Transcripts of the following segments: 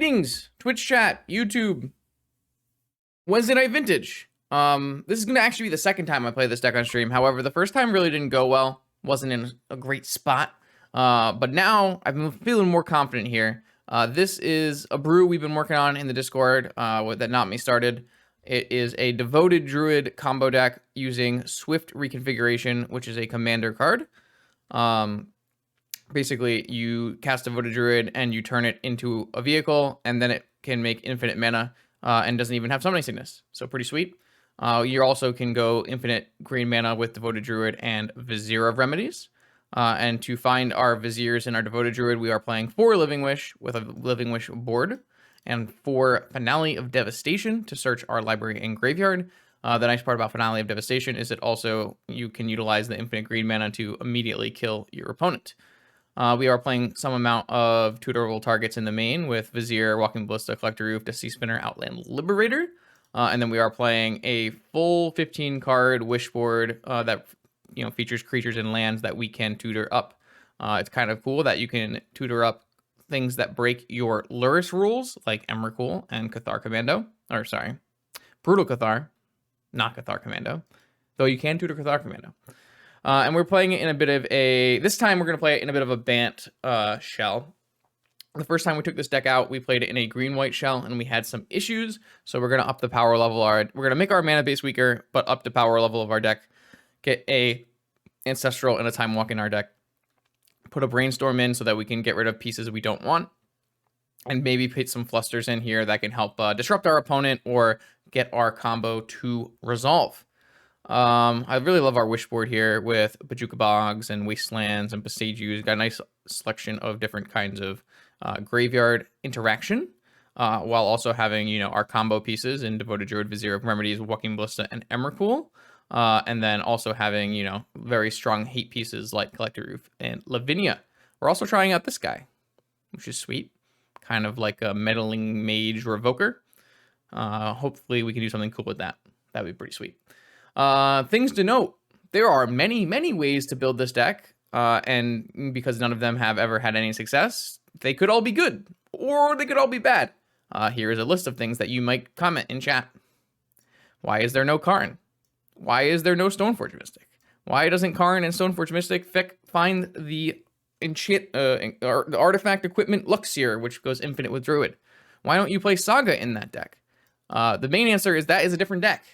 Greetings, Twitch chat, YouTube, Wednesday Night Vintage. This is gonna actually be the second time I play this deck on stream. However, the first time really didn't go well. Wasn't in a great spot. But now I've been feeling more confident here. This is a brew we've been working on in the Discord that Not Me started. It is a Devoted Druid combo deck using Swift Reconfiguration, which is a commander card. Basically, you cast Devoted Druid and you turn it into a vehicle, and then it can make infinite mana and doesn't even have Summoning Sickness. So pretty sweet. You also can go infinite green mana with Devoted Druid and Vizier of Remedies. And to find our Viziers in our Devoted Druid, we are playing 4 Living Wish with a Living Wish board, and 4 Finale of Devastation to search our library and graveyard. The nice part about Finale of Devastation is it also, you can utilize the infinite green mana to immediately kill your opponent. We are playing some amount of tutorable targets in the main with Vizier, Walking Ballista, Collector Roof, Sea Spinner, Outland Liberator. And then we are playing a full 15 card wish board that features creatures and lands that we can tutor up. It's kind of cool that you can tutor up things that break your Luris rules, like Emrakul and Cathar Commando. Or sorry, Brutal Cathar, not Cathar Commando. Though you can tutor Cathar Commando. And we're playing it in a bit of this time we're going to play it in a bit of a Bant shell. The first time we took this deck out, we played it in a green-white shell, and we had some issues. So we're going to up the power level. We're going to make our mana base weaker, but up the power level of our deck. Get a Ancestral and a Time Walk in our deck. Put a Brainstorm in so that we can get rid of pieces we don't want. And maybe put some Flusters in here that can help disrupt our opponent or get our combo to resolve. I really love our wish board here with Bajuka Bogs and Wastelands and Besageux. Got a nice selection of different kinds of graveyard interaction, while also having, our combo pieces in Devoted Druid, Vizier of Remedies, Walking Ballista, and Emrakul. And then also having, very strong hate pieces like Collector Roof and Lavinia. We're also trying out this guy, which is sweet. Kind of like a Meddling Mage Revoker. Hopefully we can do something cool with that. That'd be pretty sweet. Things to note, there are many ways to build this deck, and because none of them have ever had any success, they could all be good, or they could all be bad. Here is a list of things that you might comment in chat. Why is there no Karn? Why is there no Stoneforge Mystic? Why doesn't Karn and Stoneforge Mystic find the the artifact equipment Luxier, which goes infinite with Druid? Why don't you play Saga in that deck? The main answer is that is a different deck.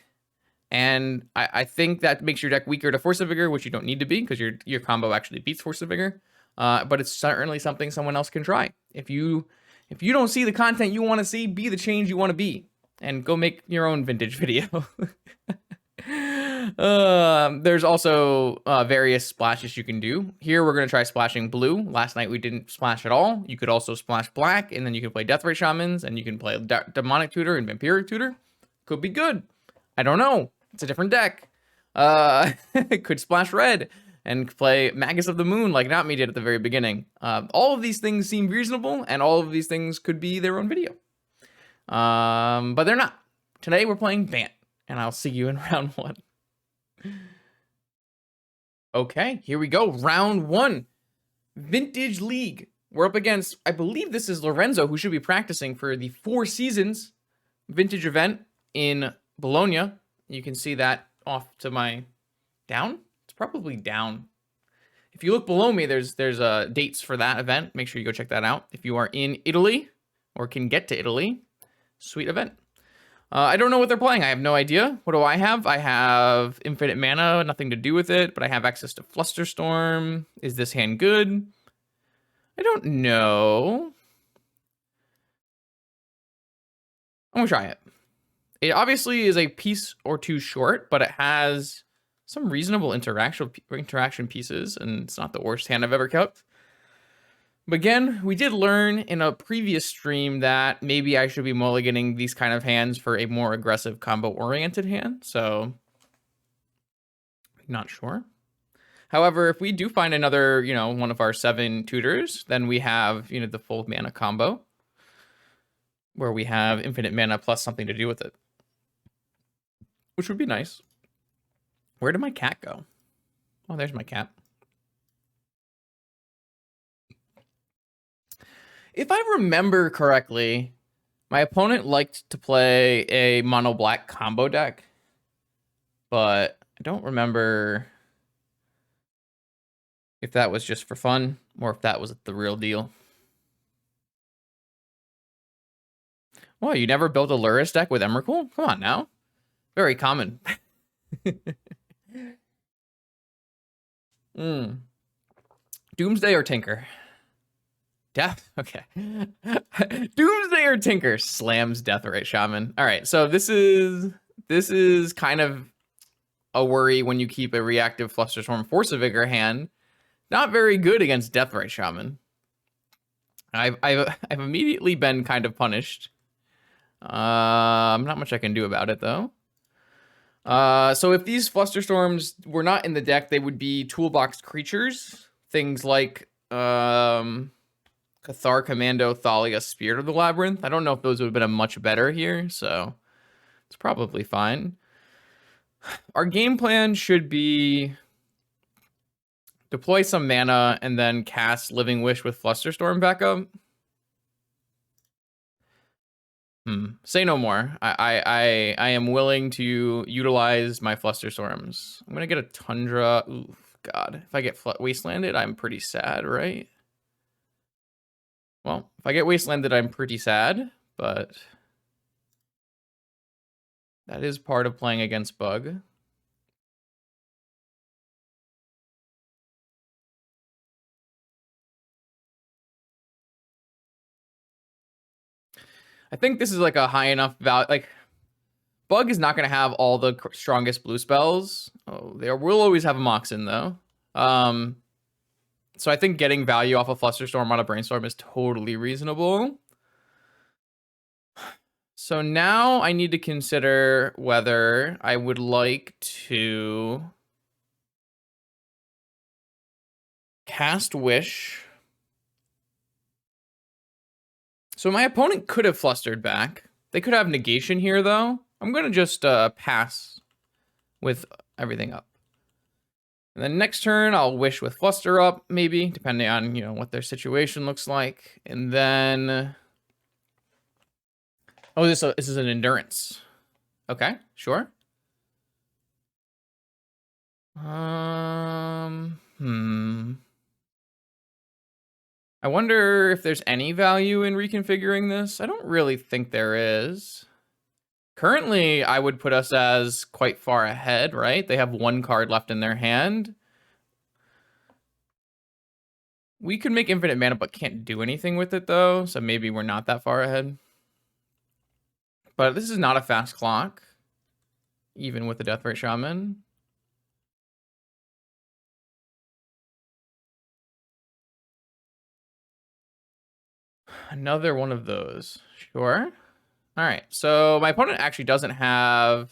And I think that makes your deck weaker to Force of Vigor, which you don't need to be because your combo actually beats Force of Vigor. But it's certainly something someone else can try. If you don't see the content you want to see, be the change you want to be, and go make your own vintage video. There's also various splashes you can do. Here we're going to try splashing blue. Last night we didn't splash at all. You could also splash black, and then you can play Deathray Shamans, and you can play Demonic Tutor and Vampiric Tutor. Could be good. I don't know. It's a different deck. Could splash red and play Magus of the Moon like Not Me did at the very beginning. All of these things seem reasonable, and all of these things could be their own video. But they're not. Today we're playing Bant, and I'll see you in round 1. Okay, here we go. Round 1. Vintage League. We're up against, I believe this is Lorenzo, who should be practicing for the 4 Seasons Vintage event in Bologna. You can see that off to my down. It's probably down. If you look below me, there's dates for that event. Make sure you go check that out. If you are in Italy or can get to Italy, sweet event. I don't know what they're playing. I have no idea. What do I have? I have infinite mana, nothing to do with it, but I have access to Flusterstorm. Is this hand good? I don't know. I'm gonna try it. It obviously is a piece or 2 short, but it has some reasonable interaction pieces, and it's not the worst hand I've ever kept. But again, we did learn in a previous stream that maybe I should be mulliganing these kind of hands for a more aggressive combo-oriented hand, so not sure. However, if we do find another, one of our 7 tutors, then we have, the full mana combo, where we have infinite mana plus something to do with it, which would be nice. Where did my cat go? Oh, there's my cat. If I remember correctly, My opponent liked to play a mono black combo deck, but I don't remember if that was just for fun or if that was the real deal. Well, you never built a Luris deck with Emrakul? Come on now. Very common. Doomsday or Tinker? Death? Okay. Doomsday or Tinker slams Deathrite Shaman. All right, so this is kind of a worry when you keep a reactive Flusterstorm Force of Vigor hand. Not very good against Deathrite Shaman. I've immediately been kind of punished. Not much I can do about it though. So if these Flusterstorms were not in the deck, they would be toolbox creatures. Things like Cathar Commando, Thalia, Spirit of the Labyrinth. I don't know if those would have been a much better here, so it's probably fine. Our game plan should be deploy some mana and then cast Living Wish with Flusterstorm back up. Say no more. I am willing to utilize my Flusterstorms. I'm gonna get a Tundra. Ooh, God. If I get Wastelanded, I'm pretty sad, right? Well, if I get Wastelanded, I'm pretty sad, but that is part of playing against Bug. I think this is like a high enough value. Like, Bug is not going to have all the strongest blue spells. Oh, there will always have a Moxen, though. So I think getting value off of Flusterstorm on a Brainstorm is totally reasonable. So now I need to consider whether I would like to cast Wish. So my opponent could have Flustered back. They could have Negation here, though. I'm going to just pass with everything up. And then next turn, I'll Wish with Fluster up, maybe, depending on, what their situation looks like. And then... Oh, this is an Endurance. Okay, sure. I wonder if there's any value in reconfiguring this. I don't really think there is. Currently, I would put us as quite far ahead, right? They have one card left in their hand. We could make infinite mana, but can't do anything with it, though. So maybe we're not that far ahead. But this is not a fast clock, even with the Deathrite Shaman. Another one of those. Sure. All right. So my opponent actually doesn't have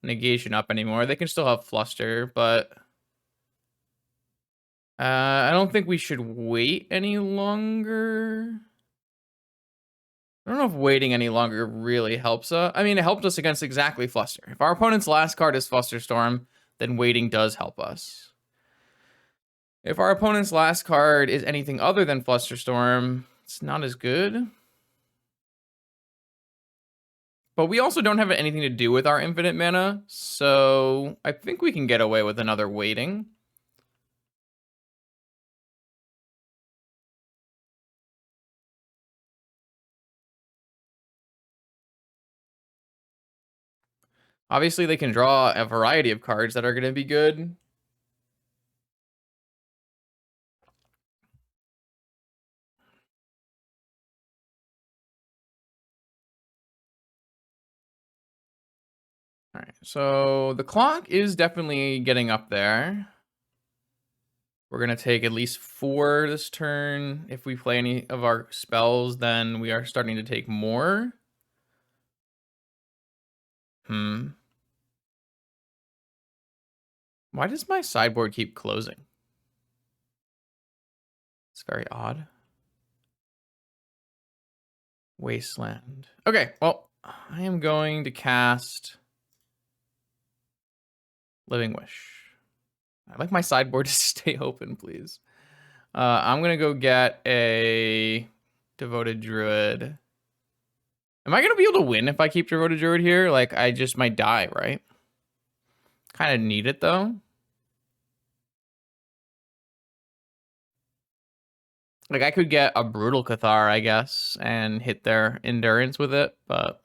Negation up anymore. They can still have Fluster, but I don't think we should wait any longer. I don't know if waiting any longer really helps us. I mean, it helped us against exactly Fluster. If our opponent's last card is Flusterstorm, then waiting does help us. If our opponent's last card is anything other than Flusterstorm, it's not as good. But we also don't have anything to do with our infinite mana, so I think we can get away with another waiting. Obviously, they can draw a variety of cards that are going to be good. All right, so the clock is definitely getting up there. We're going to take at least 4 this turn. If we play any of our spells, then we are starting to take more. Why does my sideboard keep closing? It's very odd. Wasteland. Okay, well, I am going to cast Living Wish. I'd like my sideboard to stay open, please. I'm going to go get a Devoted Druid. Am I gonna be able to win if I keep Devoted Druid here? Like, I just might die, right? Kind of need it, though. Like, I could get a Brutal Cathar, I guess, and hit their Endurance with it, but...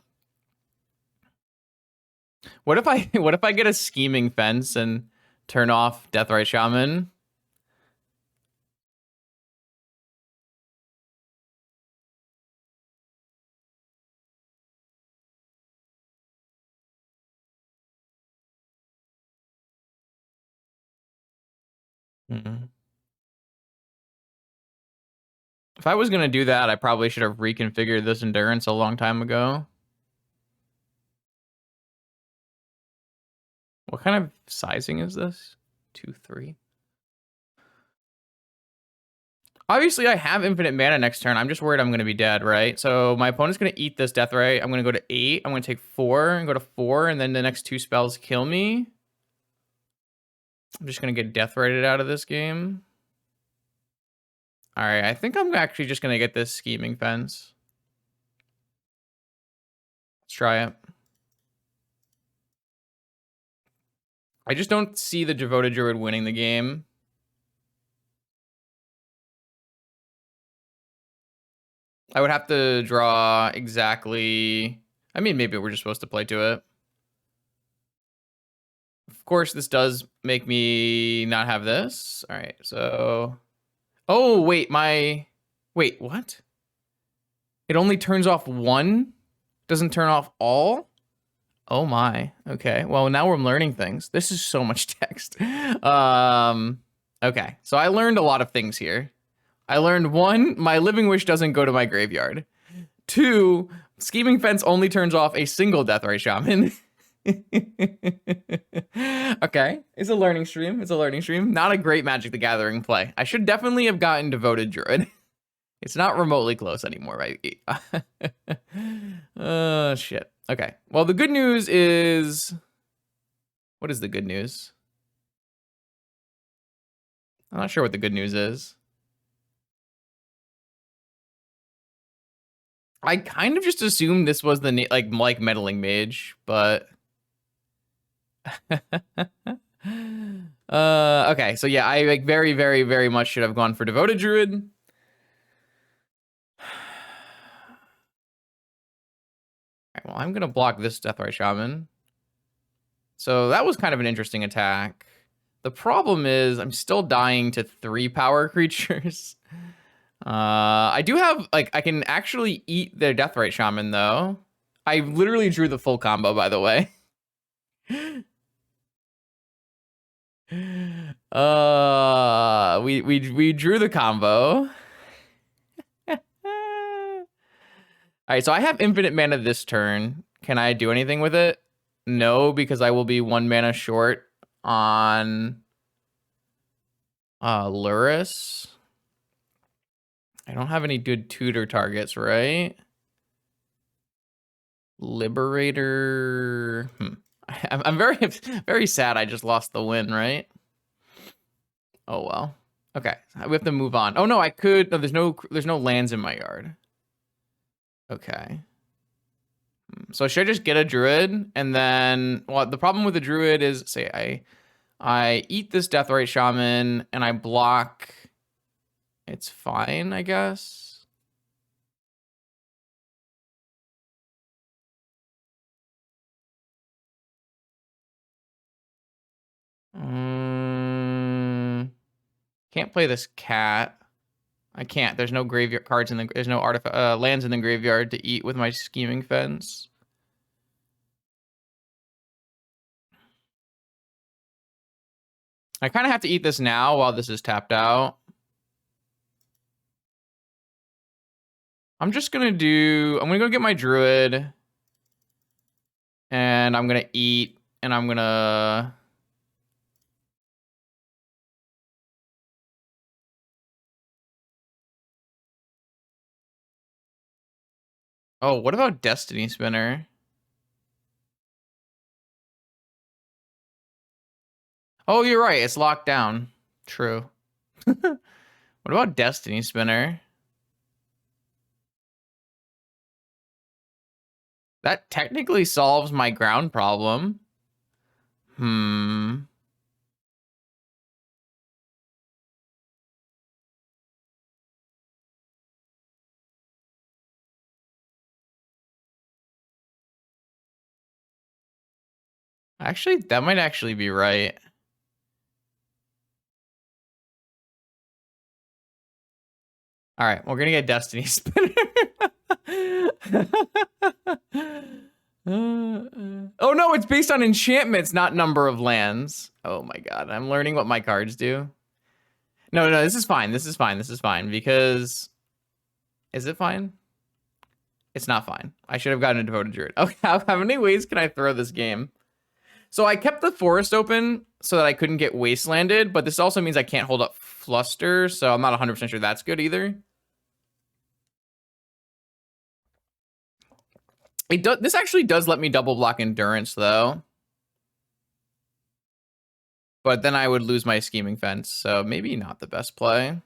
What if I get a Scheming Fence and turn off Deathrite Shaman? Mm-hmm. If I was gonna do that, I probably should have reconfigured this Endurance a long time ago. What kind of sizing is this? 2, 3. Obviously, I have infinite mana next turn. I'm just worried I'm going to be dead, right? So my opponent's going to eat this Deathrite. I'm going to go to 8. I'm going to take 4 and go to 4, and then the next 2 spells kill me. I'm just going to get Deathrighted out of this game. All right, I think I'm actually just going to get this Scheming Fence. Let's try it. I just don't see the Devoted Druid winning the game. I would have to draw exactly... I mean, maybe we're just supposed to play to it. Of course, this does make me not have this. All right, so... Oh, wait, Wait, what? It only turns off one? Doesn't turn off all? Oh my. Okay. Well, now we're learning things. This is so much text. Okay. So I learned a lot of things here. I learned 1, my Living Wish doesn't go to my graveyard. 2, Scheming Fence only turns off a single Deathrite Shaman. Okay. It's a learning stream. It's a learning stream. Not a great Magic the Gathering play. I should definitely have gotten Devoted Druid. It's not remotely close anymore, right? Shit. Okay. Well, the good news is... What is the good news? I'm not sure what the good news is. I kind of just assumed this was the like Meddling Mage, but... Okay, so yeah, I like very, very, very much should have gone for Devoted Druid. Alright, well, I'm gonna block this Deathrite Shaman. So that was kind of an interesting attack. The problem is I'm still dying to 3 power creatures. I do have, like, I can actually eat their Deathrite Shaman, though. I literally drew the full combo, by the way. We drew the combo. All right, so I have infinite mana this turn. Can I do anything with it? No, because I will be 1 mana short on Luris. I don't have any good tutor targets, right? Liberator. I'm very, very sad I just lost the win, right? Oh, well. Okay, we have to move on. Oh, no, I could. No, there's no lands in my yard. Okay. So should I just get a Druid? And then, well, the problem with the Druid is, say, I eat this Deathrite Shaman and I block. It's fine, I guess. Can't play this cat. I can't. There's no graveyard cards in the. There's no lands in the graveyard to eat with my Scheming Fence. I kind of have to eat this now while this is tapped out. I'm just gonna do. I'm gonna go get my Druid, and I'm gonna eat, and I'm gonna. Oh, what about Destiny Spinner? Oh, you're right. It's locked down. True. What about Destiny Spinner? That technically solves my ground problem. Actually, that might actually be right. All right, we're gonna get Destiny Spinner. Oh no, it's based on enchantments, not number of lands. Oh my god, I'm learning what my cards do. No, this is fine. This is fine because is it fine? It's not fine. I should have gotten a Devoted Druid. Okay, how many ways can I throw this game? So I kept the forest open so that I couldn't get wastelanded, but this also means I can't hold up Fluster, so I'm not 100% sure that's good either. This actually does let me double block Endurance, though. But then I would lose my Scheming Fence, so maybe not the best play.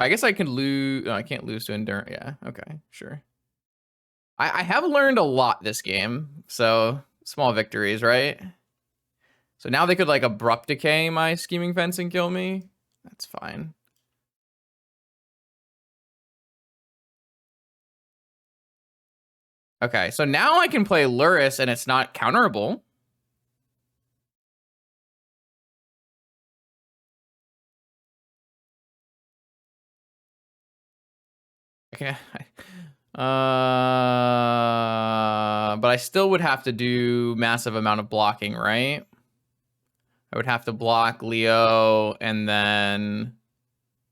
I guess I can lose. No, I can't lose to Endurance. Yeah, okay, sure. I have learned a lot this game, so small victories, right? So now they could like Abrupt Decay my Scheming Fence and kill me. That's fine. Okay, so now I can play Luris and it's not counterable. Okay. But I still would have to do massive amount of blocking, right? I would have to block Leo and then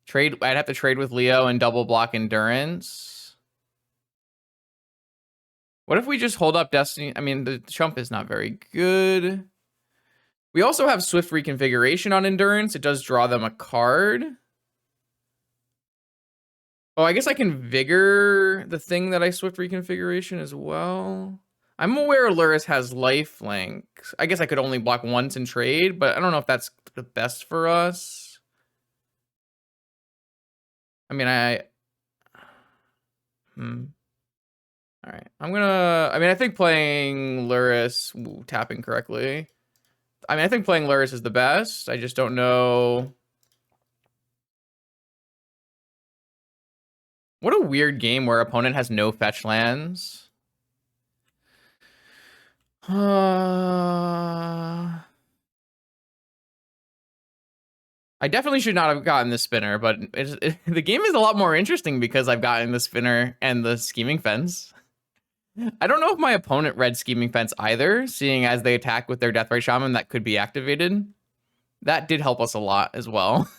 trade. I'd have to trade with Leo and double block Endurance. What if we just hold up Destiny? I mean, the chump is not very good. We also have Swift Reconfiguration on Endurance. It does draw them a card. Oh, I guess I can Vigor the thing that I Swift Reconfiguration as well. I'm aware Luris has lifelink. I guess I could only block once and trade, but I don't know if that's the best for us. I mean, All right. I think playing Luris, tapping correctly. I think playing Luris is the best. I just don't know. What a weird game where opponent has no fetch lands. I definitely should not have gotten the spinner, but the game is a lot more interesting because I've gotten the spinner and the Scheming Fence. I don't know if my opponent read Scheming Fence either, seeing as they attack with their Deathray Shaman that could be activated. That did help us a lot as well.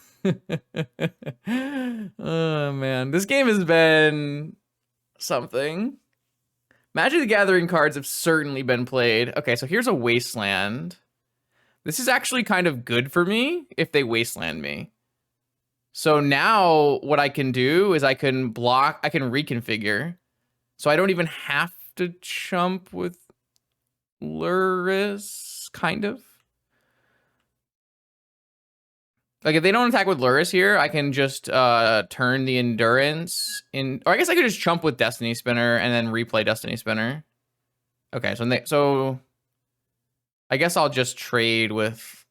Oh man, this game has been something. Magic the Gathering cards have certainly been played. Okay, so here's a Wasteland. This is actually kind of good for me if they Wasteland me. So now what I can do is I can block, I can reconfigure. So I don't even have to chump with Luris, kind of. Like, if they don't attack with Luris here, I can just turn the Endurance in... Or I guess I could just chump with Destiny Spinner and then replay Destiny Spinner. Okay, so I guess I'll just trade with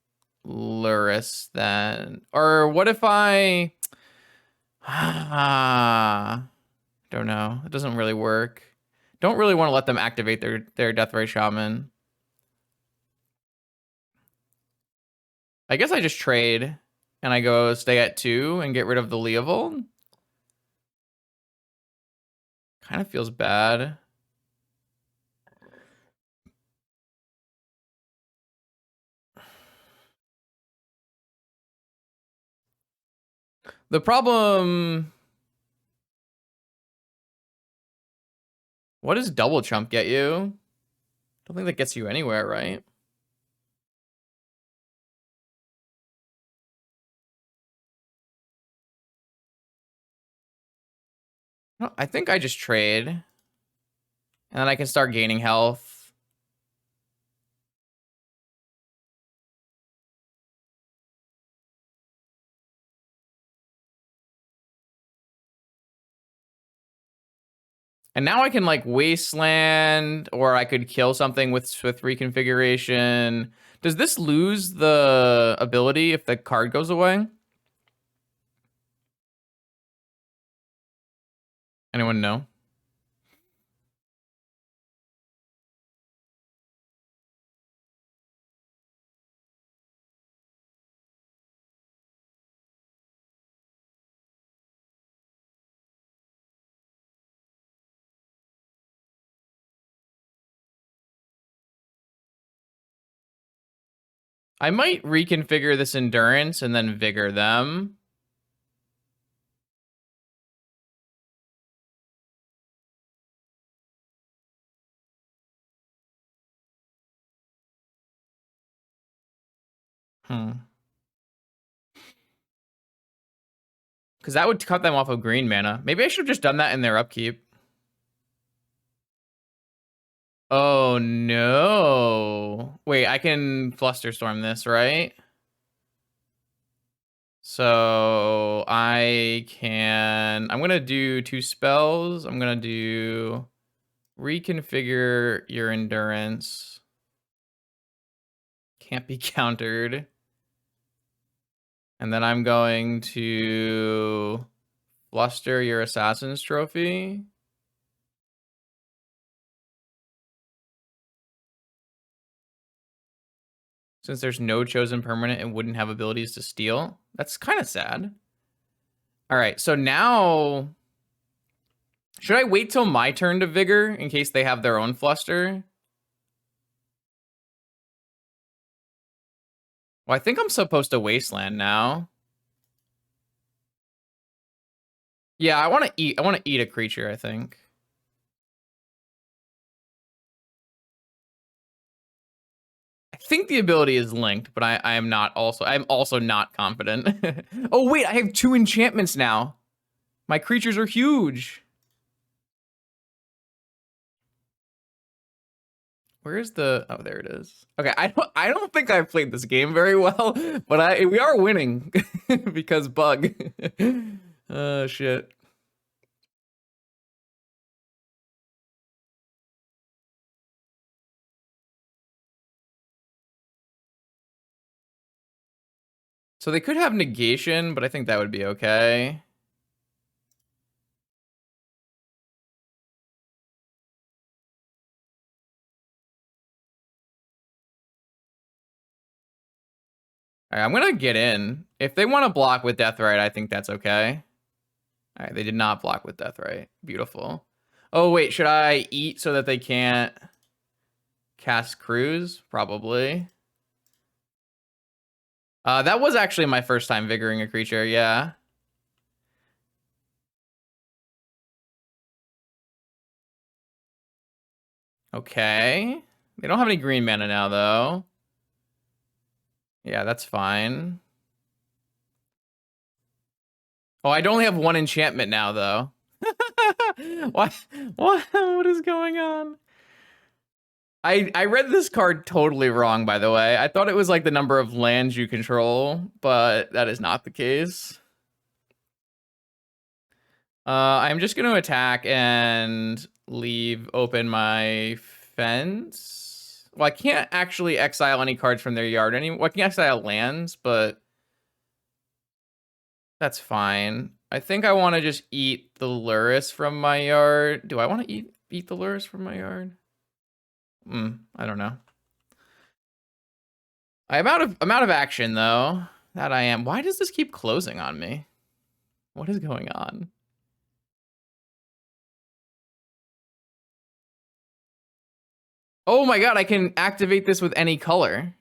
Luris then. Or what if I... don't know. It doesn't really work. Don't really want to let them activate their Deathray Shaman. I guess I just trade and I go stay at 2 and get rid of the Leovold. Kind of feels bad. The problem... What does double chump get you? Don't think that gets you anywhere, right? No, I think I just trade. And then I can start gaining health. And now I can like wasteland, or I could kill something with reconfiguration. Does this lose the ability if the card goes away? Anyone know? I might reconfigure this endurance and then vigor them. Because that would cut them off of green mana. Maybe I should have just done that in their upkeep. Oh, no. Wait, I can Flusterstorm this, right? So I'm going to do 2 spells. I'm going to do reconfigure your endurance. Can't be countered. And then I'm going to fluster your Assassin's Trophy. Since there's no chosen permanent, it wouldn't have abilities to steal. That's kind of sad. All right, so now... Should I wait till my turn to Vigor in case they have their own Fluster? Well, I think I'm supposed to Wasteland now. Yeah, I want to eat a creature, I think. I think the ability is linked, but I'm also not confident. Oh wait, I have 2 enchantments now. My creatures are huge. Where's the... Oh, there it is. Okay, I don't think I've played this game very well, but we are winning because bug. Oh shit. So they could have negation, but I think that would be okay. All right, I'm gonna get in. If they want to block with Deathrite, I think that's okay. All right, they did not block with Deathrite. Beautiful. Oh wait, should I eat so that they can't cast Cruise? Probably. That was actually my first time vigoring a creature, yeah. Okay. They don't have any green mana now, though. Yeah, that's fine. Oh, I only have 1 enchantment now, though. What? What is going on? I read this card totally wrong, by the way. I thought it was like the number of lands you control, but that is not the case. I'm just going to attack and leave open my fence. Well, I can't actually exile any cards from their yard anymore. Well, I can exile lands, but that's fine. I think I want to just eat the Lurrus from my yard. Do I want to eat the Lurrus from my yard? I don't know. I'm out of action though. That I am. Why does this keep closing on me? What is going on? Oh my god, I can activate this with any color.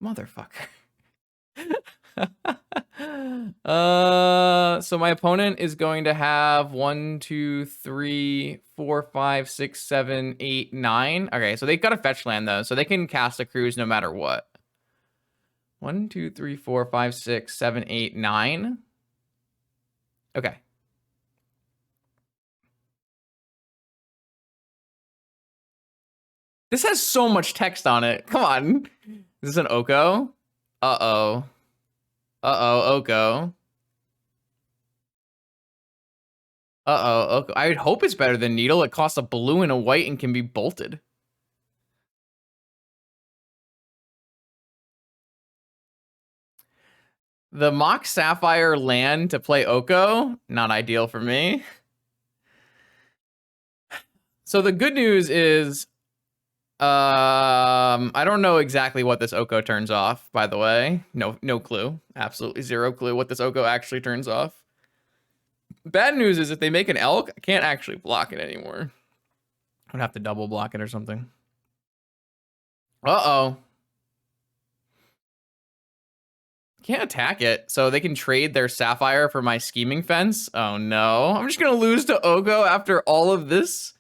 Motherfucker. So my opponent is going to have 1, 2, 3, 4, 5, 6, 7, 8, 9. Okay, so they got a fetch land though, so they can cast a cruise no matter what. 1, 2, 3, 4, 5, 6, 7, 8, 9. Okay. This has so much text on it. Come on. Is this an Oko? Uh-oh. Uh-oh, Oko. Uh-oh. I would hope it's better than Needle. It costs a blue and a white and can be bolted. The Mox Sapphire land to play Oko, not ideal for me. So the good news is, I don't know exactly what this Oko turns off, by the way. No clue. Absolutely zero clue what this Oko actually turns off. Bad news is if they make an elk, I can't actually block it anymore. I'm gonna have to double block it or something. Uh-oh. Can't attack it, so they can trade their Sapphire for my Scheming Fence. Oh no. I'm just gonna lose to Oko after all of this.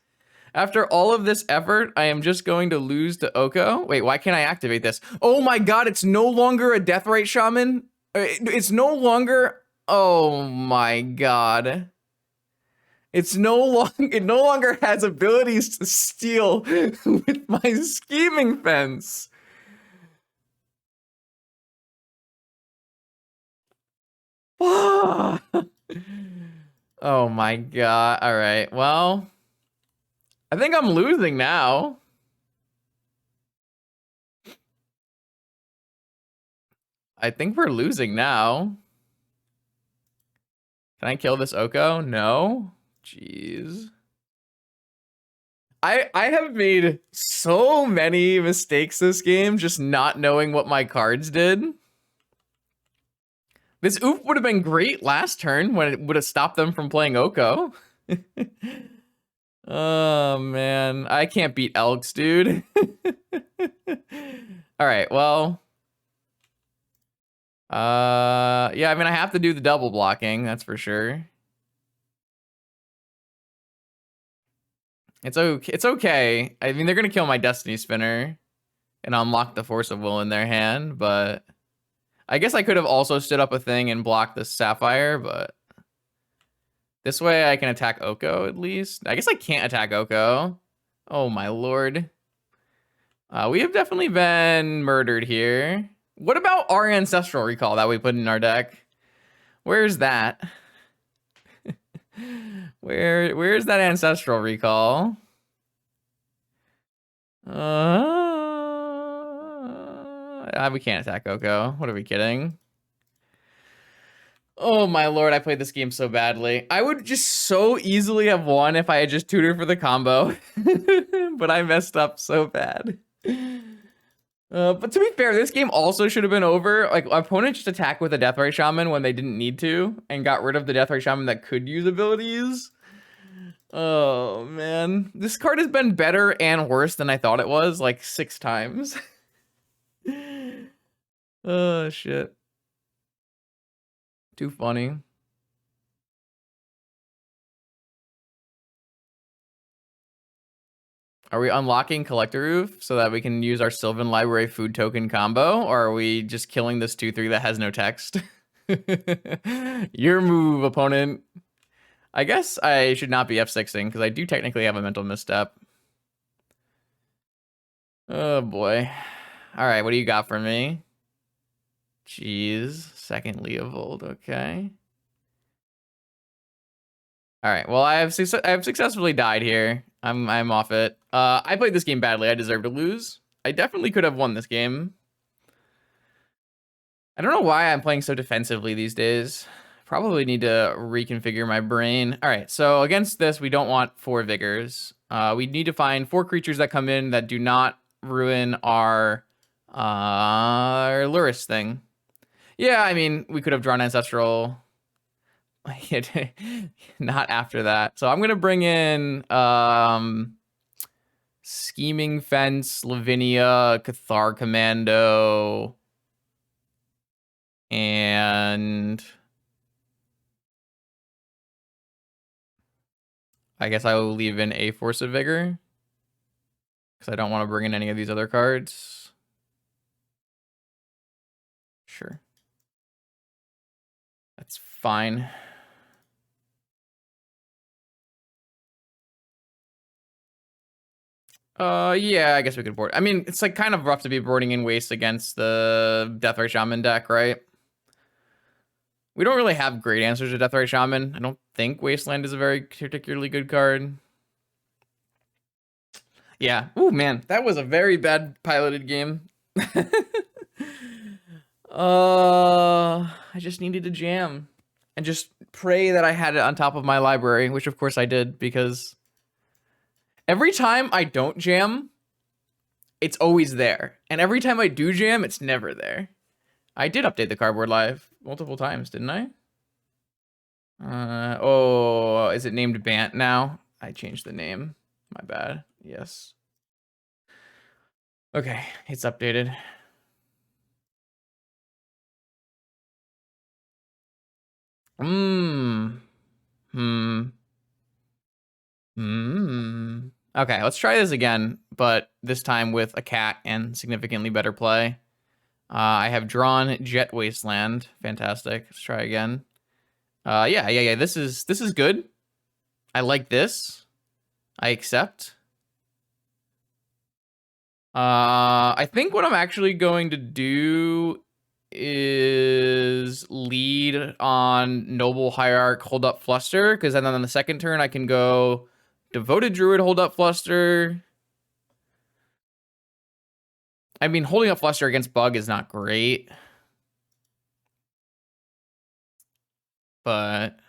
After all of this effort, I am just going to lose to Oko. Wait, why can't I activate this? Oh my god, it's no longer a Deathrite Shaman. It's no longer... Oh my god. It no longer has abilities to steal with my Scheming Fence. Oh my god. All right. Well, I think I'm losing now. I think we're losing now. Can I kill this Oko? No. Jeez. I have made so many mistakes this game just not knowing what my cards did. This oof would have been great last turn when it would have stopped them from playing Oko. Oh man, I can't beat Elks, dude. All right, well, yeah, I mean, I have to do the double blocking, that's for sure. It's okay. It's okay. I mean, they're gonna kill my Destiny Spinner and unlock the Force of Will in their hand, but I guess I could have also stood up a thing and blocked the Sapphire, but this way I can attack Oko at least. I guess I can't attack Oko. Oh my lord. We have definitely been murdered here. What about our Ancestral Recall that we put in our deck? Where's that? Where's that Ancestral Recall? We can't attack Oko. What are we kidding? Oh my lord, I played this game so badly. I would just so easily have won if I had just tutored for the combo. But I messed up so bad. But to be fair, this game also should have been over. Like, opponents just attack with a Deathrite Shaman when they didn't need to, and got rid of the Deathrite Shaman that could use abilities. Oh, man. This card has been better and worse than I thought it was, like 6 times. Oh, shit. Too funny. Are we unlocking Collector Roof so that we can use our Sylvan Library food token combo? Or are we just killing this 2/3 that has no text? Your move, opponent. I guess I should not be F6ing because I do technically have a mental misstep. Oh boy. All right, what do you got for me? Jeez, second Leovold, okay. All right, well, I have successfully died here. I'm off it. I played this game badly. I deserve to lose. I definitely could have won this game. I don't know why I'm playing so defensively these days. Probably need to reconfigure my brain. All right, so against this, we don't want 4 Vigors. We need to find 4 creatures that come in that do not ruin our Luris thing. Yeah, I mean, we could have drawn Ancestral. Not after that. So I'm going to bring in Scheming Fence, Lavinia, Cathar Commando, and I guess I will leave in a Force of Vigor because I don't want to bring in any of these other cards. Sure. That's fine. Yeah, I guess we could board. I mean, it's like kind of rough to be boarding in Waste against the Deathrite Shaman deck, right? We don't really have great answers to Deathrite Shaman. I don't think Wasteland is a very particularly good card. Yeah. Ooh, man, that was a very bad piloted game. I just needed to jam and just pray that I had it on top of my library, which of course I did, because every time I don't jam, it's always there. And every time I do jam, it's never there. I did update the cardboard live multiple times, didn't I? Oh, is it named Bant now? I changed the name. My bad. Yes. Okay, it's updated. Hmm. Okay, let's try this again, but this time with a cat and significantly better play. I have drawn Jet Wasteland. Fantastic. Let's try again. Yeah. This is good. I like this. I accept. I think what I'm actually going to do is lead on Noble Hierarch, hold up Fluster, because then on the second turn I can go Devoted Druid, hold up Fluster. I mean, holding up Fluster against Bug is not great, but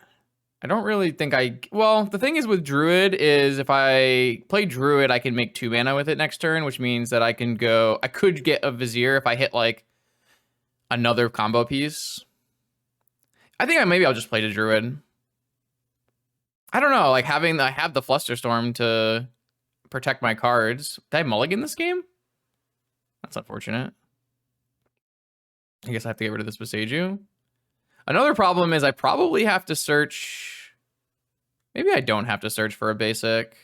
I don't really think well, the thing is with Druid is if I play Druid, I can make 2 mana with it next turn, which means that I could get a Vizier if I hit like another combo piece. I think maybe I'll just play the Druid. I don't know, like I have the Flusterstorm to protect my cards. Did I mulligan this game? That's unfortunate. I guess I have to get rid of this Boseiju. Another problem is I probably have to search. Maybe I don't have to search for a basic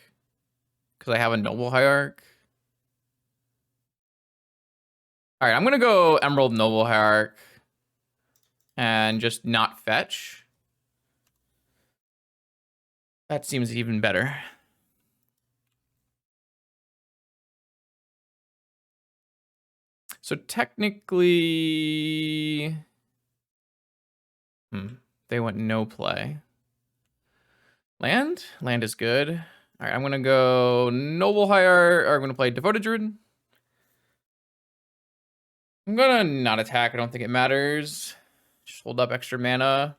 because I have a Noble Hierarch. All right, I'm going to go Emerald Noble Hierarch and just not fetch. That seems even better. So technically, they went no play. Land? Land is good. All right, I'm going to go Noble Hierarch, or I'm going to play Devoted Druid. I'm going to not attack. I don't think it matters. Just hold up extra mana.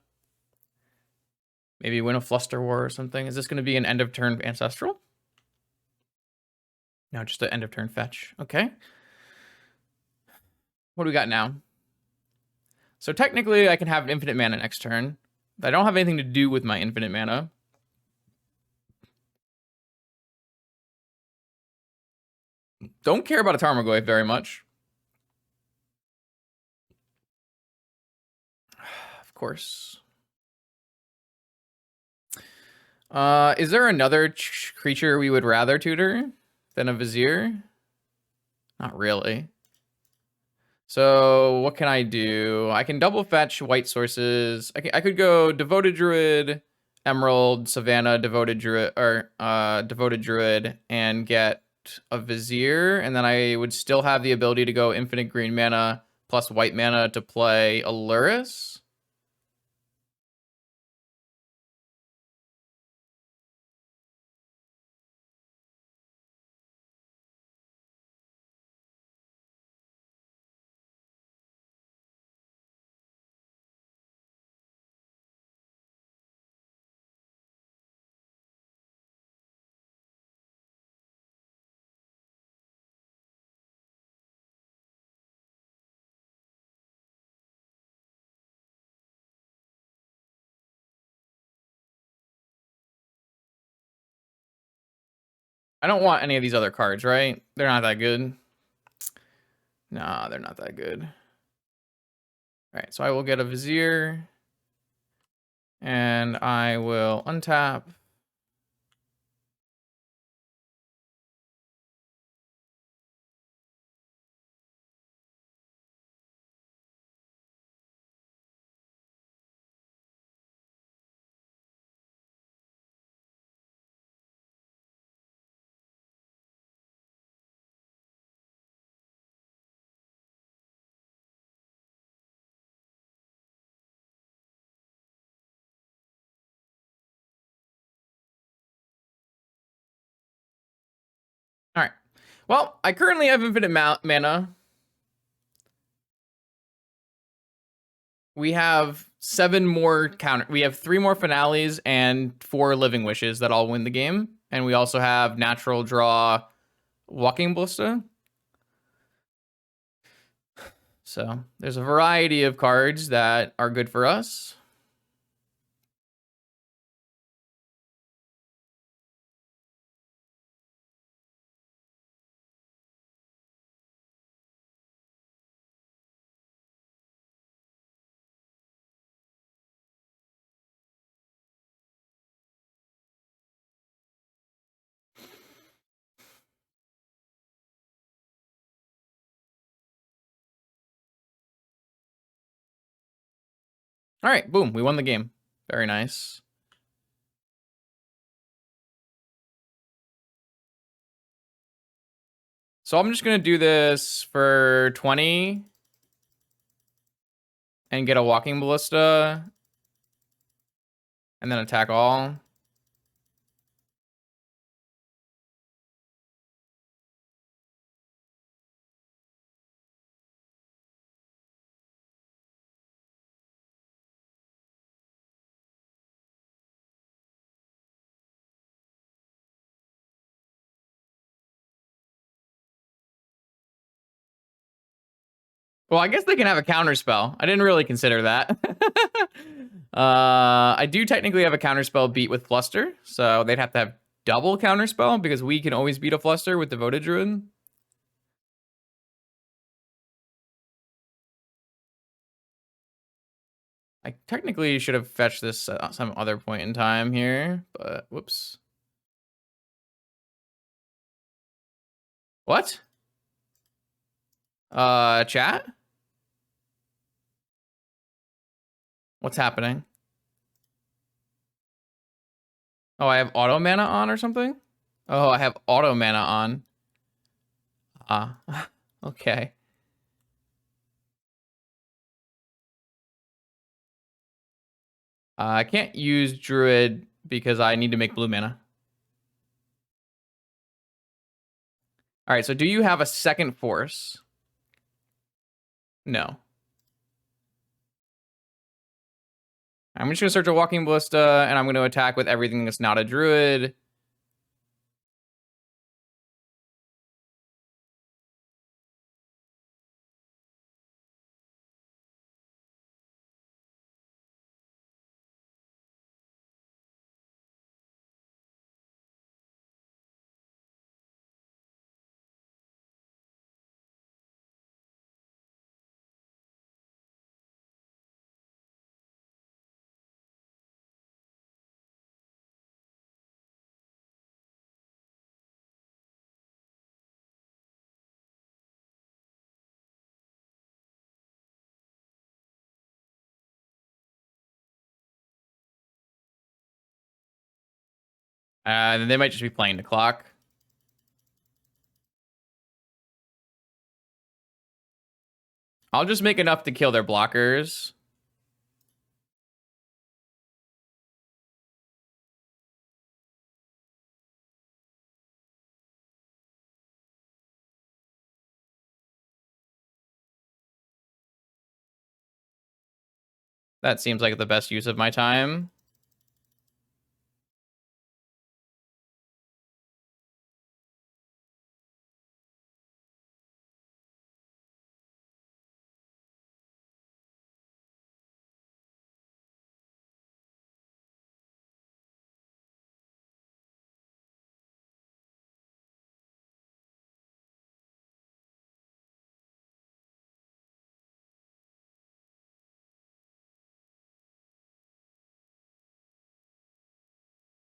Maybe win a Fluster War or something. Is this going to be an end of turn Ancestral? No, just an end of turn fetch. Okay. What do we got now? So technically, I can have infinite mana next turn. But I don't have anything to do with my infinite mana. Don't care about a Tarmogoyf very much. Of course. Is there another creature we would rather tutor than a Vizier? Not really. So what can I do? I can double fetch white sources. I could go Devoted Druid, Emerald, Savannah, Devoted Druid, or Devoted Druid, and get a Vizier, and then I would still have the ability to go infinite green mana plus white mana to play Aluris. I don't want any of these other cards, right? They're not that good. Nah, they're not that good. All right, so I will get a Vizier. And I will untap. Well, I currently have infinite mana. We have 7 more counter. We have 3 more finales and 4 living wishes that all win the game. And we also have natural draw, walking ballista. So there's a variety of cards that are good for us. All right, boom, we won the game. Very nice. So I'm just going to do this for 20 and get a walking ballista and then attack all. Well, I guess they can have a counter spell. I didn't really consider that. I do technically have a counter spell beat with Fluster, so they'd have to have double counter spell because we can always beat a Fluster with Devoted Druid. I technically should have fetched this at some other point in time here, but whoops. What? Chat? What's happening? Oh, I have auto mana on or something? Oh, I have auto mana on. Okay. I can't use Druid because I need to make blue mana. All right, so do you have a second force? No. I'm just going to search a walking ballista, and I'm going to attack with everything that's not a Druid. They might just be playing the clock. I'll just make enough to kill their blockers. That seems like the best use of my time.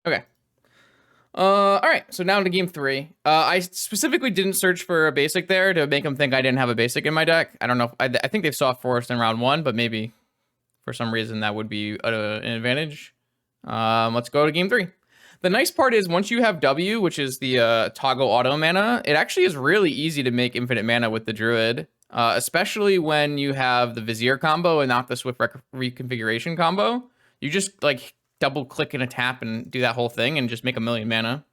Okay. All right, so now to game 3. I specifically didn't search for a basic there to make them think I didn't have a basic in my deck. I don't know. I think they've soft forced in round 1, but maybe for some reason that would be an advantage. Let's go to game 3. The nice part is once you have W, which is the toggle auto mana, it actually is really easy to make infinite mana with the Druid, especially when you have the Vizier combo and not the Swift Reconfiguration combo. You just like double click and a tap and do that whole thing and just make a million mana.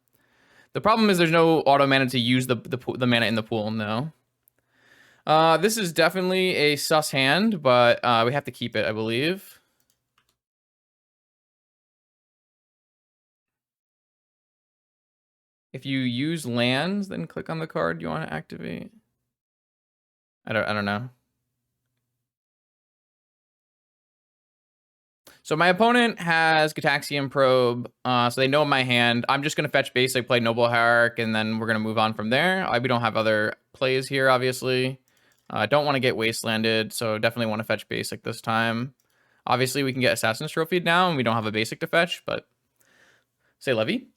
The problem is there's no auto mana to use the mana in the pool, no. This is definitely a sus hand, but we have to keep it, I believe. If you use lands, then click on the card you want to activate. I don't know. So my opponent has Gataxian Probe, so they know my hand. I'm just going to fetch basic, play Noble Hierarch, and then we're going to move on from there. We don't have other plays here, obviously. I don't want to get Wastelanded, so definitely want to fetch basic this time. Obviously, we can get Assassin's Trophy now, and we don't have a basic to fetch, but say Levy.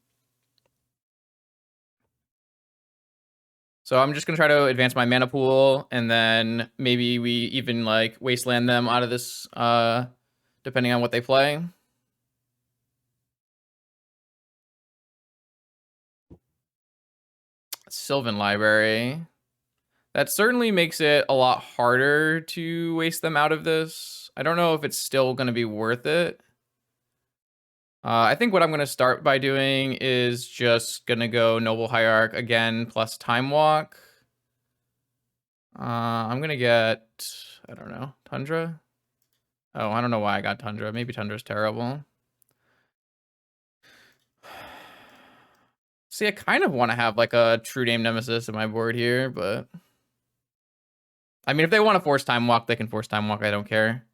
So I'm just going to try to advance my mana pool, and then maybe we even like Wasteland them out of this, depending on what they play. Sylvan Library. That certainly makes it a lot harder to waste them out of this. I don't know if it's still going to be worth it. I think what I'm going to start by doing is just going to go Noble Hierarch again plus Time Walk. I'm going to get, I don't know, Tundra? Oh, I don't know why I got Tundra. Maybe Tundra's terrible. See, I kind of want to have like a True Name Nemesis in my board here, but... I mean, if they want to force Time Walk, they can force Time Walk. I don't care.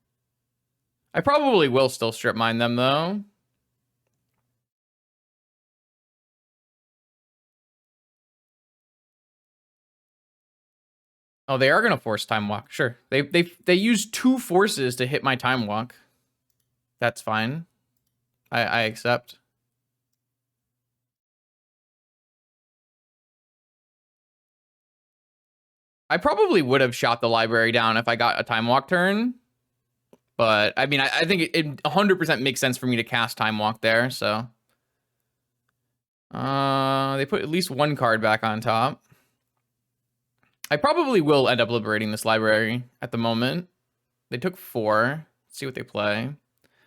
I probably will still strip mine them, though. Oh, they are going to force Time Walk. Sure. They use 2 forces to hit my Time Walk. That's fine. I accept. I probably would have shot the library down if I got a Time Walk turn. But, I mean, I think it 100% makes sense for me to cast Time Walk there, so. They put at least 1 card back on top. I probably will end up liberating this library at the moment. They took 4. Let's see what they play.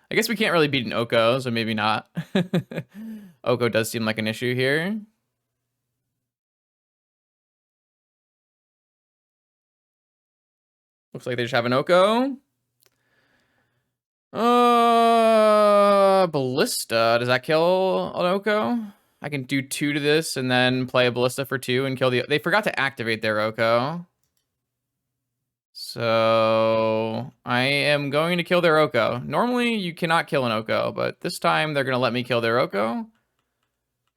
I guess we can't really beat an Oko, so maybe not. Oko does seem like an issue here. Looks like they just have an Oko. Ballista. Does that kill an Oko? I can do 2 to this and then play a Ballista for 2 and kill the... They forgot to activate their Oko. So I am going to kill their Oko. Normally you cannot kill an Oko, but this time they're going to let me kill their Oko.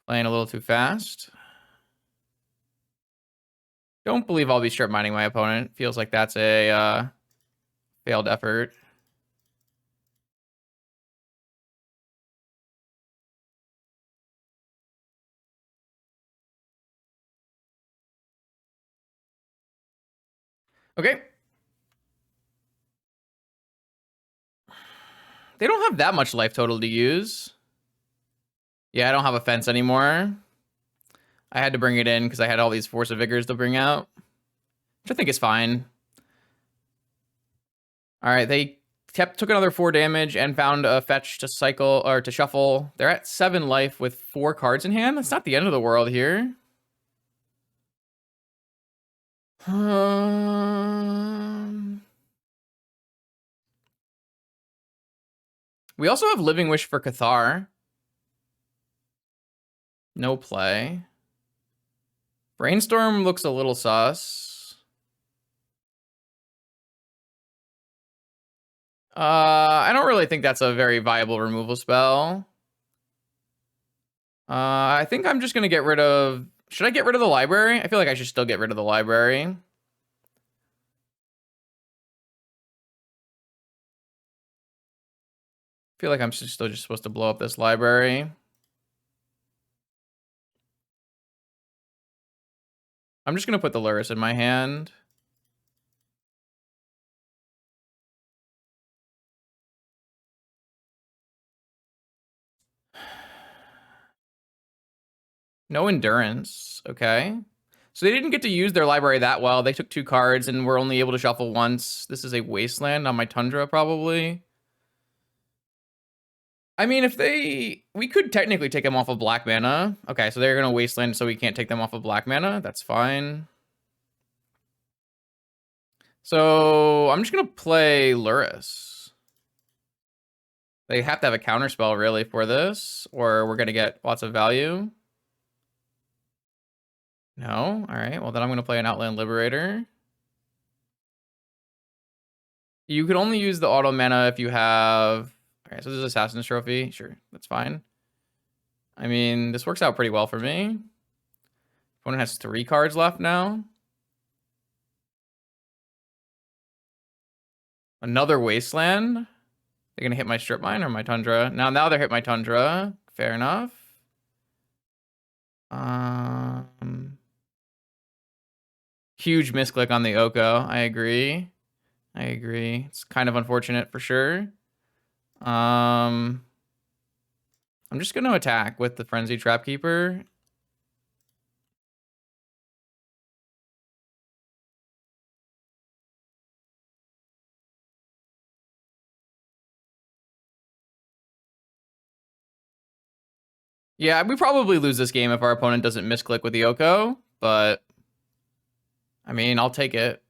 Playing a little too fast. Don't believe I'll be strip mining my opponent. Feels like that's a failed effort. Okay. They don't have that much life total to use. Yeah, I don't have a fence anymore. I had to bring it in because I had all these Force of Vigors to bring out, which I think is fine. All right, they took another 4 damage and found a fetch to cycle or to shuffle. They're at 7 life with 4 cards in hand. That's not the end of the world here. We also have Living Wish for Cathar. No play. Brainstorm looks a little sus. I don't really think that's a very viable removal spell. I think I'm just going to get rid of... Should I get rid of the library? I feel like I should still get rid of the library. I feel like I'm still just supposed to blow up this library. I'm just going to put the Lurrus in my hand. No endurance. Okay. So they didn't get to use their library that well. They took 2 cards and were only able to shuffle once. This is a Wasteland on my Tundra, probably. I mean, we could technically take them off of black mana. Okay, so they're gonna wasteland, so we can't take them off of black mana. That's fine. So I'm just gonna play Lurrus. They have to have a counter spell really for this, or we're gonna get lots of value. No, all right. Well, then I'm gonna play an Outland Liberator. You could only use the auto mana if you have. All right, so this is Assassin's Trophy. Sure, that's fine. I mean, this works out pretty well for me. Opponent has 3 cards left now. Another Wasteland. They're gonna hit my Strip Mine or my Tundra. Now they're hit my Tundra. Fair enough. Huge misclick on the Oko. I agree. It's kind of unfortunate for sure. I'm just gonna attack with the Frenzy Trapkeeper. Yeah, we probably lose this game if our opponent doesn't misclick with the Oko, but I mean, I'll take it.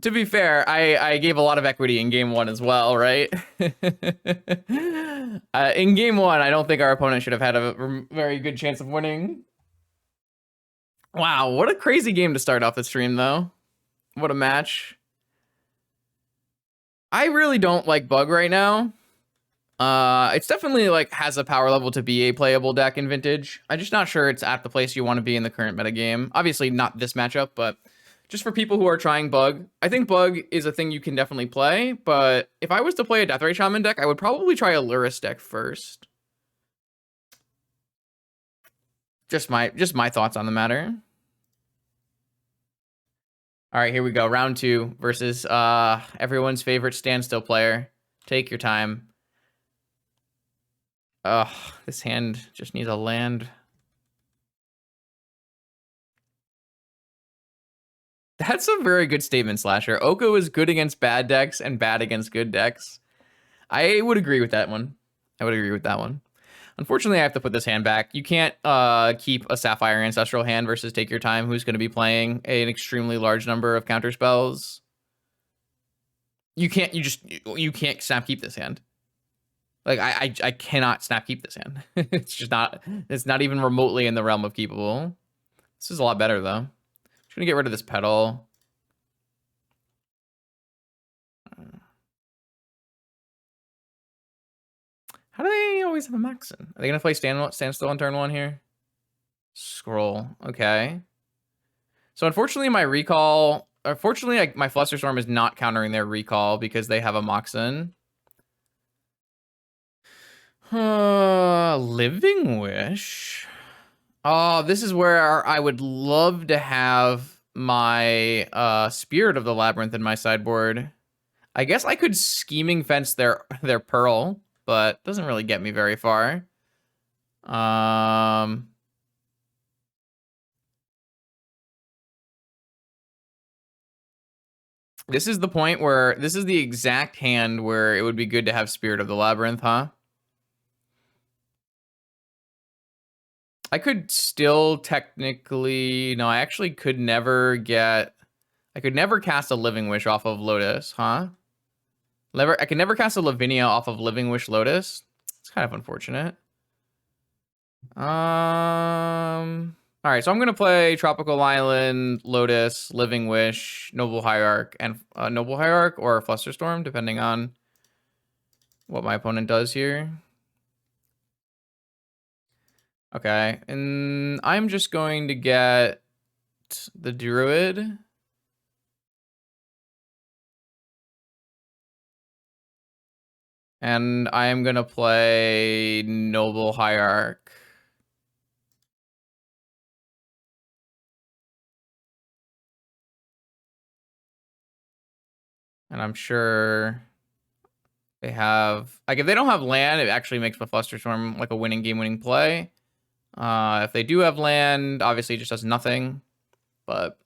To be fair, I gave a lot of equity in game 1 as well, right? In game 1, I don't think our opponent should have had a very good chance of winning. Wow, what a crazy game to start off the stream, though. What a match. I really don't like Bug right now. It's definitely like has a power level to be a playable deck in Vintage. I'm just not sure it's at the place you want to be in the current metagame. Obviously not this matchup, but just for people who are trying Bug, I think Bug is a thing you can definitely play, but if I was to play a Deathray Shaman deck, I would probably try a Lurrus deck first. Just my thoughts on the matter. All right, here we go. Round 2 versus everyone's favorite Standstill player. Take your time. Ugh, this hand just needs a land. That's a very good statement, Slasher. Oko is good against bad decks and bad against good decks. I would agree with that one. Unfortunately, I have to put this hand back. You can't keep a Sapphire Ancestral hand versus Take Your Time, who's going to be playing an extremely large number of counter spells. You can't snap keep this hand. Like, I cannot snap keep this hand. It's not even remotely in the realm of keepable. This is a lot better, though. Just gonna get rid of this pedal. How do they always have a Maxen? Are they gonna play Standstill on turn 1 here? Scroll, okay. So unfortunately, my Flusterstorm is not countering their recall because they have a Moxen. Living Wish. Oh, this is where I would love to have my Spirit of the Labyrinth in my sideboard. I guess I could Scheming Fence their Pearl, but doesn't really get me very far. This is the point where this is the exact hand where it would be good to have Spirit of the Labyrinth, huh? I could still technically... No, I actually could never get... I could never cast a Living Wish off of Lotus, huh? I could never cast a Lavinia off of Living Wish Lotus. It's kind of unfortunate. All right, so I'm going to play Tropical Island, Lotus, Living Wish, Noble Hierarch, and Noble Hierarch or Flusterstorm, depending on what my opponent does here. Okay, and I'm just going to get the Druid. And I am going to play Noble Hierarch. And I'm sure they have... Like, if they don't have land, it actually makes the Flusterstorm like a game-winning play. If they do have land, obviously it just does nothing. But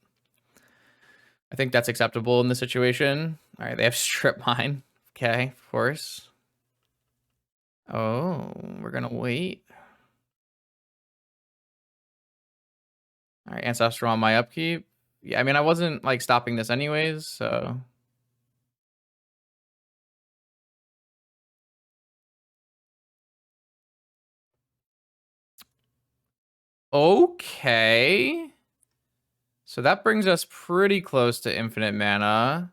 I think that's acceptable in this situation. All right, they have Strip Mine. Okay, of course. Oh, we're gonna wait. All right, Ancestral on my upkeep. Yeah, I mean, I wasn't like stopping this anyways, so. Okay. So that brings us pretty close to infinite mana.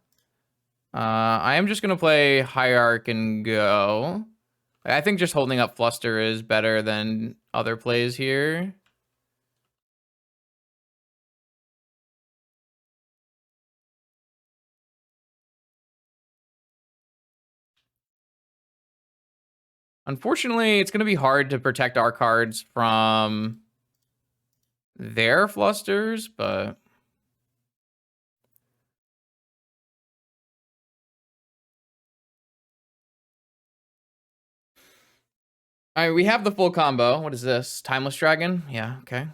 I am just gonna play Hierarch and go. I think just holding up Fluster is better than other plays here. Unfortunately, it's going to be hard to protect our cards from their Flusters, but... All right, we have the full combo. What is this? Timeless Dragon? Yeah, okay.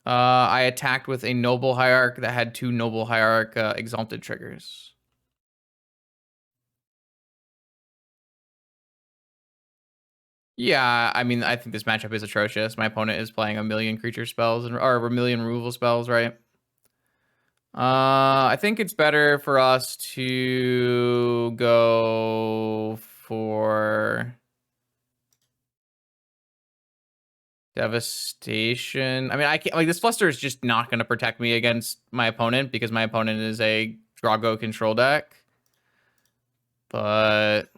I attacked with a Noble Hierarch that had 2 Noble Hierarch Exalted triggers. Yeah, I mean, I think this matchup is atrocious. My opponent is playing a million creature spells, or a million removal spells, right? I think it's better for us to go for Devastation. I mean, I can't, like, this Fluster is just not going to protect me against my opponent because my opponent is a Drago control deck. But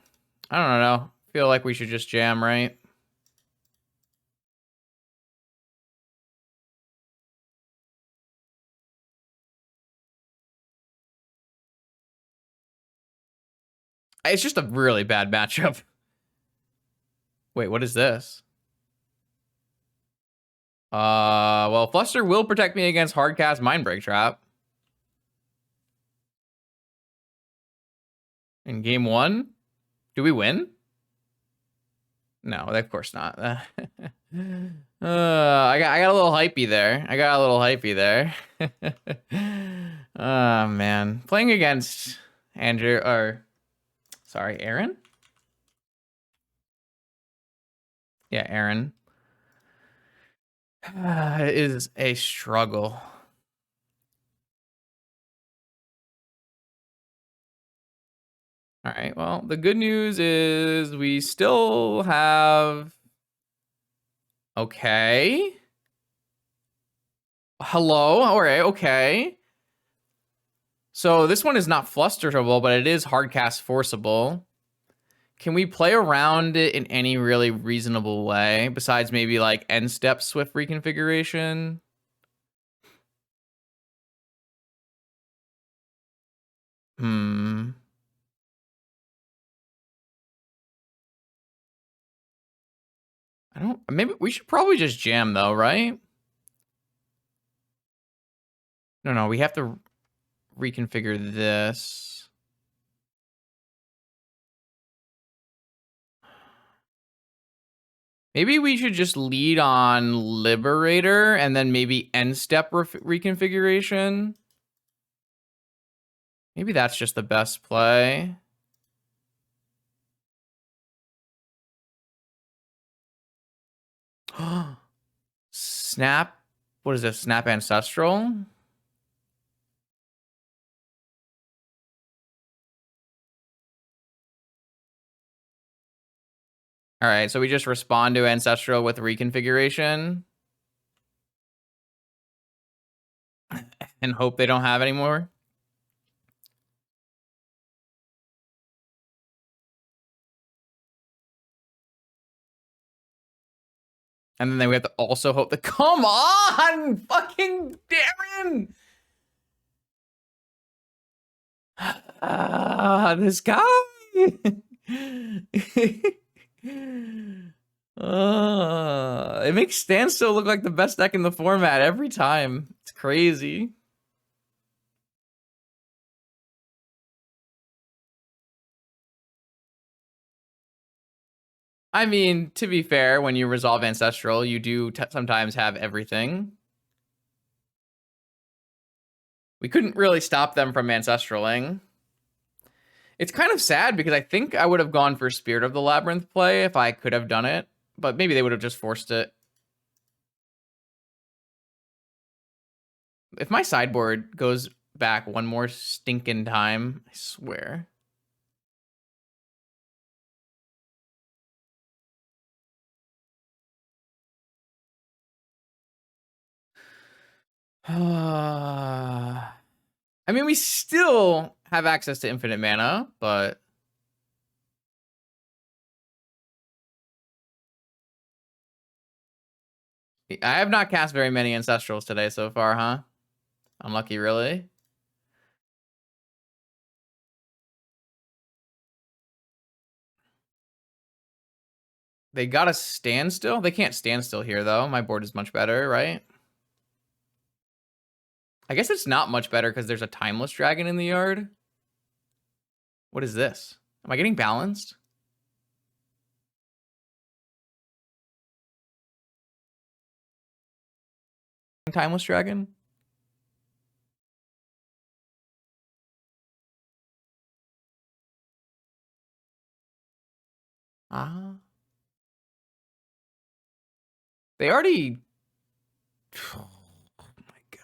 I don't know. Feel like we should just jam, right? It's just a really bad matchup. Wait, what is this? Well, Fluster will protect me against Hardcast Mindbreak Trap. In game 1? Do we win? No, of course not. I got a little hypey there. Oh man, playing against Andrew or sorry, Aaron. Yeah, Aaron is a struggle. All right. Well, the good news is we still have. Okay. Hello. All right. Okay. So this one is not flusterable, but it is hardcast forcible. Can we play around it in any really reasonable way besides maybe like end step swift reconfiguration? I don't. Maybe we should probably just jam though, right? No, we have to reconfigure this. Maybe we should just lead on Liberator and then maybe end step reconfiguration. Maybe that's just the best play. Snap. What is this? Snap Ancestral? All right, so we just respond to Ancestral with reconfiguration and hope they don't have any more. And then we have to also hope that. Come on, fucking Darren! This guy. It makes Standstill look like the best deck in the format every time. It's crazy. I mean, to be fair, when you resolve Ancestral, you do sometimes have everything. We couldn't really stop them from ancestraling. It's kind of sad because I think I would have gone for Spirit of the Labyrinth play if I could have done it, but maybe they would have just forced it. If my sideboard goes back one more stinking time, I swear. I mean, we still have access to infinite mana, but I have not cast very many Ancestrals today so far, huh? Unlucky, really? They got a Standstill? They can't Standstill here, though. My board is much better, right? I guess it's not much better because there's a Timeless Dragon in the yard. What is this? Am I getting balanced? Timeless Dragon? Ah. They already... Oh my god.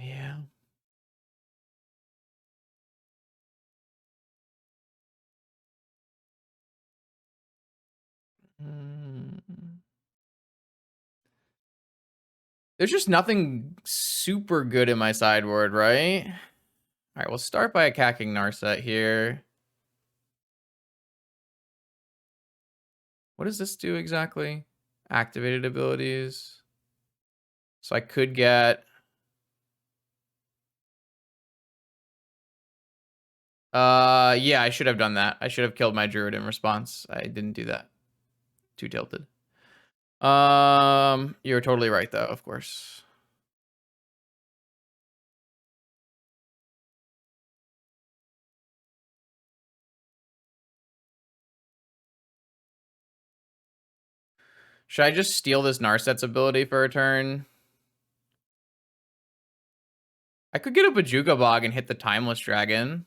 Yeah. There's just nothing super good in my sideboard, right? All right, we'll start by attacking Narset here. What does this do exactly? Activated abilities. So I could get... yeah, I should have done that. I should have killed my Druid in response. I didn't do that. Too tilted. You're totally right, though, of course. Should I just steal this Narset's ability for a turn? I could get a Bajuga Bog and hit the Timeless Dragon.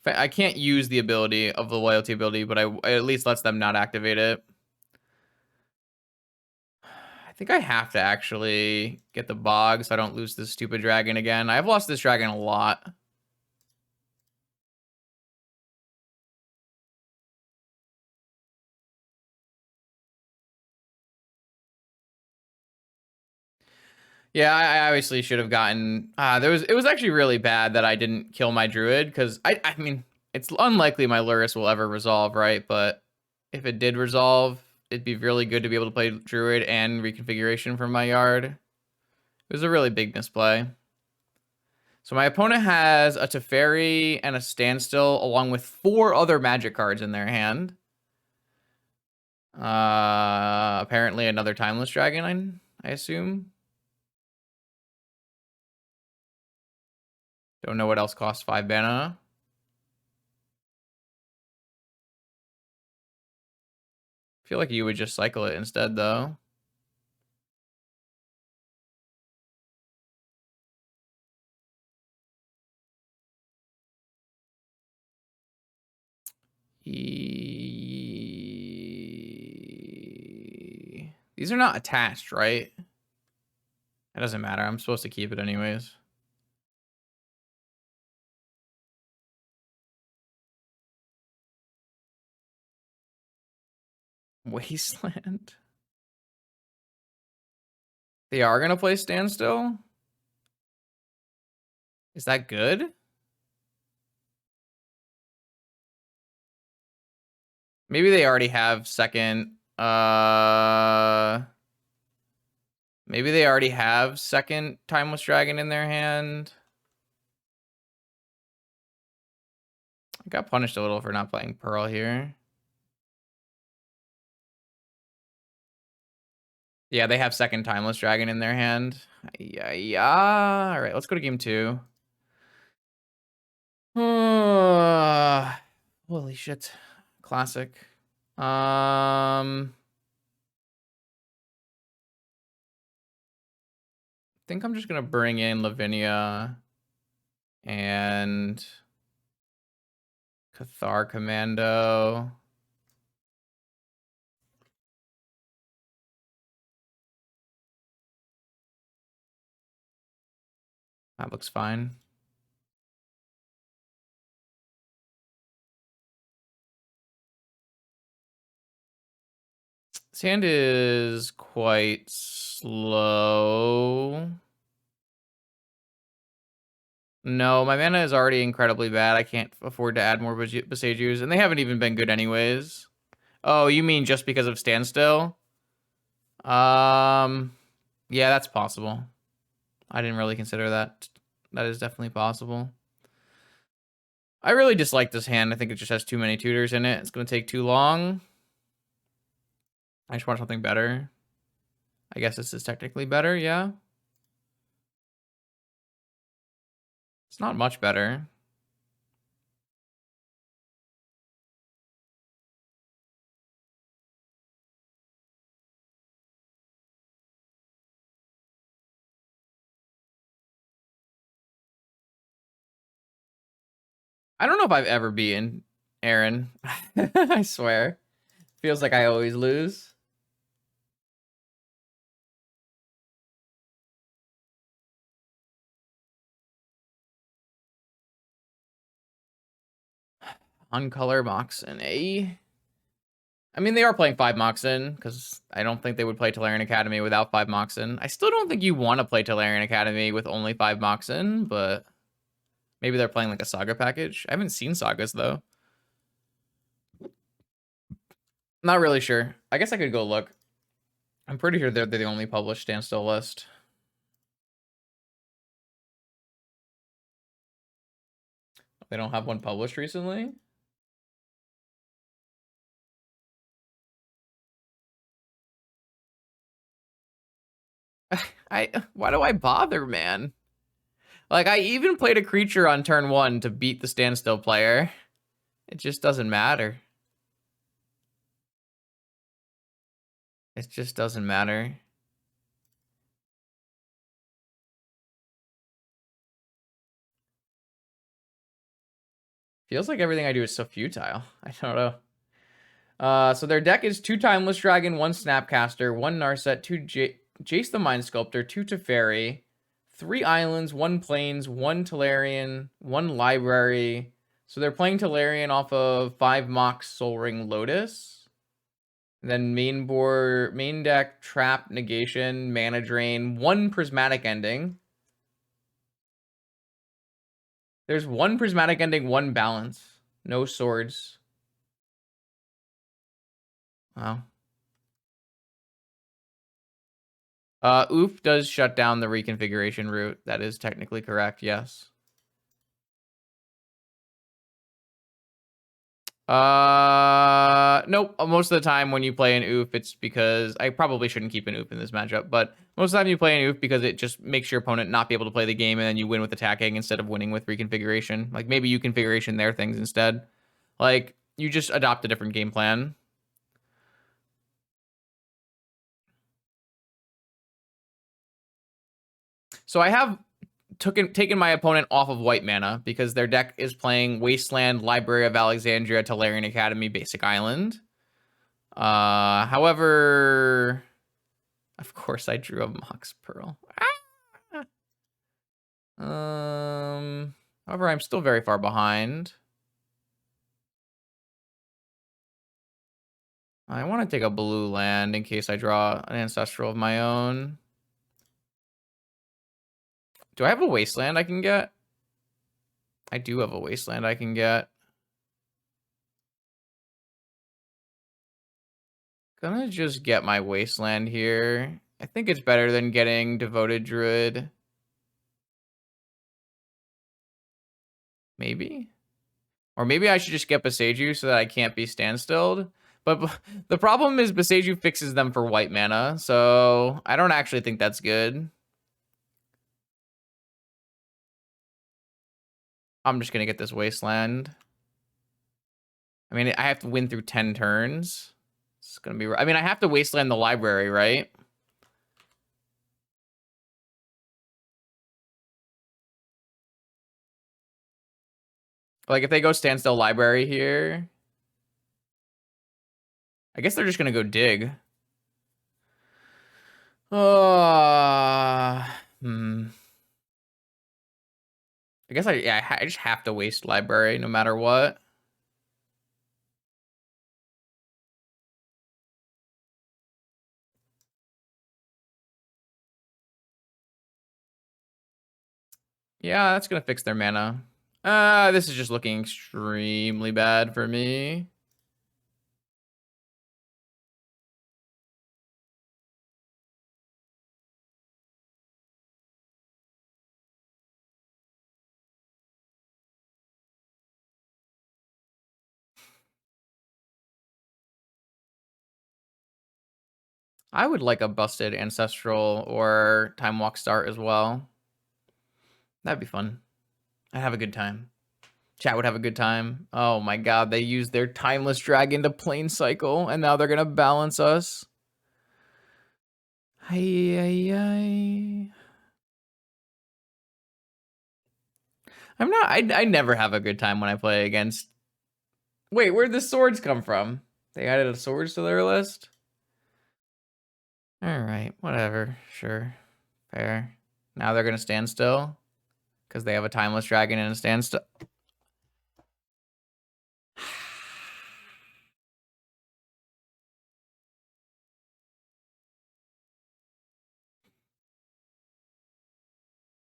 I can't use the ability of the loyalty ability, but it at least lets them not activate it. I think I have to actually get the bog so I don't lose this stupid dragon again. I've lost this dragon a lot. Yeah, I obviously should have gotten... it was actually really bad that I didn't kill my Druid, because, I mean, it's unlikely my Lurrus will ever resolve, right? But if it did resolve, it'd be really good to be able to play Druid and Reconfiguration from my yard. It was a really big misplay. So my opponent has a Teferi and a Standstill, along with 4 other magic cards in their hand. Apparently another Timeless Dragon, I assume. Don't know what else costs 5 mana. I feel like you would just cycle it instead, though. These are not attached, right? It doesn't matter. I'm supposed to keep it anyways. Wasteland. They are going to play Standstill? Is that good? Maybe they already have second... Maybe they already have second Timeless Dragon in their hand. I got punished a little for not playing Pearl here. Yeah, they have second Timeless Dragon in their hand. Yeah. All right, let's go to game 2. Holy shit. Classic. Think I'm just gonna bring in Lavinia and Cathar Commando. That looks fine. This hand is quite slow. No, my mana is already incredibly bad. I can't afford to add more Besagers, and they haven't even been good anyways. Oh, you mean just because of Standstill? Yeah, that's possible. I didn't really consider that. That is definitely possible. I really dislike this hand. I think it just has too many tutors in it. It's going to take too long. I just want something better. I guess this is technically better, yeah. It's not much better. I don't know if I've ever beaten Aaron. I swear. Feels like I always lose. Uncolor Moxen, eh? I mean, they are playing 5 Moxen, because I don't think they would play Tolarian Academy without 5 Moxen. I still don't think you want to play Tolarian Academy with only 5 Moxen, but maybe they're playing like a Saga package. I haven't seen Sagas, though. Not really sure. I guess I could go look. I'm pretty sure they're the only published Standstill list. They don't have one published recently? Why do I bother, man? Like, I even played a creature on turn 1 to beat the Standstill player. It just doesn't matter. It just doesn't matter. Feels like everything I do is so futile. I don't know. So their deck is 2 Timeless Dragon, 1 Snapcaster, 1 Narset, 2 Jace the Mind Sculptor, 2 Teferi, 3 Islands, 1 Plains, 1 Tolarian, 1 Library. So they're playing Tolarian off of 5 Mox Soul Ring Lotus. And then main deck, Trap, Negation, Mana Drain, 1 Prismatic Ending. There's 1 Prismatic Ending, 1 Balance. No swords. Wow. Oof does shut down the reconfiguration route. That is technically correct, yes. Nope. Most of the time when you play an oof, it's because I probably shouldn't keep an oof in this matchup, but most of the time you play an oof because it just makes your opponent not be able to play the game, and then you win with attacking instead of winning with reconfiguration. Like, maybe you configuration their things instead. Like, you just adopt a different game plan. So I have taken my opponent off of white mana because their deck is playing Wasteland, Library of Alexandria, Tolarian Academy, Basic Island. However, of course I drew a Mox Pearl. However, I'm still very far behind. I want to take a blue land in case I draw an Ancestral of my own. Do I have a Wasteland I can get? I do have a Wasteland I can get. Gonna just get my Wasteland here. I think it's better than getting Devoted Druid. Maybe? Or maybe I should just get Beseju so that I can't be standstilled. But the problem is Beseju fixes them for white mana, so I don't actually think that's good. I'm just gonna get this Wasteland. I mean, I have to win through 10 turns. It's gonna be. I mean, I have to wasteland the library, right? Like if they go Standstill library here, I guess they're just gonna go dig. Hmm. I guess I just have to waste library no matter what. Yeah, that's gonna fix their mana. This is just looking extremely bad for me. I would like a busted Ancestral or Time Walk start as well. That'd be fun. I'd have a good time. Chat would have a good time. Oh my god, they used their Timeless Dragon to Plane Cycle, and now they're gonna balance us. I never have a good time when I play against... Wait, where'd the swords come from? They added a swords to their list? Alright, whatever. Sure. Fair. Now they're gonna stand still? Because they have a Timeless Dragon and a standstill.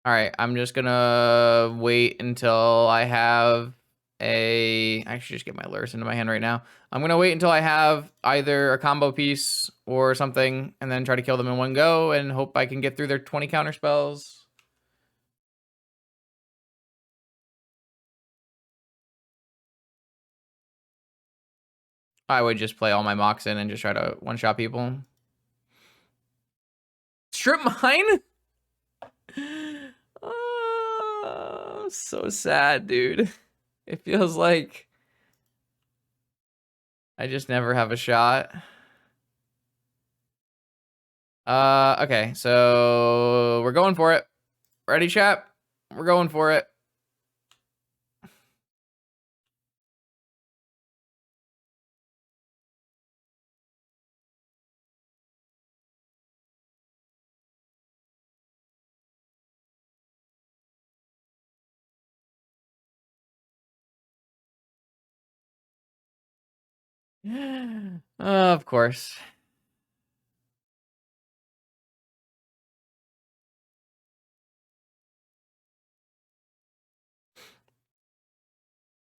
Alright, I'm just gonna wait until I have I should just get my lures into my hand right now. I'm gonna wait until I have either a combo piece or something, and then try to kill them in one go, and hope I can get through their 20 counter spells. I would just play all my mocks in and just try to one-shot people. Strip mine? Oh, so sad, dude. It feels like I just never have a shot. Okay, so we're going for it. Ready, chat? We're going for it. Of course.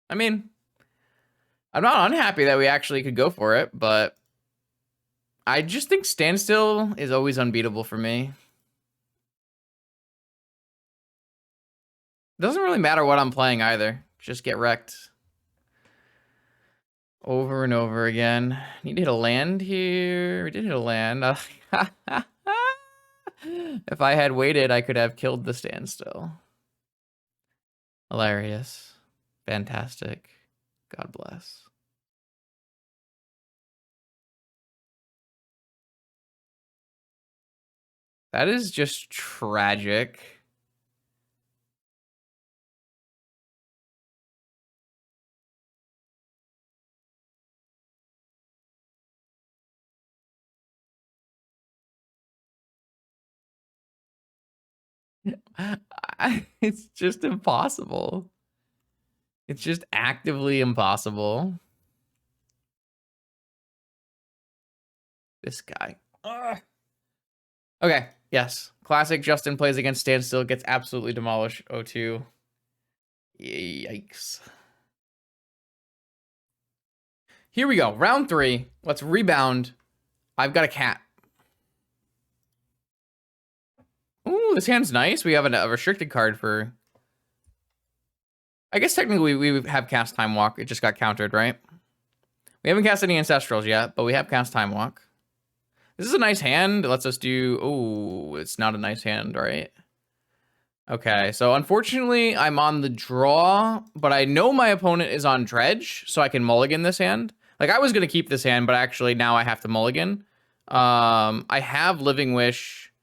I mean, I'm not unhappy that we actually could go for it, but I just think Standstill is always unbeatable for me. Doesn't really matter what I'm playing either. Just get wrecked. Over and over again. Need to hit a land here. We did hit a land. If I had waited, I could have killed the Standstill. Hilarious. Fantastic. God bless. That is just tragic. It's just impossible. It's just actively impossible. This guy. Ugh. Okay, yes. Classic Justin plays against Standstill, gets absolutely demolished. 0-2. Yikes. Here we go. Round 3. Let's rebound. I've got a cat. Ooh, this hand's nice. We have a restricted card for... I guess technically we have cast Time Walk. It just got countered, right? We haven't cast any Ancestrals yet, but we have cast Time Walk. This is a nice hand. It lets us do... Oh, it's not a nice hand, right? Okay, so unfortunately, I'm on the draw, but I know my opponent is on Dredge, so I can mulligan this hand. Like, I was going to keep this hand, but actually now I have to mulligan. I have Living Wish.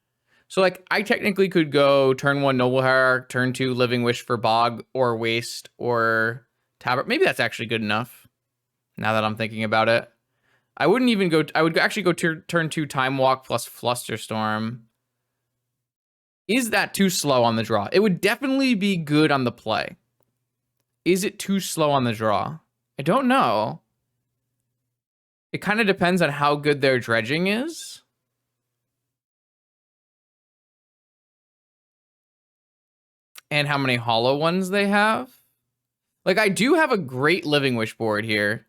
So, like, I technically could go turn 1 Noble Hierarch, turn 2 Living Wish for Bog, or Waste, or Tabard. Maybe that's actually good enough, now that I'm thinking about it. I wouldn't even go... I would actually go turn 2 Time Walk plus Flusterstorm. Is that too slow on the draw? It would definitely be good on the play. Is it too slow on the draw? I don't know. It kind of depends on how good their dredging is. And how many hollow ones they have. Like, I do have a great Living Wish board here,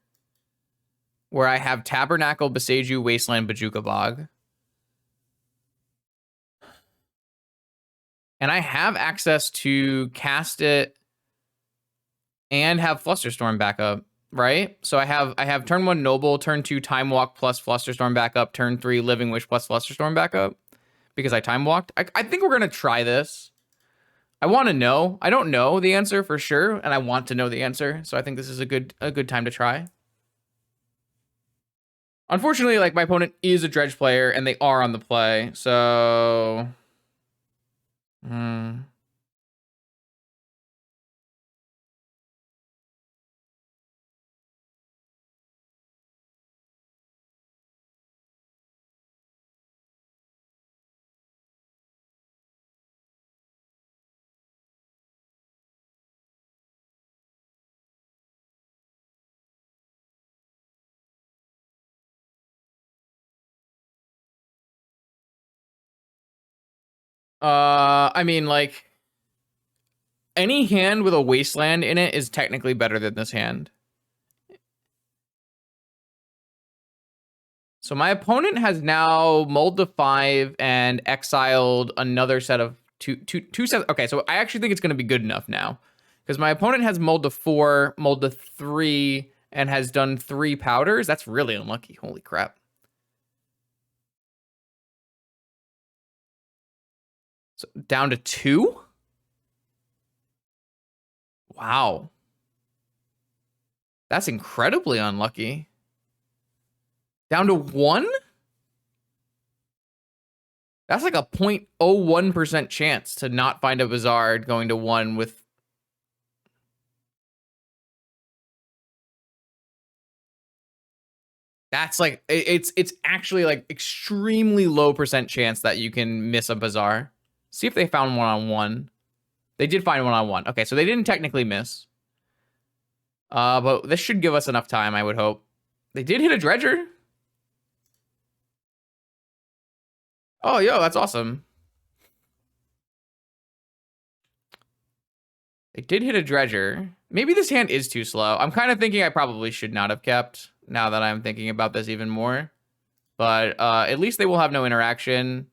where I have Tabernacle, Beseju, Wasteland, Bajuka Bog. And I have access to cast it and have Flusterstorm backup, right? So I have turn 1 Noble, turn 2 Time Walk plus Flusterstorm backup, turn 3 Living Wish plus Flusterstorm backup, because I Time Walked. I think we're going to try this. I want to know. I don't know the answer for sure, and I want to know the answer, so I think this is a good time to try. Unfortunately, like, my opponent is a Dredge player, and they are on the play, so... I mean, like, any hand with a Wasteland in it is technically better than this hand. So my opponent has now mulled to 5 and exiled another set of two sets. Okay, so I actually think it's going to be good enough now, because my opponent has mulled to 4, mulled to 3, and has done 3 powders. That's really unlucky. Holy crap. So down to 2? Wow. That's incredibly unlucky. Down to 1? That's like a 0.01% chance to not find a Bazaar going to 1 with... That's like, it's actually like extremely low % chance that you can miss a Bazaar. See if they found 1-on-1. They did find 1-on-1. Okay, so they didn't technically miss. But this should give us enough time, I would hope. They did hit a Dredger. Oh, yo, that's awesome. They did hit a Dredger. Maybe this hand is too slow. I'm kind of thinking I probably should not have kept, now that I'm thinking about this even more. But at least they will have no interaction,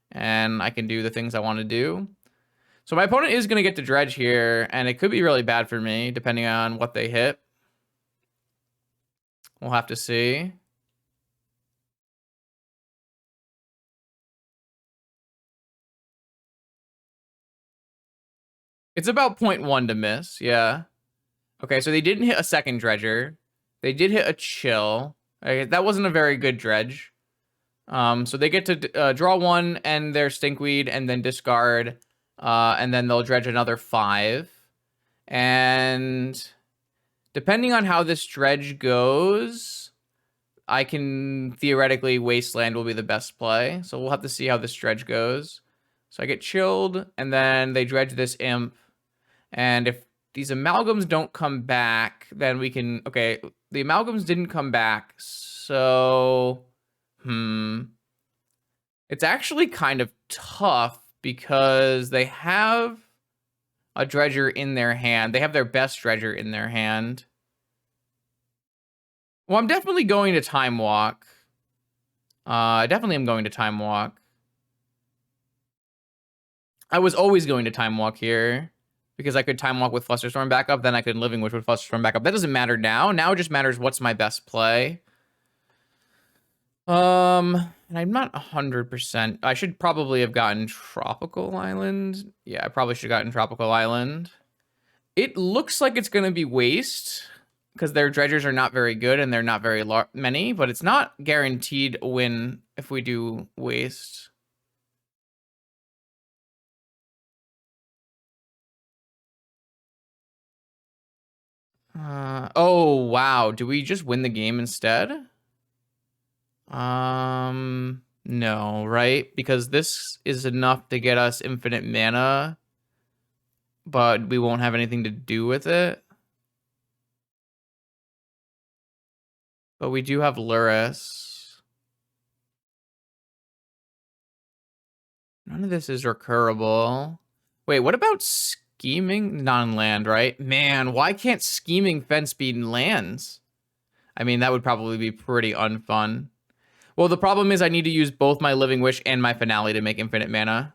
and I can do the things I want to do. So my opponent is going to get to Dredge here, and it could be really bad for me, depending on what they hit. We'll have to see. It's about 0.1 to miss, yeah. Okay, so they didn't hit a second Dredger. They did hit a Chill. Okay, that wasn't a very good Dredge. So they get to draw 1 and their Stinkweed, and then discard, and then they'll Dredge another 5. And depending on how this Dredge goes, I can theoretically Wasteland will be the best play. So we'll have to see how this Dredge goes. So I get chilled, and then they Dredge this Imp. And if these amalgams don't come back, then we can... Okay, the amalgams didn't come back, so... It's actually kind of tough, because they have a Dredger in their hand. They have their best Dredger in their hand. Well, I'm definitely going to Time Walk. I definitely am going to Time Walk. I was always going to Time Walk here, because I could Time Walk with Flusterstorm backup, then I could Living Wish with Flusterstorm backup. That doesn't matter now. Now it just matters what's my best play. And I'm not 100%. I should probably have gotten Tropical Island. Yeah, I probably should have gotten Tropical Island. It looks like it's going to be waste because their dredgers are not very good and they're not very many, but it's not guaranteed a win if we do waste. Oh, wow. Do we just win the game instead? No, right? Because this is enough to get us infinite mana, but we won't have anything to do with it. But we do have Luris. None of this is recurable. Wait, what about scheming? Non-land, right? Man, why can't scheming fence be lands? I mean, that would probably be pretty unfun. Well, the problem is I need to use both my Living Wish and my Finale to make infinite mana.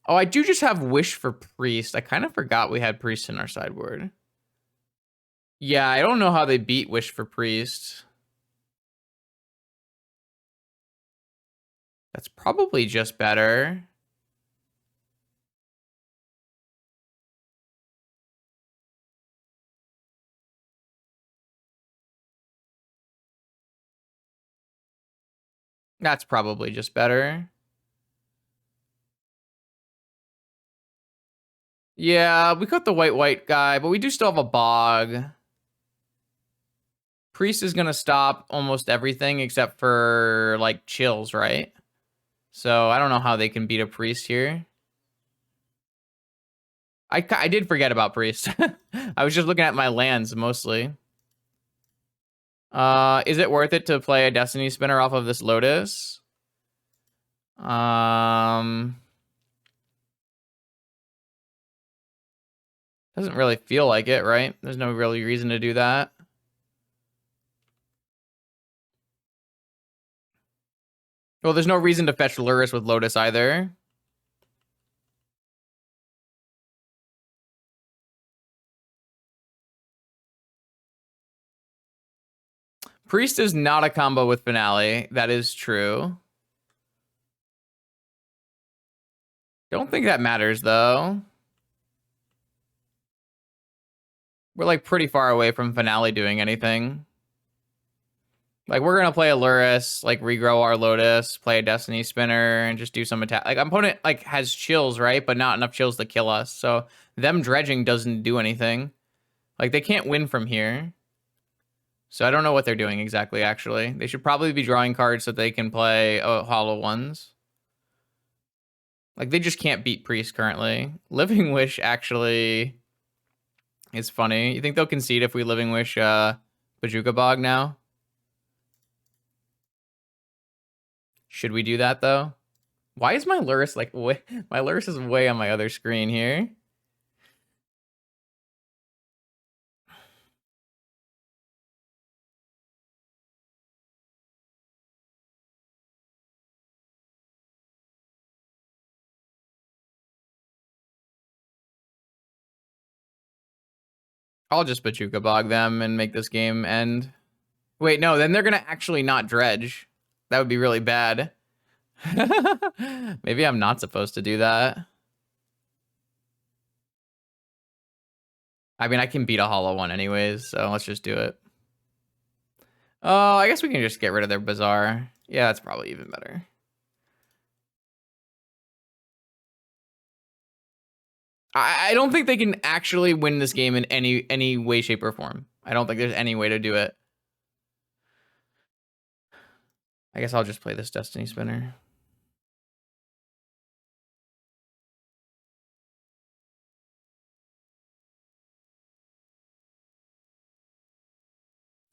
Oh, I do just have Wish for Priest. I kind of forgot we had Priest in our sideboard. Yeah, I don't know how they beat Wish for Priest. That's probably just better. That's probably just better. Yeah, we cut the white guy, but we do still have a bog. Priest is going to stop almost everything except for, like, chills, right? So I don't know how they can beat a Priest here. I did forget about Priest. I was just looking at my lands mostly. Is it worth it to play a Destiny Spinner off of this Lotus? Doesn't really feel like it, right? There's no really reason to do that. Well, there's no reason to fetch Luris with Lotus either. Priest is not a combo with Finale. That is true. Don't think that matters, though. We're, like, pretty far away from Finale doing anything. Like, we're going to play a Luris, like, regrow our Lotus, play a Destiny Spinner, and just do some attack. Like, opponent, like, has chills, right? But not enough chills to kill us. So, them dredging doesn't do anything. Like, they can't win from here. So, I don't know what they're doing exactly, actually. They should probably be drawing cards so they can play Hollow Ones. Like, they just can't beat Priest currently. Living Wish, actually, is funny. You think they'll concede if we Living Wish Bajuka Bog now? Should we do that, though? Why is my Luris, like, way... My Luris is way on my other screen here. I'll just Bajuka Bog them and make this game end. Wait, no, then they're gonna actually not dredge. That would be really bad. Maybe I'm not supposed to do that. I mean, I can beat a Hollow One anyways, so let's just do it. Oh, I guess we can just get rid of their Bazaar. Yeah, that's probably even better. I don't think they can actually win this game in any way, shape, or form. I don't think there's any way to do it. I guess I'll just play this Destiny Spinner.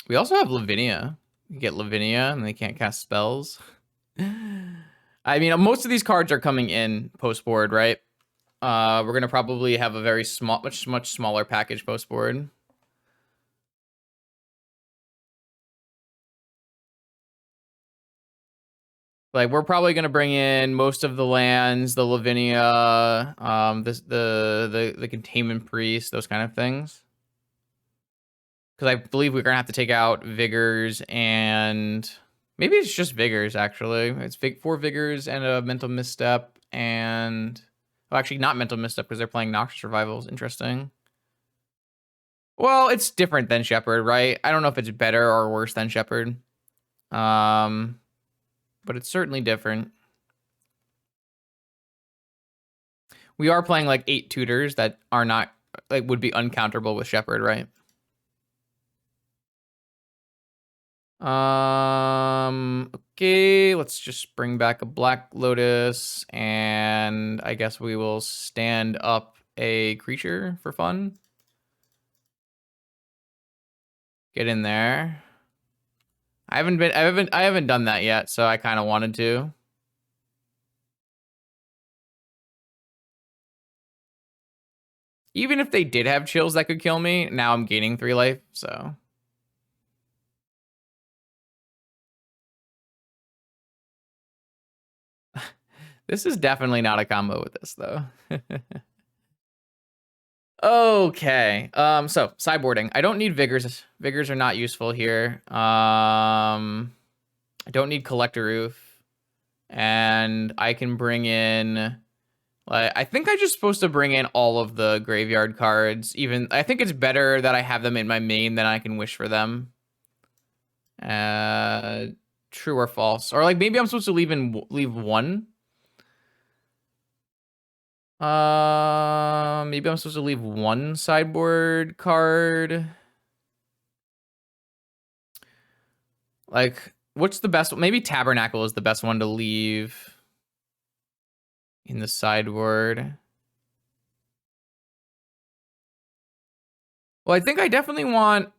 We also have Lavinia. You get Lavinia, and they can't cast spells. I mean, most of these cards are coming in post-board, right? We're gonna probably have a very small, much smaller package post-board. Like, we're probably gonna bring in most of the lands, the Lavinia, the Containment Priest, those kind of things. Because I believe we're gonna have to take out Vigors and Maybe it's just Vigors, actually. It's 4 Vigors and a Mental Misstep, and... Oh, actually, not Mental Misstep, because they're playing Noxious Revivals. Interesting. Well, it's different than Shepherd, right? I don't know if it's better or worse than Shepherd. But it's certainly different. We are playing, like, 8 tutors that are not... like, would be uncounterable with Shepherd, right? Okay, let's just bring back a Black Lotus, and I guess we will stand up a creature for fun. Get in there. I haven't done that yet, so I kind of wanted to. Even if they did have chills that could kill me, now I'm gaining 3 life, so. This is definitely not a combo with this, though. Okay, so sideboarding. I don't need Vigors. Vigors are not useful here. I don't need Collector Roof. And I can bring in... like, I think I'm just supposed to bring in all of the graveyard cards. Even I think it's better that I have them in my main than I can wish for them. True or false? Or like maybe I'm supposed to leave one. Maybe I'm supposed to leave one sideboard card. Like, what's the best? Maybe Tabernacle is the best one to leave in the sideboard. Well, I think I definitely want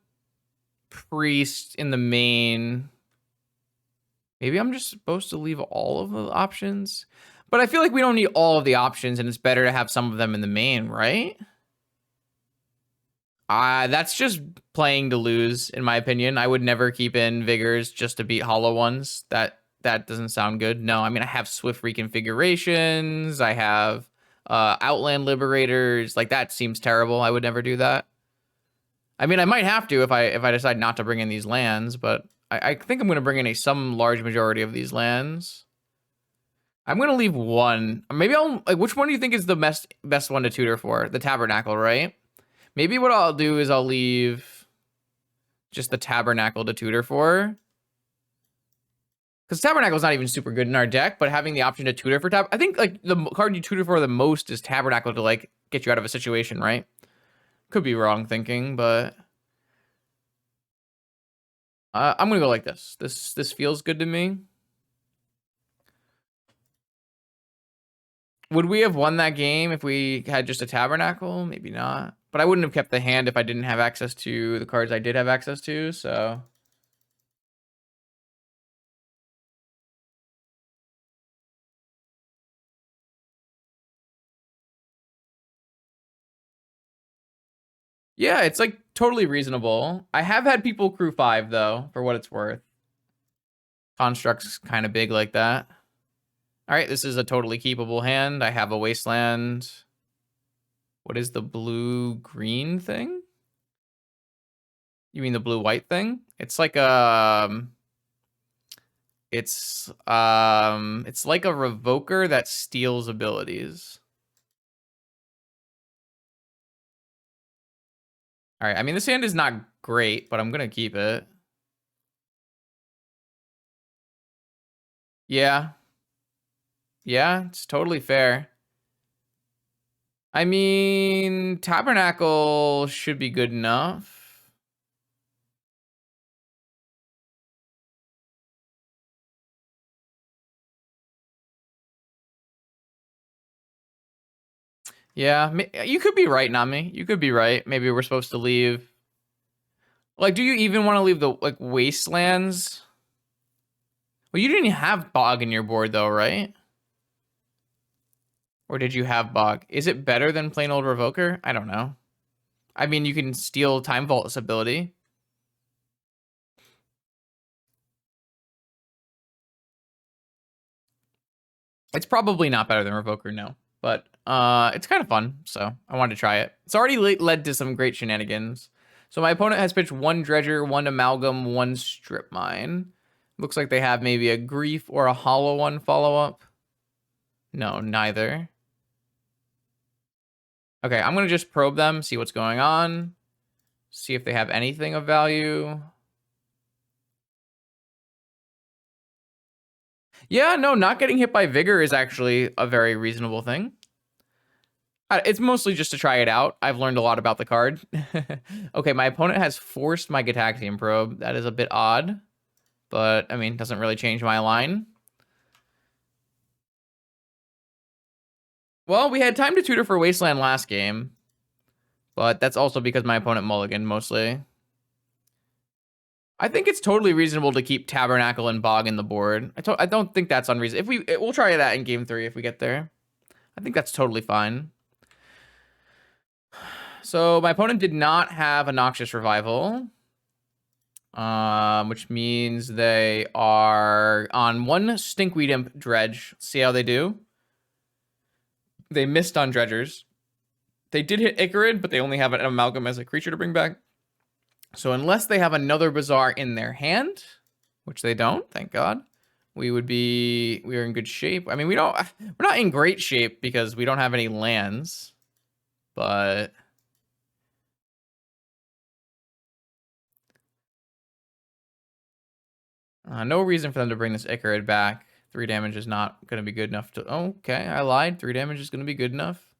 Priest in the main. Maybe I'm just supposed to leave all of the options. But I feel like we don't need all of the options, and it's better to have some of them in the main, right? That's just playing to lose, in my opinion. I would never keep in Vigors just to beat hollow ones. That doesn't sound good. No, I mean, I have Swift Reconfigurations. I have Outland Liberators. Like, that seems terrible. I would never do that. I mean, I might have to if I decide not to bring in these lands, but I think I'm going to bring in some large majority of these lands. I'm going to leave one. Maybe I'll... like, which one do you think is the best one to tutor for? The Tabernacle, right? Maybe what I'll do is I'll leave just the Tabernacle to tutor for. Because Tabernacle is not even super good in our deck, but having the option to tutor for I think, like, the card you tutor for the most is Tabernacle to, like, get you out of a situation, right? Could be wrong thinking, but... I'm going to go like this. This feels good to me. Would we have won that game if we had just a Tabernacle? Maybe not. But I wouldn't have kept the hand if I didn't have access to the cards I did have access to, so... Yeah, it's, like, totally reasonable. I have had people crew 5, though, for what it's worth. Construct's kind of big like that. All right, this is a totally keepable hand. I have a Wasteland. What is the blue-green thing? You mean the blue-white thing? It's like a... It's like a Revoker that steals abilities. All right, I mean, this hand is not great, but I'm going to keep it. Yeah. Yeah, it's totally fair. I mean, Tabernacle should be good enough. Yeah, you could be right, Nami. You could be right. Maybe we're supposed to leave... like, do you even want to leave the, like, Wastelands? Well, you didn't have Bog in your board, though, right? Or did you have Bog? Is it better than plain old Revoker? I don't know. I mean, you can steal Time Vault's ability. It's probably not better than Revoker, no. But it's kind of fun, so I wanted to try it. It's already led to some great shenanigans. So my opponent has pitched 1 Dredger, 1 Amalgam, 1 Strip Mine. Looks like they have maybe a Grief or a Hollow One follow-up. No, neither. Okay, I'm going to just probe them, see what's going on. See if they have anything of value. Yeah, no, not getting hit by Vigor is actually a very reasonable thing. It's mostly just to try it out. I've learned a lot about the card. Okay, my opponent has forced my Gataxian Probe. That is a bit odd. But, I mean, doesn't really change my line. Well, we had time to tutor for Wasteland last game. But that's also because my opponent mulliganed, mostly. I think it's totally reasonable to keep Tabernacle and Bog in the board. I don't think that's unreasonable. We'll try that in game 3 if we get there. I think that's totally fine. So my opponent did not have a Noxious Revival, which means they are on one Stinkweed Imp Dredge. Let's see how they do. They missed on Dredgers. They did hit Icarid, but they only have an Amalgam as a creature to bring back. So unless they have another Bazaar in their hand, which they don't, thank God, we are in good shape. I mean, we're not in great shape because we don't have any lands, but no reason for them to bring this Icarid back. 3 damage is not going to be good enough to... Okay, I lied. 3 damage is going to be good enough.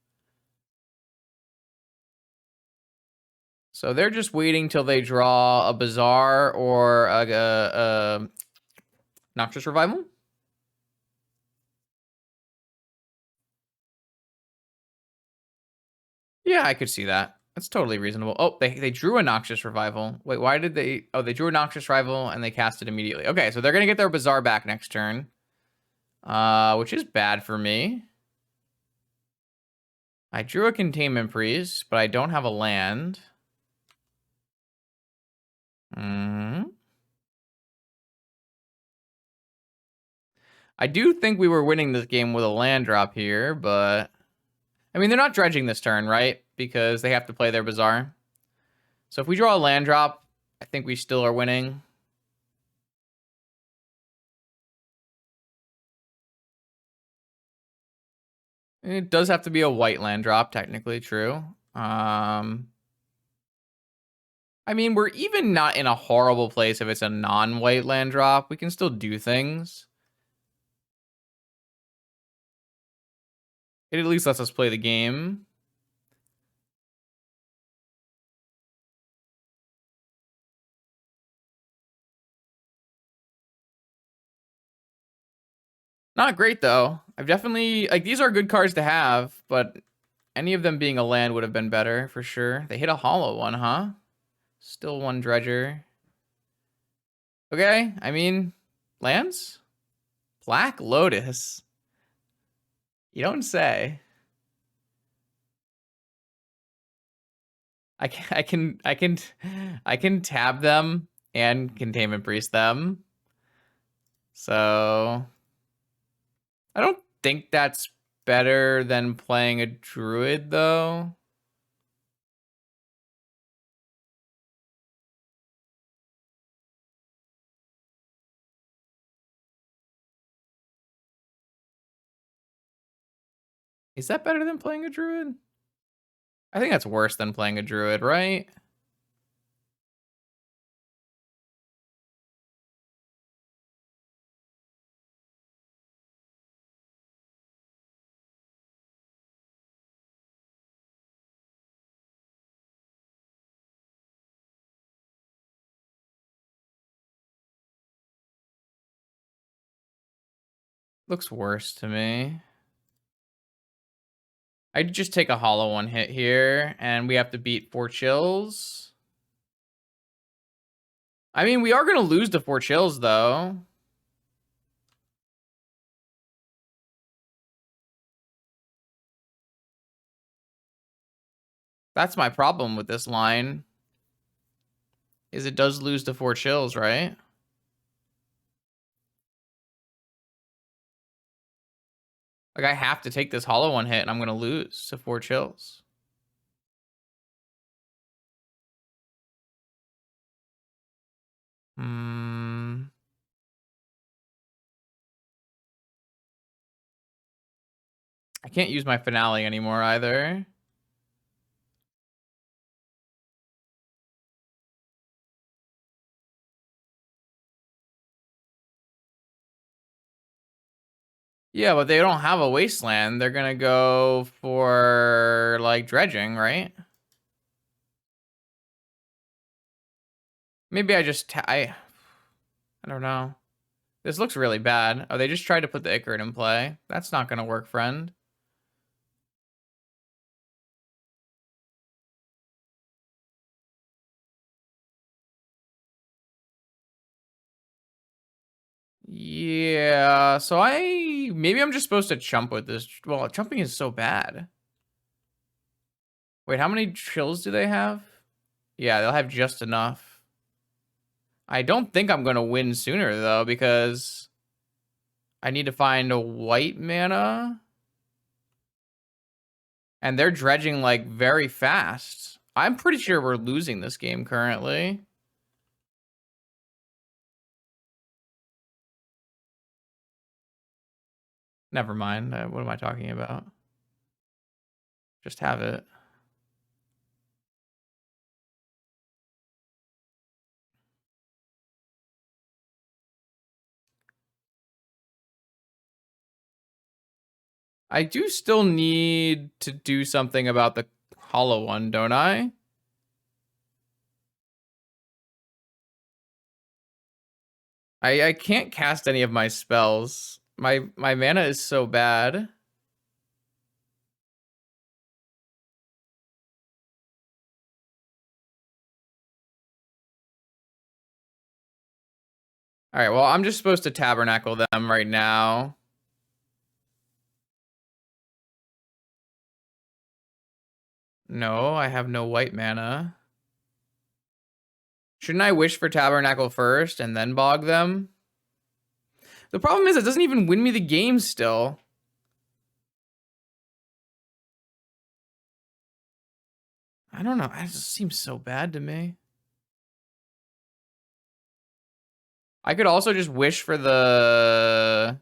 So they're just waiting till they draw a Bazaar or a Noxious Revival. Yeah, I could see that. That's totally reasonable. Oh, they drew a Noxious Revival. Wait, why did they... Oh, they drew a Noxious Revival and they cast it immediately. Okay, so they're going to get their Bazaar back next turn. Which is bad for me. I drew a Containment Priest, but I don't have a land. I do think we were winning this game with a land drop here, but... I mean, they're not dredging this turn, right? Because they have to play their Bazaar. So if we draw a land drop, I think we still are winning. It does have to be a white land drop, technically, true. I mean, we're even not in a horrible place if it's a non-white land drop. We can still do things. It at least lets us play the game. Not great, though. I've definitely... Like, these are good cards to have, but any of them being a land would have been better, for sure. They hit a hollow one, huh? Still one Dredger. Okay, I mean... Lands? Black Lotus? You don't say. I can tab them and Containment Priest them. So I don't think that's better than playing a Druid, though. Is that better than playing a Druid? I think that's worse than playing a Druid, right? Looks worse to me. I'd just take a hollow one hit here, and we have to beat 4 chills. I mean, we are going to lose to 4 chills, though. That's my problem with this line. Is it does lose to 4 chills, right? Like, I have to take this hollow one hit, and I'm going to lose to 4 chills. I can't use my finale anymore either. Yeah, but they don't have a wasteland. They're gonna go for like dredging, right? Maybe I don't know. This looks really bad. Oh, they just tried to put the Ichor in play. That's not gonna work, friend. Yeah, so maybe I'm just supposed to chump with this. Well, chumping is so bad. Wait, how many chills do they have? Yeah, they'll have just enough. I don't think I'm gonna win sooner though, because I need to find a white mana. And they're dredging like very fast. I'm pretty sure we're losing this game currently. Never mind. What am I talking about? Just have it. I do still need to do something about the hollow one, don't I? I can't cast any of my spells. My mana is so bad. All right, well, I'm just supposed to tabernacle them right now. No, I have no white mana. Shouldn't I wish for tabernacle first and then bog them? The problem is it doesn't even win me the game still. I don't know. It just seems so bad to me. I could also just wish for the...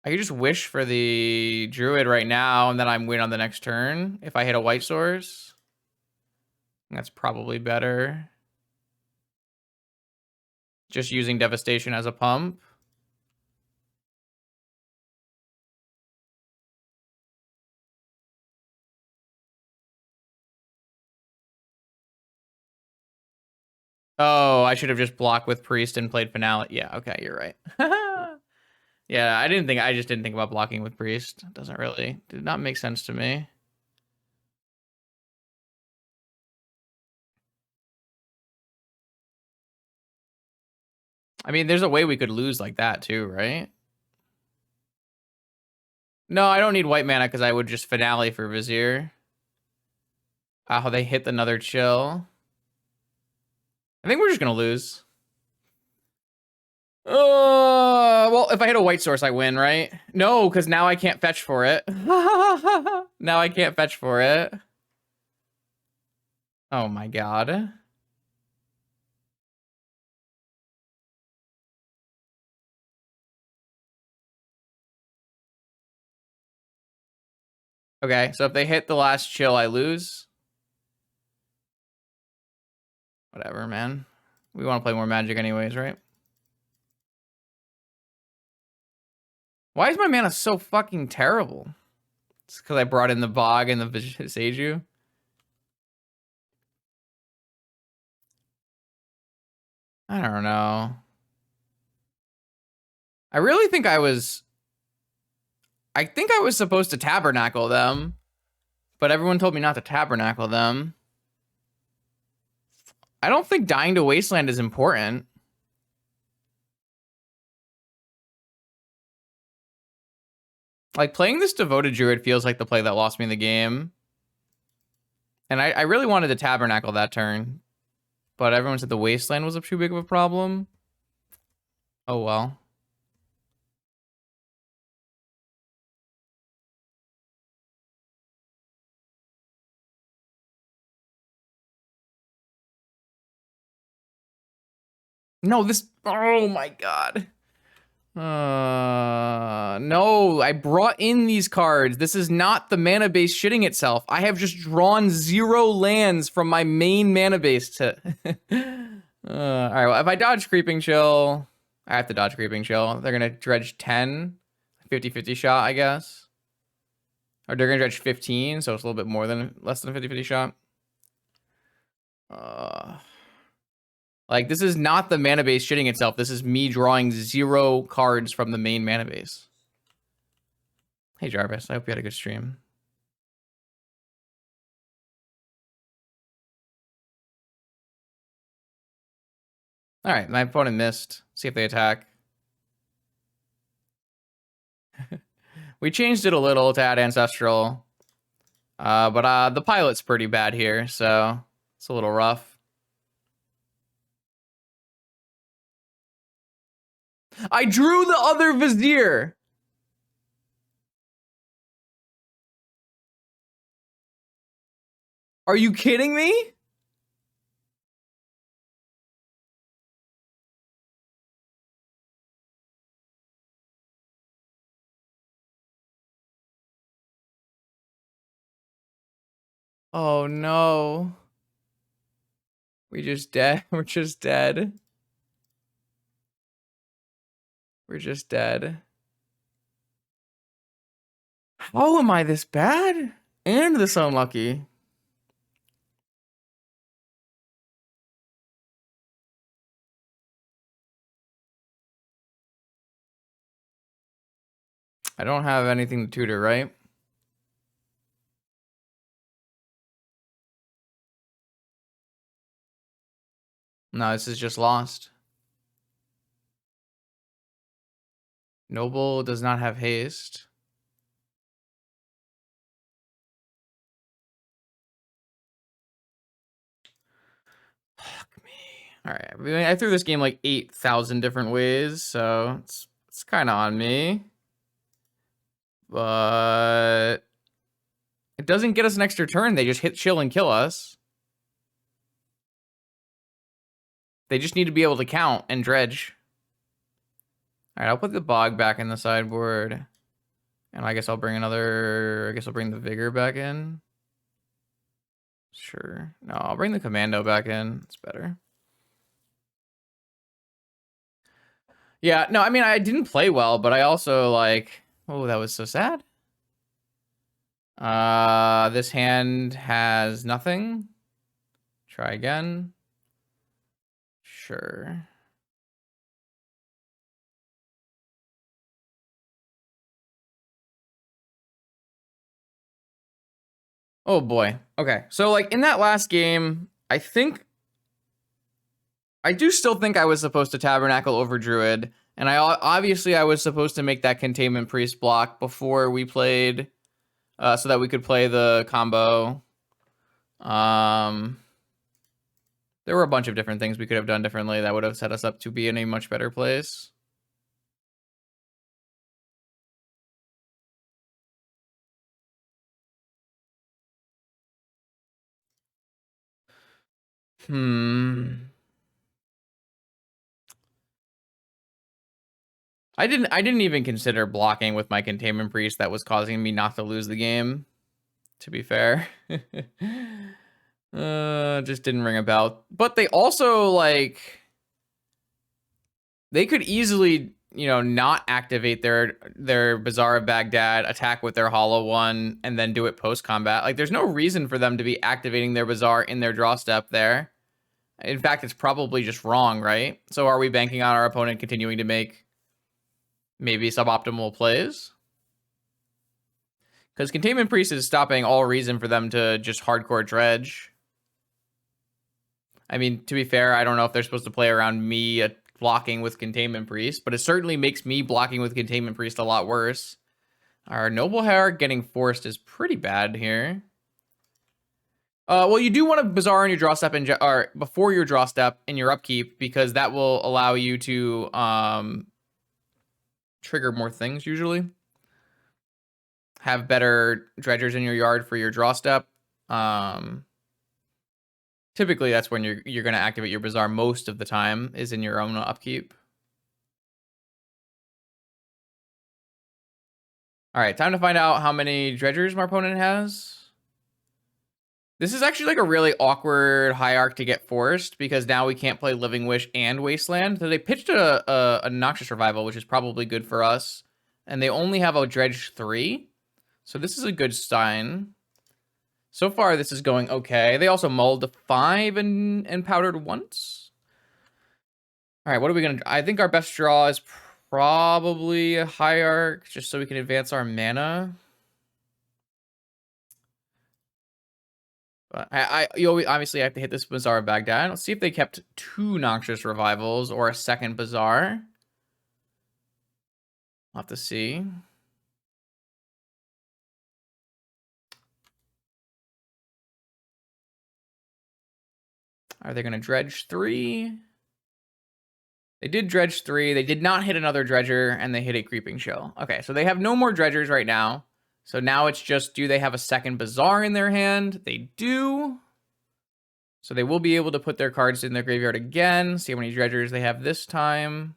I could just wish for the Druid right now, and then I'm win on the next turn if I hit a white source. That's probably better. Just using Devastation as a pump. Oh, I should have just blocked with Priest and played Finale. Yeah, okay, you're right. Yeah, I just didn't think about blocking with Priest. It did not make sense to me. I mean, there's a way we could lose like that too, right? No, I don't need white mana because I would just Finale for Vizier. Oh, they hit another chill. I think we're just gonna lose. Well, if I hit a white source, I win, right? No, because now I can't fetch for it. Now I can't fetch for it. Oh my god. Okay, so if they hit the last chill, I lose. Whatever, man. We want to play more Magic anyways, right? Why is my mana so fucking terrible? It's because I brought in the Bog and the Seiju. I don't know. I really think I think I was supposed to tabernacle them, but everyone told me not to tabernacle them. I don't think dying to Wasteland is important. Like, playing this Devoted Druid feels like the play that lost me the game. And I really wanted to tabernacle that turn, but everyone said the Wasteland was too big of a problem. Oh well. No, this... Oh my god. No, I brought in these cards. This is not the mana base shitting itself. I have just drawn 0 lands from my main mana base to... all right, well, if I dodge Creeping Chill, I have to dodge Creeping Chill. They're going to dredge 10, 50-50 shot, I guess. Or they're going to dredge 15, so it's a little bit more than, less than a 50-50 shot. Like, this is not the mana base shitting itself. This is me drawing 0 cards from the main mana base. Hey, Jarvis. I hope you had a good stream. All right, my opponent missed. See if they attack. We changed it a little to add Ancestral. But the pilot's pretty bad here, so it's a little rough. I drew the other Vizier! Are you kidding me? Oh no. We just dead. We're just dead. We're just dead. How am I this bad? And this unlucky? I don't have anything to tutor, right? No, this is just lost. Noble does not have haste. Fuck me. All right, I mean, I threw this game like 8,000 different ways, so it's kind of on me. But it doesn't get us an extra turn. They just hit chill and kill us. They just need to be able to count and dredge. All right, I'll put the bog back in the sideboard. And I guess I'll bring the vigor back in. Sure. No, I'll bring the commando back in. It's better. Yeah, no, I mean, I didn't play well, but I also like... Oh, that was so sad. This hand has nothing. Try again. Sure. Oh boy. Okay. So like in that last game, I do still think I was supposed to Tabernacle over Druid, and obviously I was supposed to make that Containment Priest block before we played, so that we could play the combo. There were a bunch of different things we could have done differently that would have set us up to be in a much better place. I didn't even consider blocking with my Containment Priest that was causing me not to lose the game, to be fair. Just didn't ring a bell. But they also, like... They could easily, you know, not activate their Bazaar of Baghdad, attack with their Hollow One, and then do it post-combat. Like, there's no reason for them to be activating their Bazaar in their draw step there. In fact, it's probably just wrong, right? So are we banking on our opponent continuing to make maybe suboptimal plays? Because Containment Priest is stopping all reason for them to just hardcore dredge. I mean, to be fair, I don't know if they're supposed to play around me blocking with Containment Priest, but it certainly makes me blocking with Containment Priest a lot worse. Our Noble Hair getting forced is pretty bad here. Well, you do want to Bazaar on your draw step or before your draw step in your upkeep, because that will allow you to trigger more things usually. Have better dredgers in your yard for your draw step. Typically, that's when you're going to activate your Bazaar most of the time, is in your own upkeep. All right, time to find out how many dredgers my opponent has. This is actually like a really awkward hierarch to get forced because now we can't play Living Wish and Wasteland. So they pitched a Noxious Revival, which is probably good for us. And they only have a Dredge 3. So this is a good sign. So far, this is going okay. They also mulled to 5 and powdered once. All right, what are we going to... I think our best draw is probably a hierarch, just so we can advance our mana. But you obviously have to hit this Bazaar Baghdad. Let's see if they kept 2 Noxious Revivals or a second Bazaar. I'll have to see. Are they going to Dredge 3? They did Dredge 3. They did not hit another Dredger, and they hit a Creeping Shell. Okay, so they have no more Dredgers right now. So now it's just, do they have a second Bazaar in their hand? They do. So they will be able to put their cards in their graveyard again. See how many Dredgers they have this time.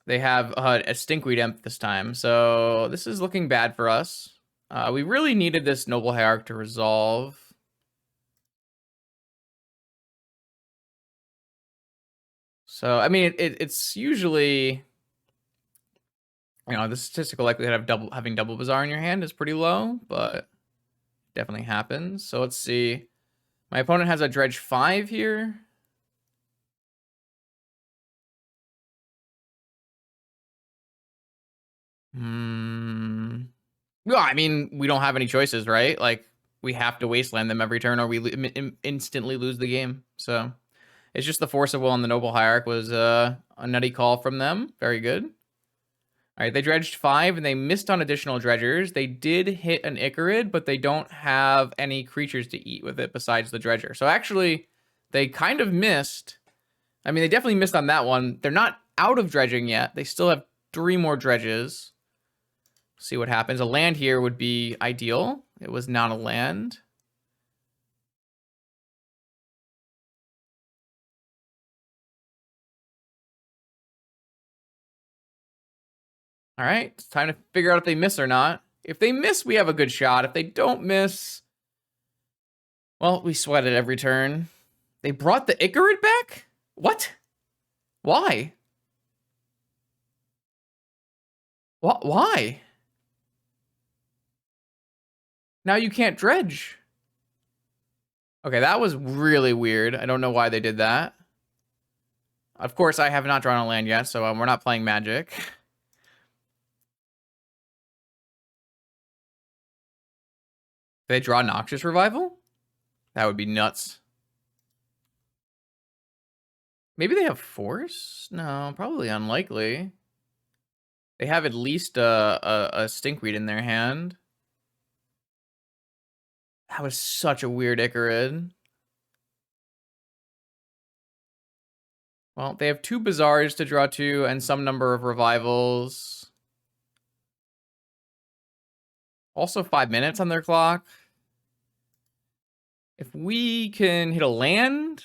They have a Stinkweed Imp this time. So this is looking bad for us. We really needed this Noble Hierarch to resolve. So, I mean, it's usually, you know, the statistical likelihood of having double Bazaar in your hand is pretty low, but definitely happens. So let's see. My opponent has a Dredge 5 here. Well, I mean, we don't have any choices, right? Like, we have to Wasteland them every turn or we instantly lose the game. So it's just the Force of Will and the Noble Hierarch was a nutty call from them. Very good. All right, they dredged 5 and they missed on additional dredgers. They did hit an Icarid, but they don't have any creatures to eat with it besides the dredger. So actually, they kind of missed. I mean, they definitely missed on that one. They're not out of dredging yet. They still have 3 more dredges. See what happens. A land here would be ideal. It was not a land. All right, it's time to figure out if they miss or not. If they miss, we have a good shot. If they don't miss, well, we sweat it every turn. They brought the Icarid back? What? Why? What? Why? Now you can't dredge. Okay, that was really weird. I don't know why they did that. Of course, I have not drawn a land yet, so we're not playing Magic. They draw Noxious Revival? That would be nuts. Maybe they have Force? No, probably unlikely. They have at least a Stinkweed in their hand. That was such a weird Icarid. Well, they have 2 Bazaars to draw to and some number of Revivals. Also 5 minutes on their clock. If we can hit a land,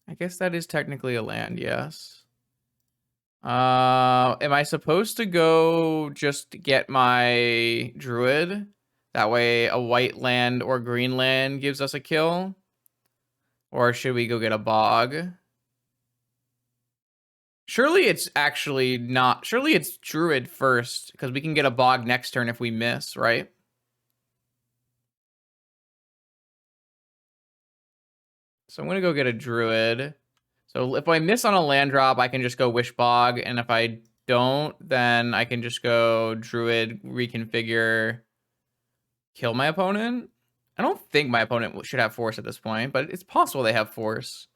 I guess that is technically a land, yes. Am I supposed to go just get my Druid? That way a white land or green land gives us a kill? Or should we go get a Bog? Surely it's actually not. Surely it's Druid first, because we can get a Bog next turn if we miss, right? So I'm going to go get a Druid. So if I miss on a land drop, I can just go Wish Bog. And if I don't, then I can just go Druid, reconfigure, kill my opponent. I don't think my opponent should have Force at this point, but it's possible they have Force.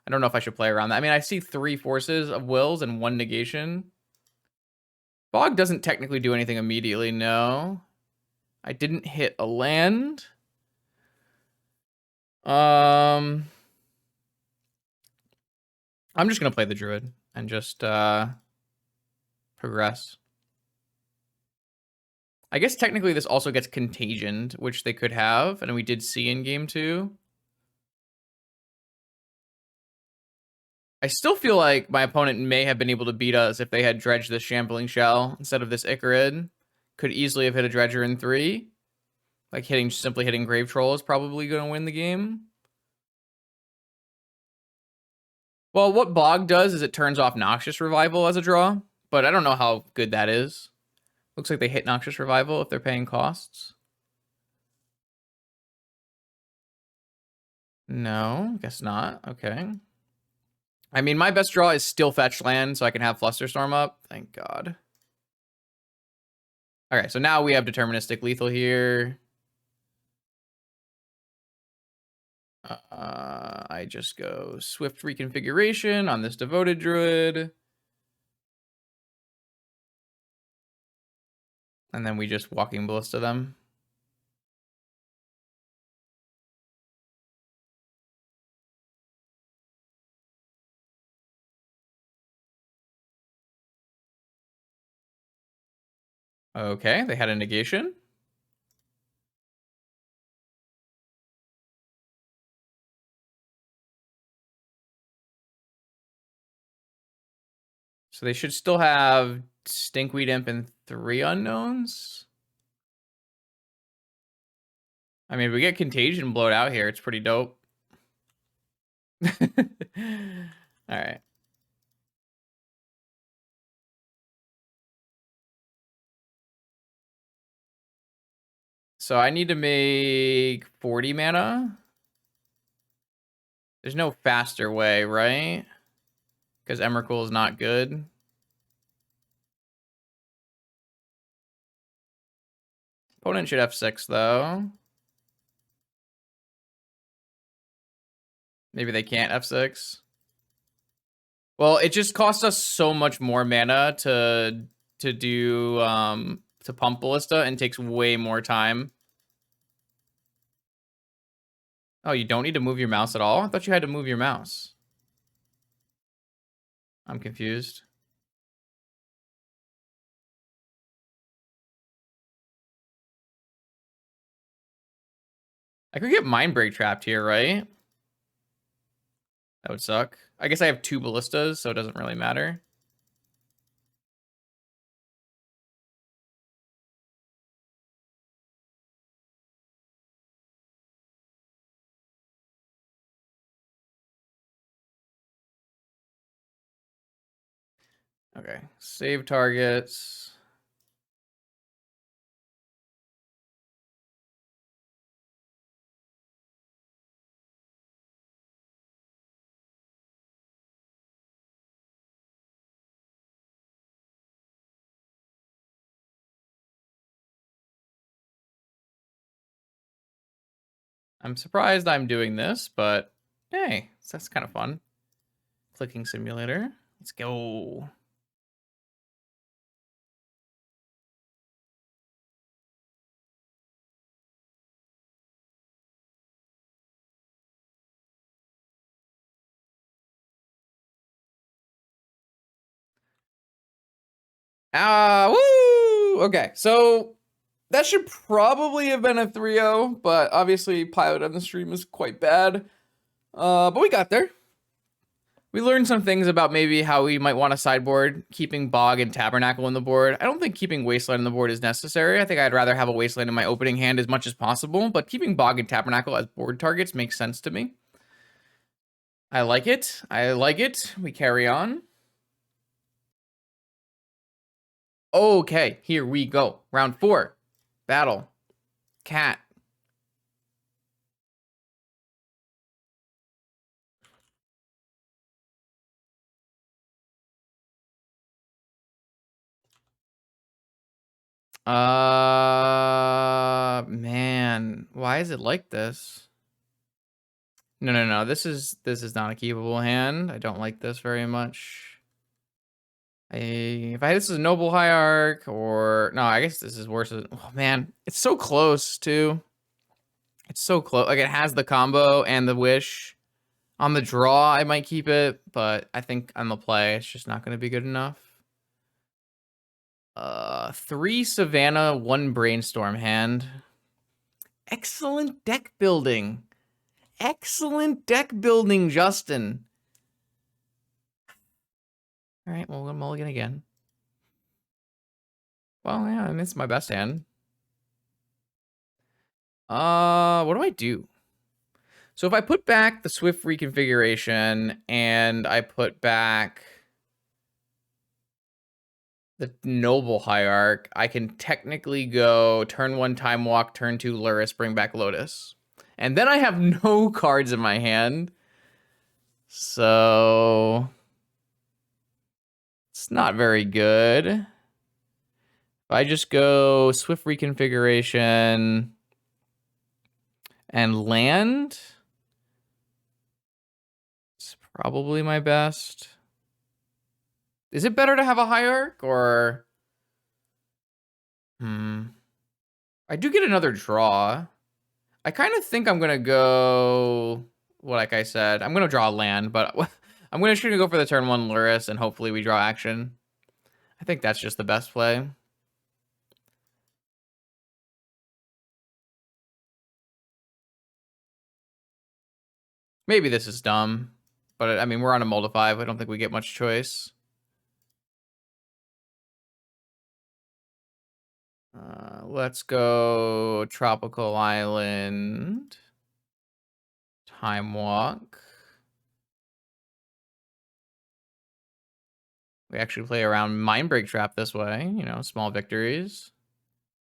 I don't know if I should play around that. I mean, I see 3 Forces of Wills and 1 negation. Bog doesn't technically do anything immediately, no. I didn't hit a land. I'm just going to play the Druid and just progress. I guess technically this also gets Contagioned, which they could have, and we did see in game 2. I still feel like my opponent may have been able to beat us if they had dredged this Shambling Shell instead of this Icarid. Could easily have hit a Dredger in 3. Like simply hitting Grave Troll is probably going to win the game. Well, what Bog does is it turns off Noxious Revival as a draw, but I don't know how good that is. Looks like they hit Noxious Revival if they're paying costs. No, guess not. Okay. I mean, my best draw is still fetch land, so I can have Flusterstorm up. Thank God. Okay, so now we have Deterministic Lethal here. I just go Swift Reconfiguration on this Devoted Druid. And then we just Walking Ballista them. Okay, they had a negation. So they should still have Stinkweed Imp and 3 unknowns. I mean, if we get Contagion blowed out here, it's pretty dope. All right. So I need to make 40 mana. There's no faster way, right? Because Emrakul is not good. Opponent should F6, though. Maybe they can't F6. Well, it just costs us so much more mana to do to pump Ballista and takes way more time. Oh, you don't need to move your mouse at all? I thought you had to move your mouse. I'm confused. I could get Mind Break trapped here, right? That would suck. I guess I have 2 Ballistas, so it doesn't really matter. Okay, save targets. I'm surprised I'm doing this, but hey, that's kind of fun. Clicking simulator. Let's go. Woo! Okay, so that should probably have been a 3-0, but obviously Pilot on the stream is quite bad. But we got there. We learned some things about maybe how we might want to sideboard, keeping Bog and Tabernacle in the board. I don't think keeping Wasteland in the board is necessary. I think I'd rather have a Wasteland in my opening hand as much as possible, but keeping Bog and Tabernacle as board targets makes sense to me. I like it. I like it. We carry on. Okay, here we go. Round 4. Battle. Cat. Man, why is it like this? No. This is not a keepable hand. I don't like this very much. If I this is a Noble Hierarch or no, I guess this is worse. Oh man, it's so close too. It's so close. Like it has the combo and the wish. On the draw, I might keep it, but I think on the play, it's just not going to be good enough. 3 Savannah, 1 Brainstorm hand. Excellent deck building. Excellent deck building, Justin. All right, well, we'll mulligan again. Well, yeah, I mean, it's my best hand. What do I do? So if I put back the Swift Reconfiguration and I put back the Noble Hierarch, I can technically go turn 1 Time Walk, turn 2 Luris, bring back Lotus. And then I have no cards in my hand. So it's not very good. If I just go Swift Reconfiguration and land, it's probably my best. Is it better to have a Hierarch or... I do get another draw. I kind of think I'm going to go... Well, like I said, I'm going to draw a land, but I'm going to go for the turn 1 Luris, and hopefully we draw action. I think that's just the best play. Maybe this is dumb, but I mean, we're on a mull to 5. I don't think we get much choice. Let's go Tropical Island. Time Walk. We actually play around Mindbreak Trap this way, you know, small victories.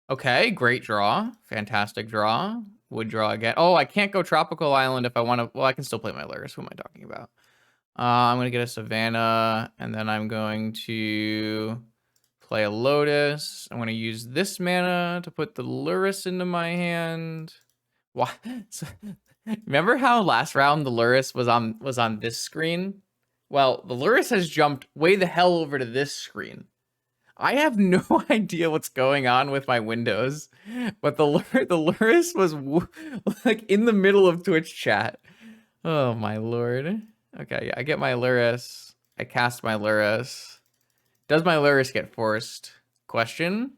Okay, great draw. Fantastic draw. Would draw again. Oh, I can't go Tropical Island if I want to. Well, I can still play my Luris. Who am I talking about? I'm going to get a Savannah, and then I'm going to play a Lotus. I'm going to use this mana to put the Luris into my hand. Why? Remember how last round the Luris was on this screen? Well, the Luris has jumped way the hell over to this screen. I have no idea what's going on with my windows, but the Luris was like in the middle of Twitch chat. Oh my lord. Okay, yeah, I get my Luris. I cast my Luris. Does my Luris get forced? Question.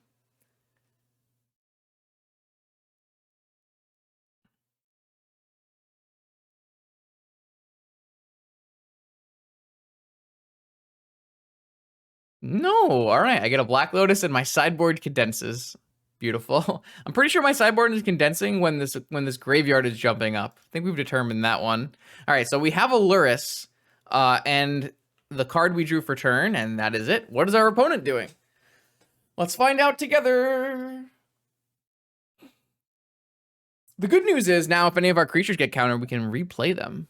No, all right. I get a Black Lotus and my sideboard condenses. Beautiful. I'm pretty sure my sideboard is condensing when this graveyard is jumping up. I think we've determined that one. All right, so we have a Luris, and the card we drew for turn, and that is it. What is our opponent doing? Let's find out together. The good news is now if any of our creatures get countered, we can replay them.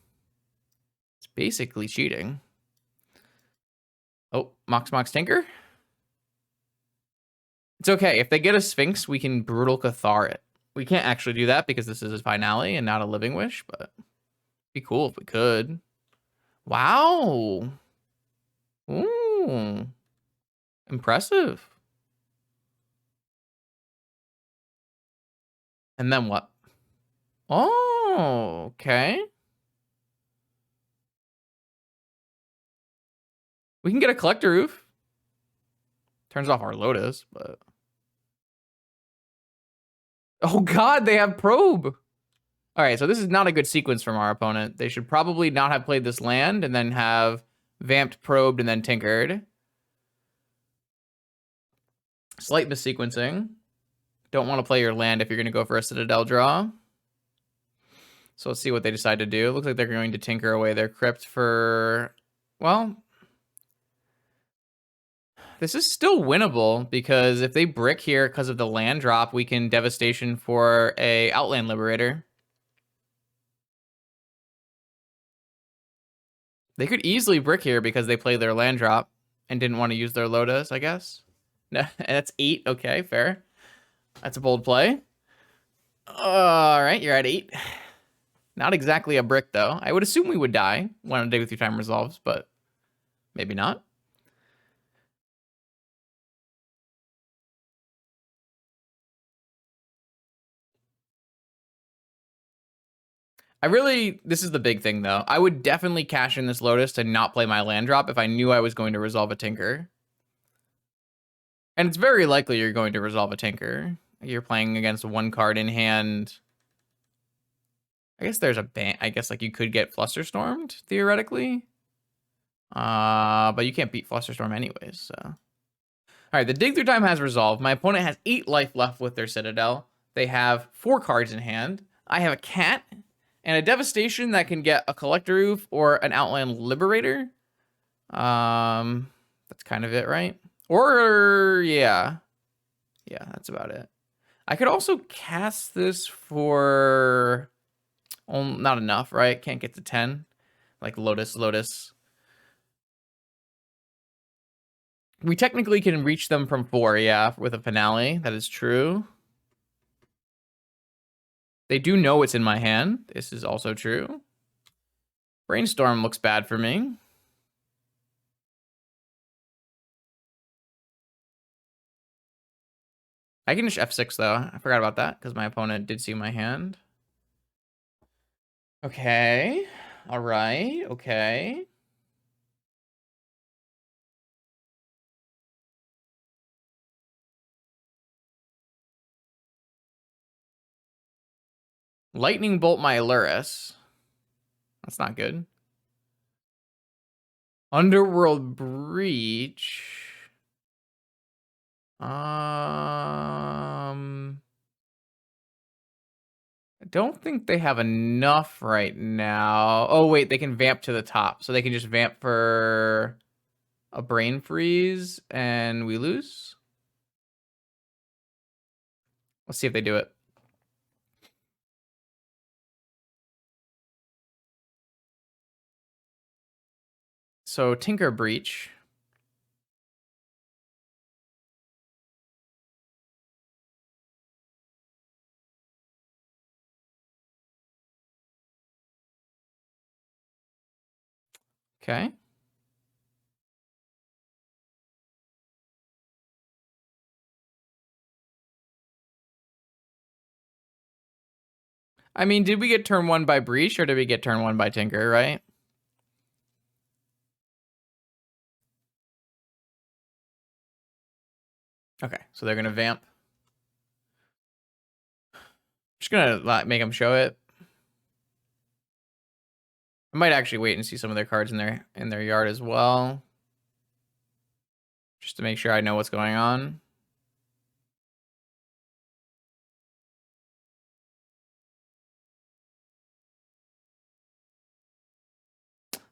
It's basically cheating. Oh, Mox Tinker? It's okay. If they get a Sphinx, we can Brutal Cathar it. We can't actually do that because this is a finale and not a Living Wish, but it'd be cool if we could. Wow. Ooh. Impressive. And then what? Oh, okay. We can get a Collector Roof. Turns off our Lotus, but... Oh god, they have Probe! Alright, so this is not a good sequence from our opponent. They should probably not have played this land and then have vamped, probed, and then tinkered. Slight missequencing. Don't want to play your land if you're going to go for a Citadel draw. So let's see what they decide to do. Looks like they're going to tinker away their crypt for... Well... This is still winnable, because if they brick here because of the land drop, we can Devastation for a Outland Liberator. They could easily brick here because they played their land drop and didn't want to use their Lotus, I guess. No, that's 8. Okay, fair. That's a bold play. All right, you're at 8. Not exactly a brick, though. I would assume we would die when a Day with Your Time resolves, but maybe not. This is the big thing, though. I would definitely cash in this Lotus to not play my land drop if I knew I was going to resolve a Tinker. And it's very likely you're going to resolve a Tinker. You're playing against one card in hand. I guess there's a ban. I guess like you could get Flusterstormed, theoretically. But you can't beat Flusterstorm anyways, so. All right, the dig through time has resolved. My opponent has 8 life left with their Citadel. They have 4 cards in hand. I have a cat and a devastation that can get a Collector Roof or an Outland Liberator. That's kind of it, right? Or yeah, that's about it. I could also cast this for not enough, right? Can't get to 10, like Lotus. We technically can reach them from 4, yeah, with a finale. That is true. They do know it's in my hand. This is also true. Brainstorm looks bad for me. I can just F6 though. I forgot about that because my opponent did see my hand. Okay. All right. Okay. Lightning Bolt my Luris. That's not good. Underworld Breach. I don't think they have enough right now. Oh, wait, they can vamp to the top. So they can just vamp for a Brain Freeze and we lose. Let's see if they do it. So Tinker Breach. Okay. I mean, did we get turn 1 by Breach or did we get turn 1 by Tinker, right? Okay, so they're going to vamp. Just going to make them show it. I might actually wait and see some of their cards in their yard as well. Just to make sure I know what's going on.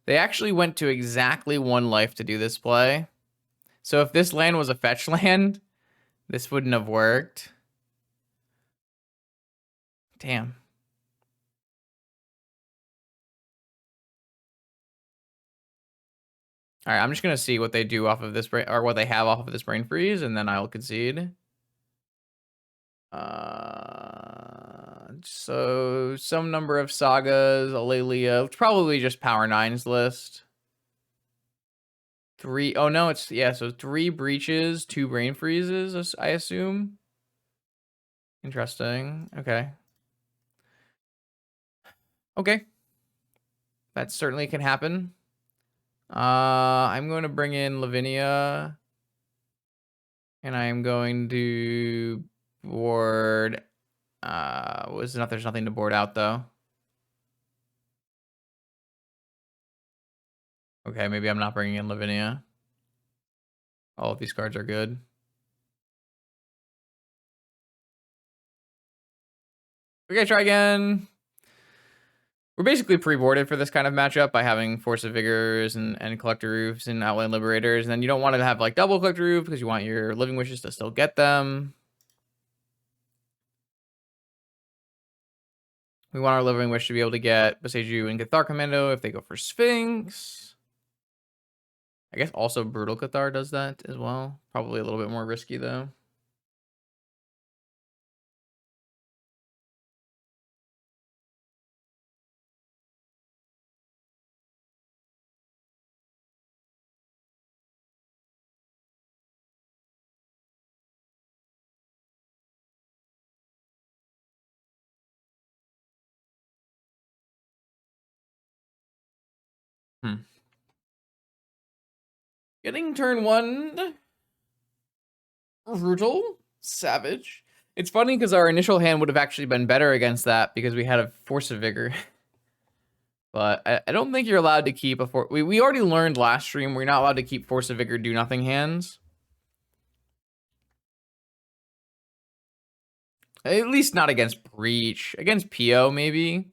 They actually went to exactly 1 life to do this play. So if this land was a fetch land, this wouldn't have worked. Damn. All right, I'm just going to see what they do off of this brain, or what they have off of this Brain Freeze, and then I'll concede. So some number of sagas, Aurelia, it's probably just Power 9's list. 3, oh no, it's, yeah, so 3 breaches, 2 Brain Freezes, I assume. Interesting, okay. Okay. That certainly can happen. I'm going to bring in Lavinia. And I'm going to board... there's nothing to board out, though. Okay, maybe I'm not bringing in Lavinia. All of these cards are good. Okay, try again. We're basically pre-boarded for this kind of matchup by having Force of Vigors and Collector Roofs and Outland Liberators. And then you don't want to have like double Collector Roof because you want your Living Wishes to still get them. We want our Living Wish to be able to get Boseiju and Cathar Commando if they go for Sphinx. I guess also Brutal Cathar does that as well. Probably a little bit more risky though. Getting turn 1. Brutal. Savage. It's funny because our initial hand would have actually been better against that because we had a Force of Vigor. But I don't think you're allowed to keep a we already learned last stream we're not allowed to keep Force of Vigor do nothing hands. At least not against Breach. Against PO maybe.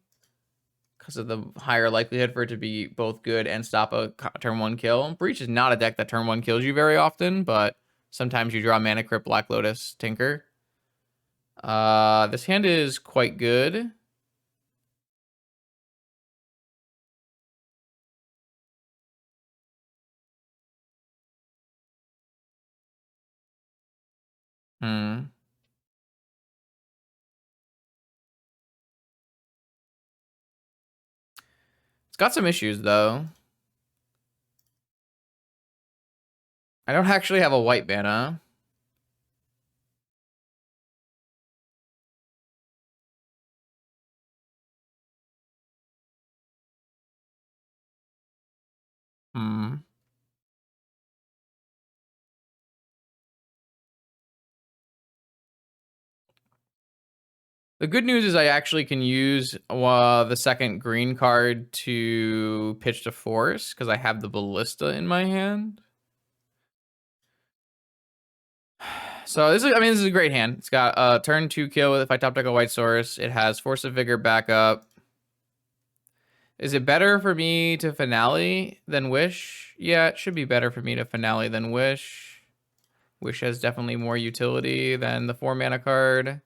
Because of the higher likelihood for it to be both good and stop a turn 1 kill. Breach is not a deck that turn 1 kills you very often, but sometimes you draw Mana Crypt, Black Lotus, Tinker. This hand is quite good. It's got some issues, though. I don't actually have a white mana. The good news is I actually can use the second green card to pitch to force because I have the Ballista in my hand. So this is a great hand. It's got a turn 2 kill if I top deck a white source. It has Force of Vigor backup. Is it better for me to finale than Wish? Yeah, it should be better for me to finale than Wish. Wish has definitely more utility than the 4 mana card.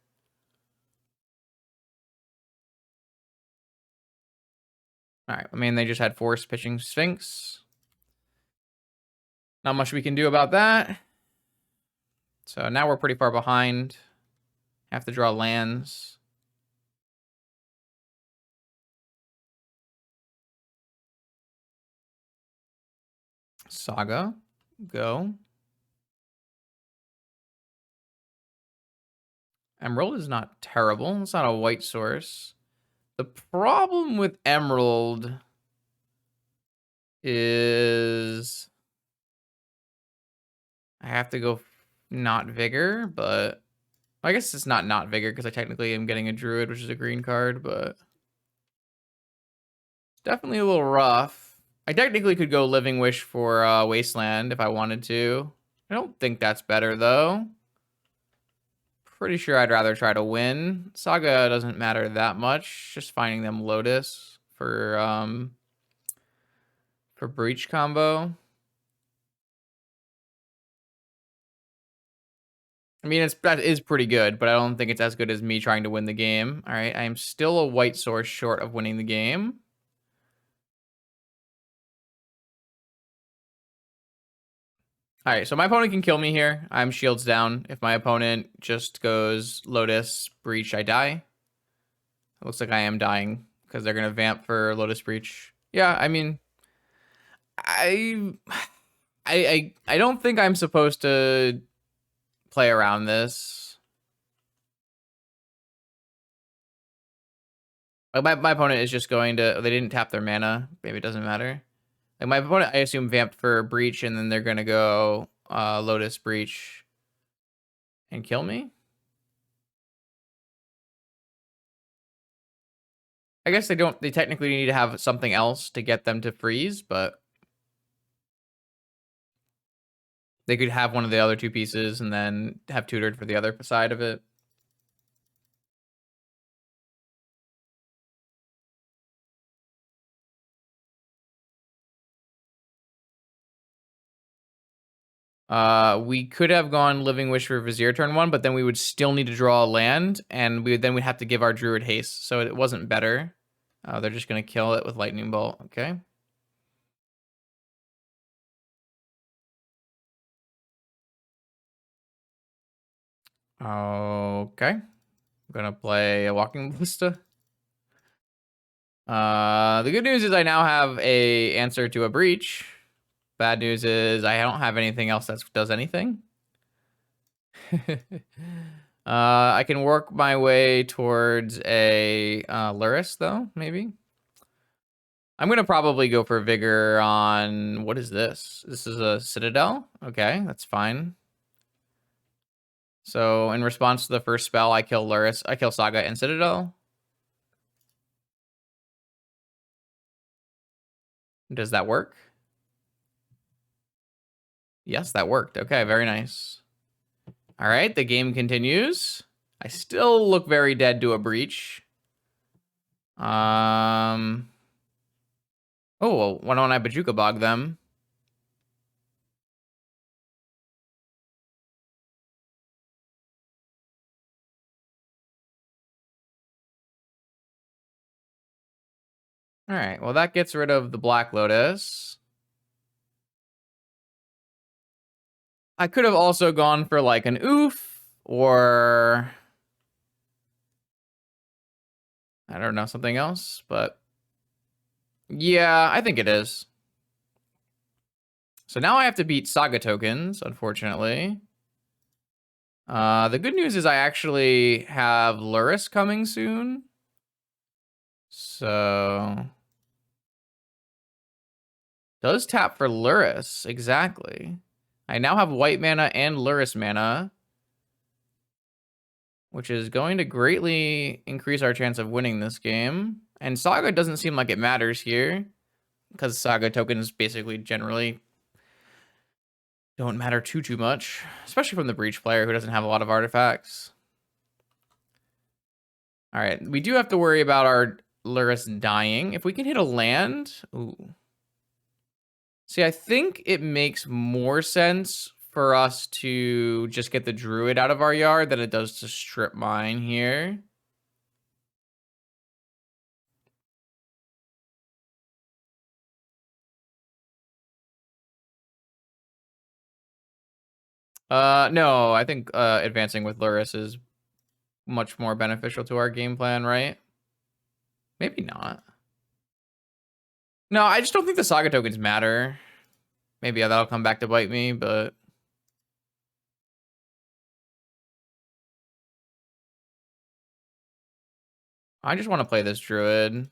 All right, I mean, they just had Force pitching Sphinx. Not much we can do about that. So now we're pretty far behind. Have to draw lands. Saga, go. Emerald is not terrible. It's not a white source. The problem with Emerald is I have to go not Vigor, but I guess it's not Vigor because I technically am getting a Druid, which is a green card, but it's definitely a little rough. I technically could go Living Wish for Wasteland if I wanted to. I don't think that's better, though. Pretty sure I'd rather try to win. Saga doesn't matter that much. Just finding them Lotus for Breach combo. I mean, that is pretty good, but I don't think it's as good as me trying to win the game. All right, I am still a white source short of winning the game. All right, so my opponent can kill me here. I'm shields down. If my opponent just goes Lotus Breach, I die. It looks like I am dying because they're gonna vamp for Lotus Breach. Yeah, I mean, I don't think I'm supposed to play around this. Like my opponent is just going to. They didn't tap their mana. Maybe it doesn't matter. Like my opponent, I assume vamped for Breach, and then they're gonna go Lotus Breach and kill me. I guess they don't. They technically need to have something else to get them to freeze, but they could have one of the other two pieces and then have tutored for the other side of it. We could have gone Living Wish for Vizier turn 1, but then we would still need to draw a land, and we'd have to give our Druid haste, so it wasn't better. They're just gonna kill it with Lightning Bolt. Okay. Okay. I'm gonna play a Walking Ballista. The good news is I now have a answer to a Breach. Bad news is I don't have anything else that does anything. I can work my way towards a Luris, though, maybe. I'm going to probably go for Vigor on... What is this? This is a Citadel? Okay, that's fine. So, in response to the first spell, I kill Luris. I kill Saga and Citadel. Does that work? Yes, that worked. Okay, very nice. All right, the game continues. I still look very dead to a breach. Oh, well, why don't I Bajuka Bog them? All right, well, that gets rid of the Black Lotus. I could have also gone for like an oof or I don't know, something else, but yeah, I think it is. So now I have to beat Saga tokens, unfortunately. The good news is I actually have Luris coming soon. So does tap for Luris, exactly. I now have white mana and Luris mana, which is going to greatly increase our chance of winning this game. And Saga doesn't seem like it matters here, because Saga tokens basically generally don't matter too much, especially from the Breach player who doesn't have a lot of artifacts. All right, we do have to worry about our Luris dying. If we can hit a land, ooh. See, I think it makes more sense for us to just get the Druid out of our yard than it does to strip mine here. No, I think advancing with Luris is much more beneficial to our game plan, right? Maybe not. No, I just don't think the Saga tokens matter. Maybe that'll come back to bite me, but I just want to play this Druid.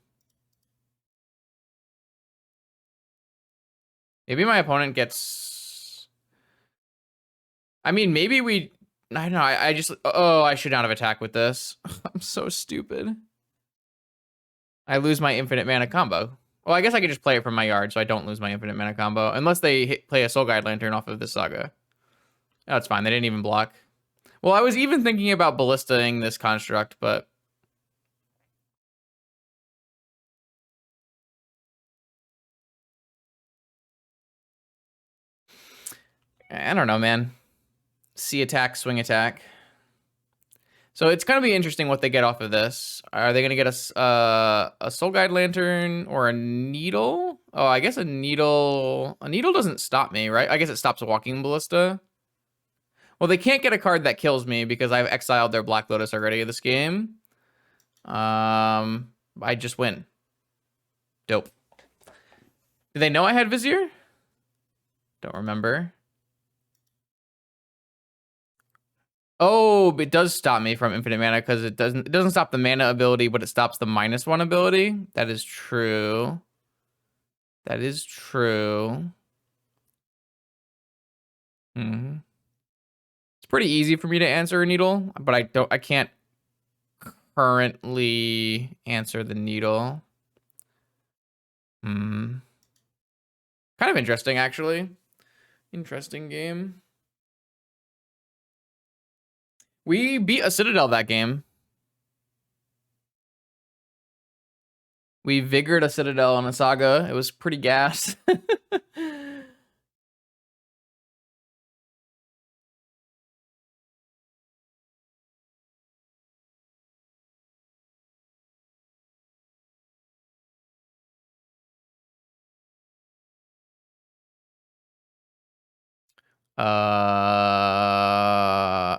Maybe my opponent gets... I mean, maybe we... I don't know, I just... Oh, I should not have attacked with this. I'm so stupid. I lose my infinite mana combo. Well, I guess I could just play it from my yard so I don't lose my infinite mana combo. Unless they play a Soul Guide Lantern off of this Saga. Oh, it's fine. They didn't even block. Well, I was even thinking about ballistaing this construct, but... I don't know, man. C attack, swing attack. So it's going to be interesting what they get off of this. Are they going to get a Soul Guide Lantern or a Needle? Oh, I guess a Needle... A Needle doesn't stop me, right? I guess it stops Walking Ballista. Well, they can't get a card that kills me because I've exiled their Black Lotus already this game. I just win. Dope. Did they know I had Vizier? Don't remember. Oh, it does stop me from infinite mana because it doesn't stop the mana ability, but it stops the -1 ability. That is true. That is true. Hmm. It's pretty easy for me to answer a Needle, but I can't currently answer the Needle. Hmm. Kind of interesting, actually. Interesting game. We beat a Citadel that game. We vigored a Citadel on a Saga. It was pretty gas.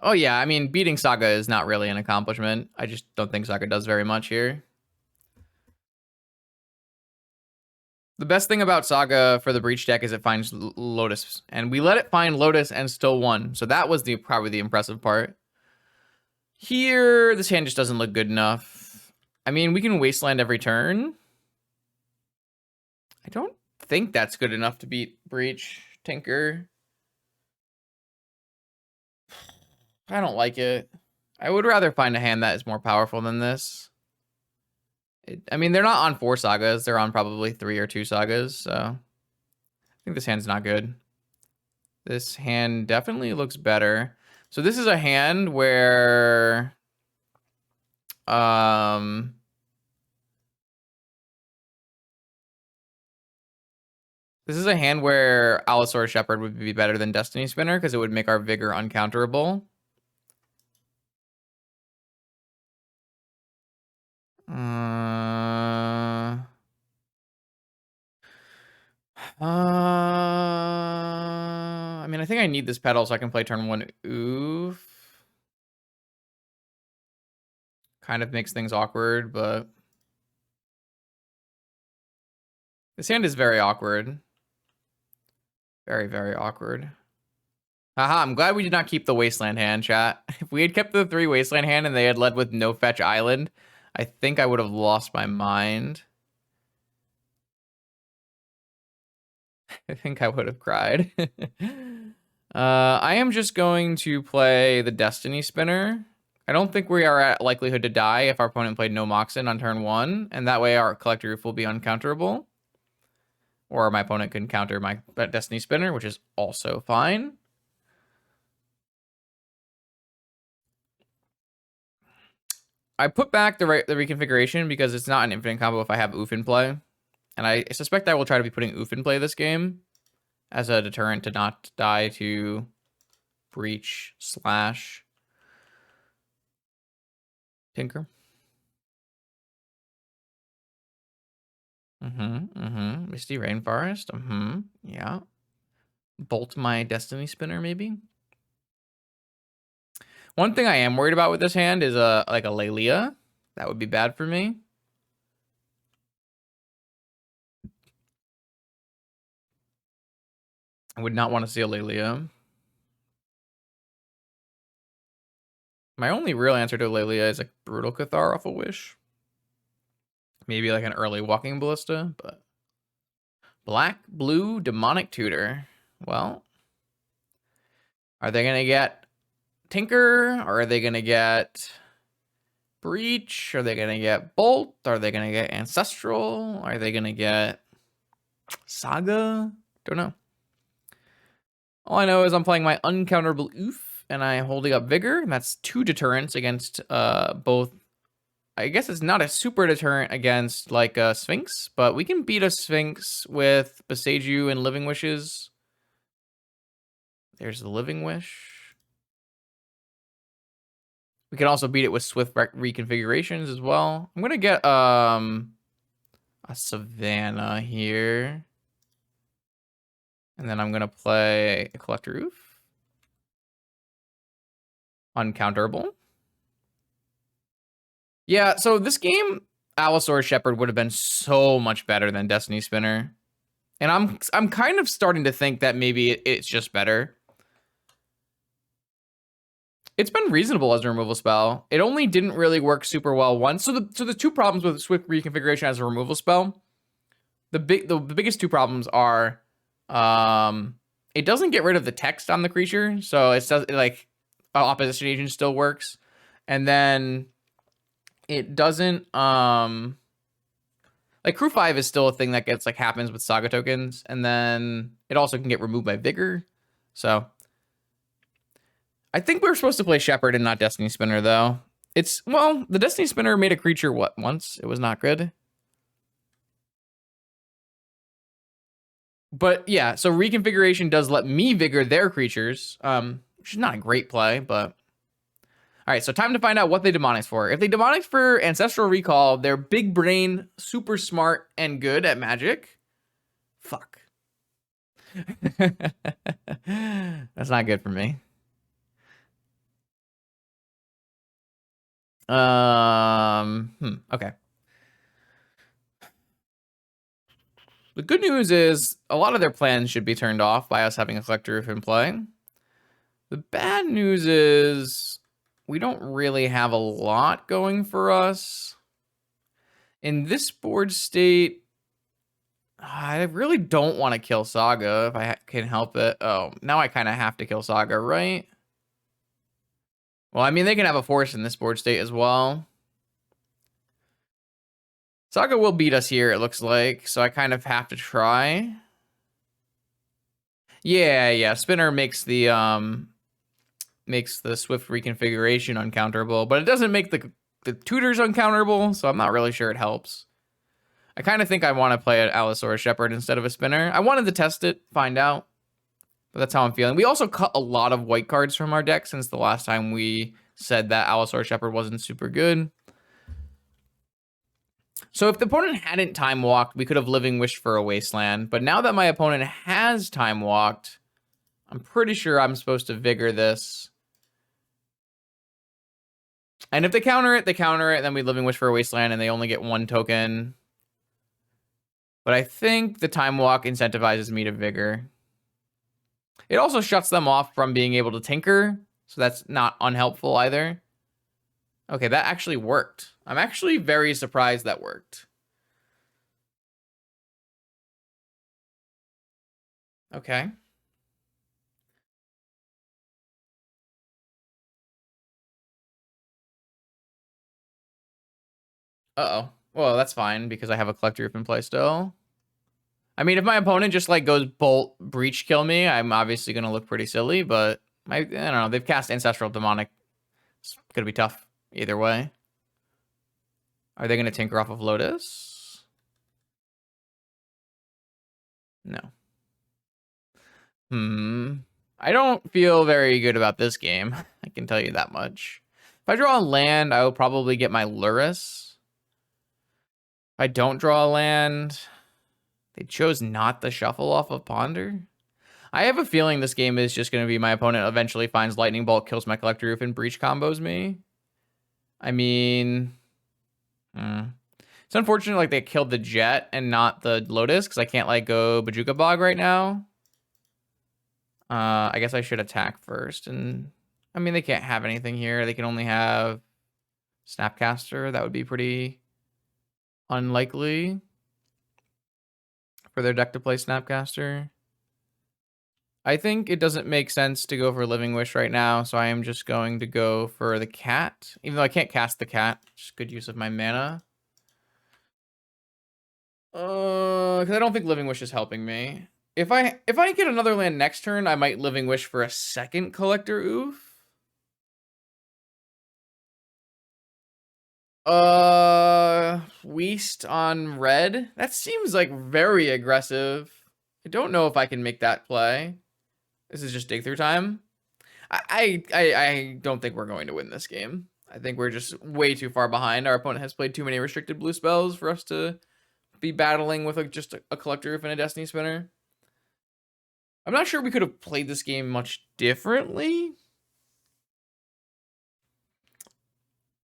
Oh yeah, I mean, beating Saga is not really an accomplishment. I just don't think Saga does very much here. The best thing about Saga for the Breach deck is it finds Lotus, and we let it find Lotus and still won. So that was probably the impressive part. Here, this hand just doesn't look good enough. I mean, we can Wasteland every turn. I don't think that's good enough to beat Breach, Tinker. I don't like it. I would rather find a hand that is more powerful than this. I mean, they're not on 4 sagas. They're on probably 3 or 2 sagas, so I think this hand's not good. This hand definitely looks better. So this is a hand where this is a hand where Allosaurus Shepherd would be better than Destiny Spinner because it would make our Vigor uncounterable. I mean, I think I need this pedal so I can play turn 1 oof. Kind of makes things awkward, but this hand is very awkward. Very, very awkward. Haha, I'm glad we did not keep the Wasteland hand, chat. If we had kept the 3 Wasteland hand and they had led with no fetch island, I think I would have lost my mind. I think I would have cried. I am just going to play the Destiny Spinner. I don't think we are at likelihood to die if our opponent played no Moxen on turn 1, and that way our Collector Roof will be uncounterable. Or my opponent can counter my Destiny Spinner, which is also fine. I put back the reconfiguration because it's not an infinite combo if I have Oof in play. And I suspect I will try to be putting Oof in play this game as a deterrent to not die to Breach / Tinker. Misty Rainforest. Yeah. Bolt my Destiny Spinner, maybe. One thing I am worried about with this hand is like a Lelia. That would be bad for me. I would not want to see a Lelia. My only real answer to Lelia is like Brutal Cathar off a Wish. Maybe like an early Walking Ballista, but Black, Blue, Demonic Tutor. Well, are they gonna get Tinker? Or are they gonna get Breach? Are they gonna get Bolt? Are they gonna get Ancestral? Are they gonna get Saga? Don't know. All I know is I'm playing my uncounterable Oof, and I'm holding up Vigor, and that's 2 deterrents against both. I guess it's not a super deterrent against like a Sphinx, but we can beat a Sphinx with Boseiju and Living Wishes. There's the Living Wish. We can also beat it with Swift reconfigurations as well. I'm gonna get a Savannah here. And then I'm gonna play a Collector Roof. Uncounterable. Yeah, so this game, Allosaurus Shepherd would have been so much better than Destiny Spinner. And I'm kind of starting to think that maybe it's just better. It's been reasonable as a removal spell. It only didn't really work super well once. So the 2 problems with Swift reconfiguration as a removal spell, the biggest 2 problems are it doesn't get rid of the text on the creature, so it does like opposition agent still works, and then it doesn't like Crew 5 is still a thing that gets like happens with Saga tokens, and then it also can get removed by Vigor. So I think we were supposed to play Shepherd and not Destiny Spinner though. Well, the Destiny Spinner made a creature once. It was not good. But yeah, so reconfiguration does let me Vigor their creatures, which is not a great play, but all right, so time to find out what they Demonics for. If they Demonics for Ancestral Recall, they're big brain, super smart, and good at magic. Fuck. That's not good for me. Okay. The good news is a lot of their plans should be turned off by us having a Collector Roof in play. The bad news is we don't really have a lot going for us. In this board state, I really don't want to kill Saga if I can help it. Oh, now I kind of have to kill Saga, right? Well, I mean, they can have a force in this board state as well. Saga will beat us here, it looks like, so I kind of have to try. Yeah, spinner makes the swift reconfiguration uncounterable, but it doesn't make the tutors uncounterable, so I'm not really sure it helps. I kind of think I want to play an Allosaurus Shepherd instead of a spinner. I wanted to test it, find out, but that's how I'm feeling. We also cut a lot of white cards from our deck since the last time we said that Allosaurus Shepherd wasn't super good. So if the opponent hadn't time walked, we could have Living Wished for a Wasteland, but now that my opponent has time walked, I'm pretty sure I'm supposed to Vigor this. And if they counter it, then we Living Wish for a Wasteland and they only get 1 token. But I think the time walk incentivizes me to Vigor. It also shuts them off from being able to Tinker, so that's not unhelpful either. Okay, that actually worked. I'm actually very surprised that worked. Okay. Uh-oh. Well, that's fine because I have a Collector Roof in play still. I mean, if my opponent just like goes Bolt Breach kill me, I'm obviously going to look pretty silly, but I don't know. They've cast Ancestral Demonic. It's going to be tough either way. Are they going to Tinker off of Lotus? No. I don't feel very good about this game. I can tell you that much. If I draw a land, I will probably get my Lurrus. If I don't draw a land, they chose not to shuffle off of Ponder. I have a feeling this game is just going to be my opponent eventually finds Lightning Bolt, kills my Collector Roof, and Breach combos me. I mean, it's unfortunate like they killed the Jet and not the Lotus because I can't like go Bajuka Bog right now. I guess I should attack first, and I mean they can't have anything here. They can only have Snapcaster. That would be pretty unlikely for their deck to play Snapcaster. I think it doesn't make sense to go for Living Wish right now, so I am just going to go for the cat. Even though I can't cast the cat, just good use of my mana. Because I don't think Living Wish is helping me. If I get another land next turn, I might Living Wish for a second Collector Oof. Weast on red? That seems like very aggressive. I don't know if I can make that play. This is just dig through time. I don't think we're going to win this game. I think we're just way too far behind. Our opponent has played too many restricted blue spells for us to be battling with just a Collector Roof and a Destiny Spinner. I'm not sure we could have played this game much differently.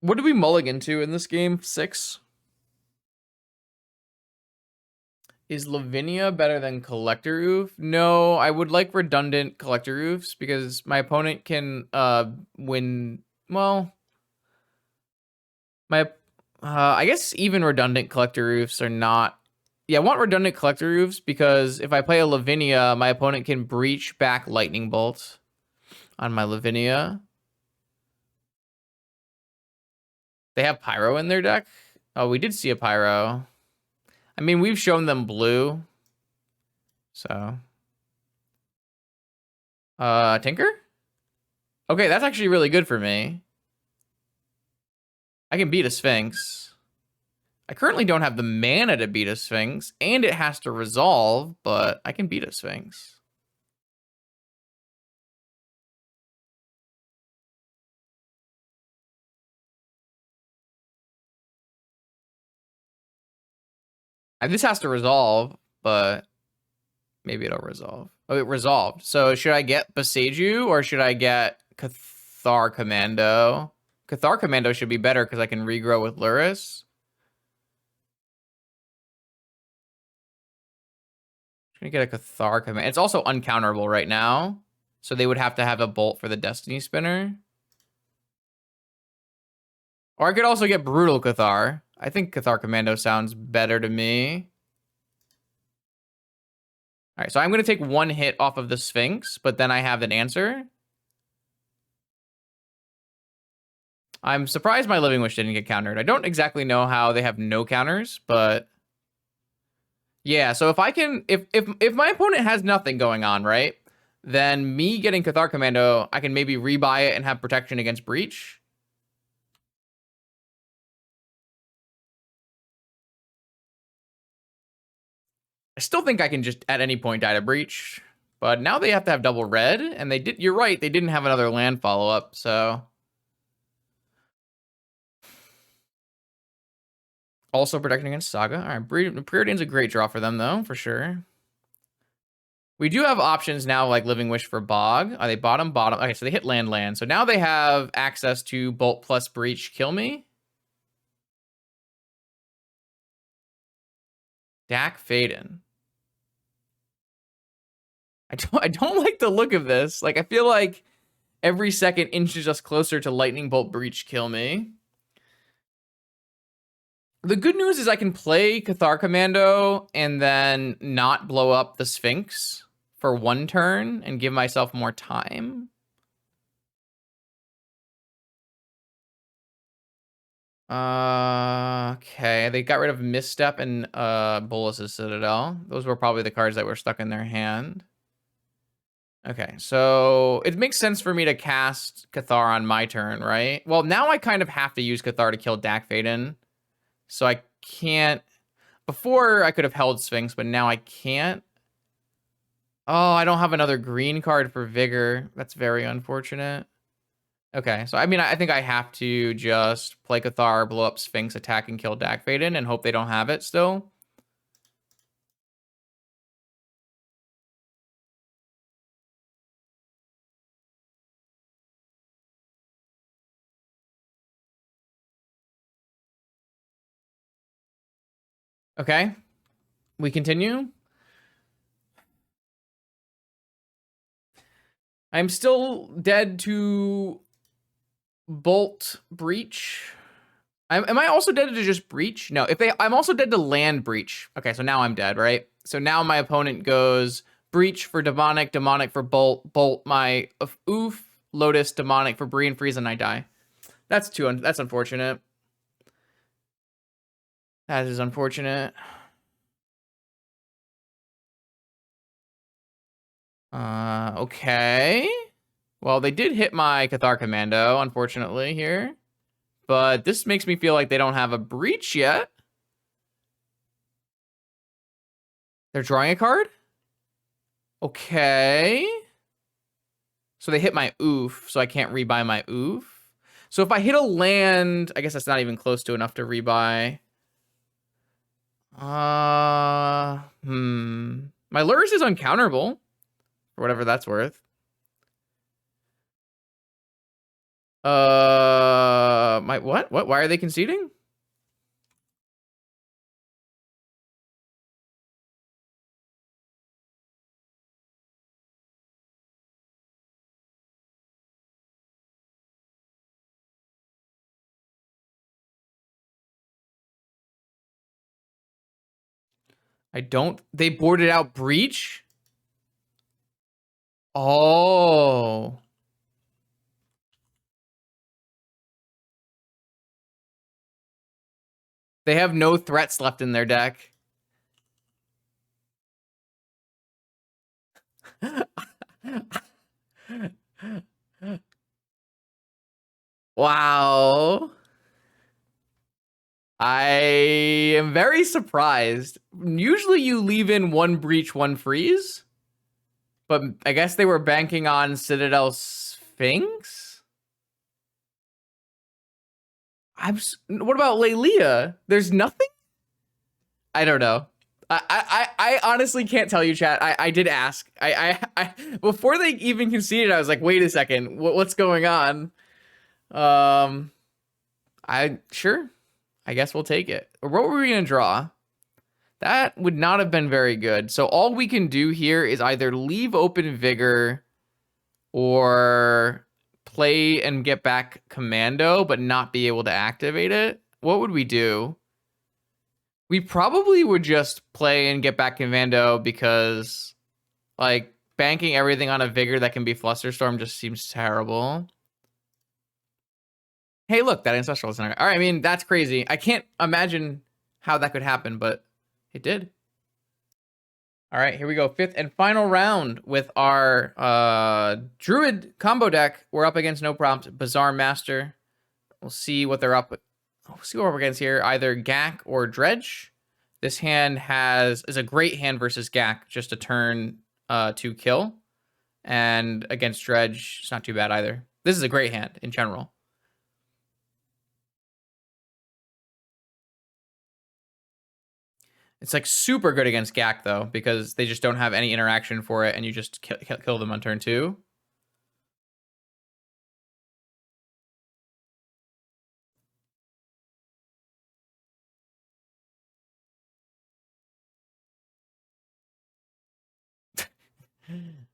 What did we mulligan to in this game? 6? Is Lavinia better than Collector Oof? No, I would like redundant Collector Oofs because my opponent can win. Well, I guess even redundant Collector Oofs are not. Yeah, I want redundant Collector Oofs because if I play a Lavinia, my opponent can breach back Lightning Bolt on my Lavinia. They have Pyro in their deck? Oh, we did see a Pyro. I mean, we've shown them blue. So. Tinker? Okay, that's actually really good for me. I can beat a Sphinx. I currently don't have the mana to beat a Sphinx, and it has to resolve, but I can beat a Sphinx. And this has to resolve, but maybe it'll resolve. Oh, it resolved. So should I get Beseiju or should I get Cathar Commando? Cathar Commando should be better because I can regrow with Lurrus. I'm gonna get a Cathar Commando. It's also uncounterable right now. So they would have to have a Bolt for the Destiny Spinner. Or I could also get Brutal Cathar. I think Cathar Commando sounds better to me. All right, so I'm going to take 1 hit off of the Sphinx, but then I have an answer. I'm surprised my Living Wish didn't get countered. I don't exactly know how they have no counters, but yeah. So if I can, if my opponent has nothing going on, right, then me getting Cathar Commando, I can maybe rebuy it and have protection against Breach. I still think I can just at any point die to Breach, but now they have to have double red, and they did. You're right, they didn't have another land follow up, so. Also protecting against Saga. All right, Preordain's a great draw for them, though, for sure. We do have options now, like Living Wish for Bog. Are they bottom? Okay, so they hit land. So now they have access to Bolt plus Breach kill me. Dak Faden. I don't like the look of this. Like, I feel like every second inches us closer to Lightning Bolt Breach kill me. The good news is I can play Cathar Commando and then not blow up the Sphinx for one turn and give myself more time. Okay, they got rid of Misstep and Bolus's Citadel. Those were probably the cards that were stuck in their hand. Okay, so it makes sense for me to cast Cathar on my turn, right? Well, now I kind of have to use Cathar to kill Dak Faden. So I can't... Before, I could have held Sphinx, but now I can't. Oh, I don't have another green card for Vigor. That's very unfortunate. Okay, so I mean, I think I have to just play Cathar, blow up Sphinx, attack and kill Dak Faden, and hope they don't have it still. Okay, we continue. I'm still dead to Bolt Breach. Am I also dead to just Breach? No, I'm also dead to land Breach. Okay, so now I'm dead, right? So now my opponent goes Breach for Demonic, Demonic for Bolt, Bolt my Oof, Lotus, Demonic for Bree and Freeze, and I die. That's unfortunate. That is unfortunate. Okay. Well, they did hit my Cathar Commando, unfortunately, here. But this makes me feel like they don't have a Breach yet. They're drawing a card? Okay. So they hit my Oof, so I can't rebuy my Oof. So if I hit a land, I guess that's not even close to enough to rebuy. My Lurrus is uncounterable, for whatever that's worth. My what? What? Why are they conceding? They boarded out Breach? Oh. They have no threats left in their deck. Wow. I am very surprised. Usually you leave in one Breach, one Freeze. But I guess they were banking on Citadel Sphinx? What about Lelia? There's nothing? I don't know. I honestly can't tell you, chat. I did ask. I before they even conceded, I was like, wait a second, what's going on? Sure. I guess we'll take it. What were we gonna draw? That would not have been very good. So all we can do here is either leave open Vigor or play and get back Commando, but not be able to activate it. What would we do? We probably would just play and get back Commando because, like, banking everything on a Vigor that can be Flusterstorm just seems terrible. Hey, look, that ancestral is not. All right, I mean, that's crazy. I can't imagine how that could happen, but it did. All right, here we go. Fifth and final round with our Druid combo deck. We're up against no prompt Bazaar Master. We'll see what they're up. We'll see what we're against here. Either Gak or Dredge. This hand is a great hand versus Gak, just a turn to kill. And against Dredge, it's not too bad either. This is a great hand in general. It's like super good against Gak though, because they just don't have any interaction for it, and you just kill them on turn 2.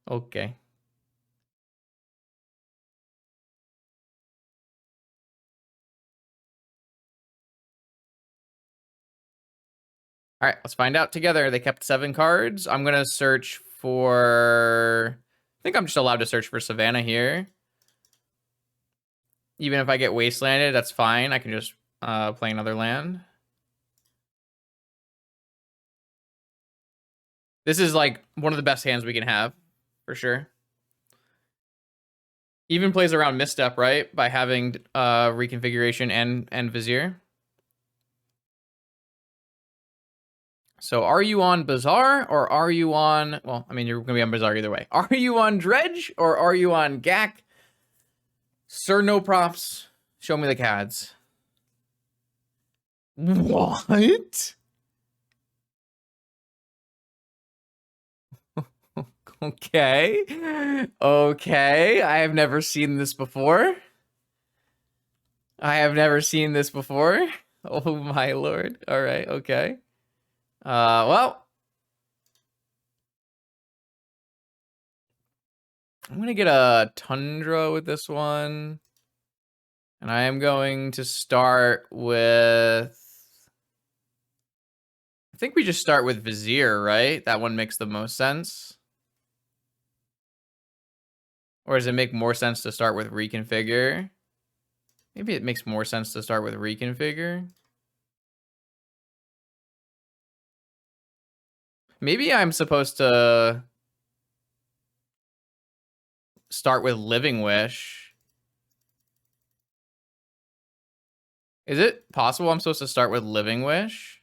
Okay. All right, let's find out together. They kept 7 cards. I'm gonna search for. I think I'm just allowed to search for Savannah here. Even if I get wastelanded, that's fine. I can just play another land. This is like one of the best hands we can have, for sure. Even plays around misstep, right? By having reconfiguration and Vizier. So are you on Bazaar or are you on, well, I mean, you're going to be on Bazaar either way. Are you on Dredge or are you on Gak? Sir, no props. Show me the cards. What? Okay. Okay. I have never seen this before. I have never seen this before. Oh my lord. All right. Okay. Well, I'm going to get a Tundra with this one. And I am going to start with... I think we just start with Vizier, right? That one makes the most sense. Or does it make more sense to start with Reconfigure? Maybe it makes more sense to start with Reconfigure. Maybe I'm supposed to start with Living Wish. Is it possible I'm supposed to start with Living Wish?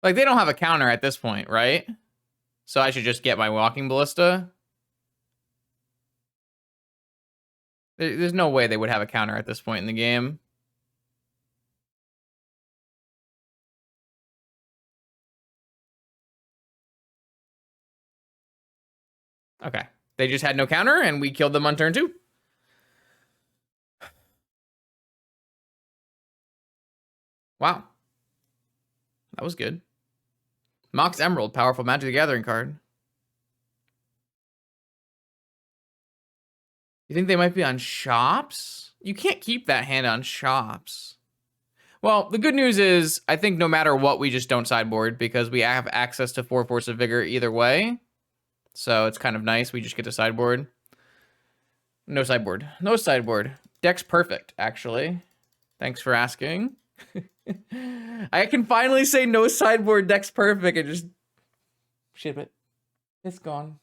Like, they don't have a counter at this point, right? So I should just get my Walking Ballista. There's no way they would have a counter at this point in the game. Okay. They just had no counter, and we killed them on turn 2. Wow. That was good. Mox Emerald, powerful Magic the Gathering card. You think they might be on Shops? You can't keep that hand on Shops. Well, the good news is, I think no matter what, we just don't sideboard, because we have access to 4 Force of Vigor either way. So it's kind of nice. We just get to sideboard. No sideboard. No sideboard. Deck's perfect, actually. Thanks for asking. I can finally say no sideboard, deck's perfect, and just ship it. It's gone.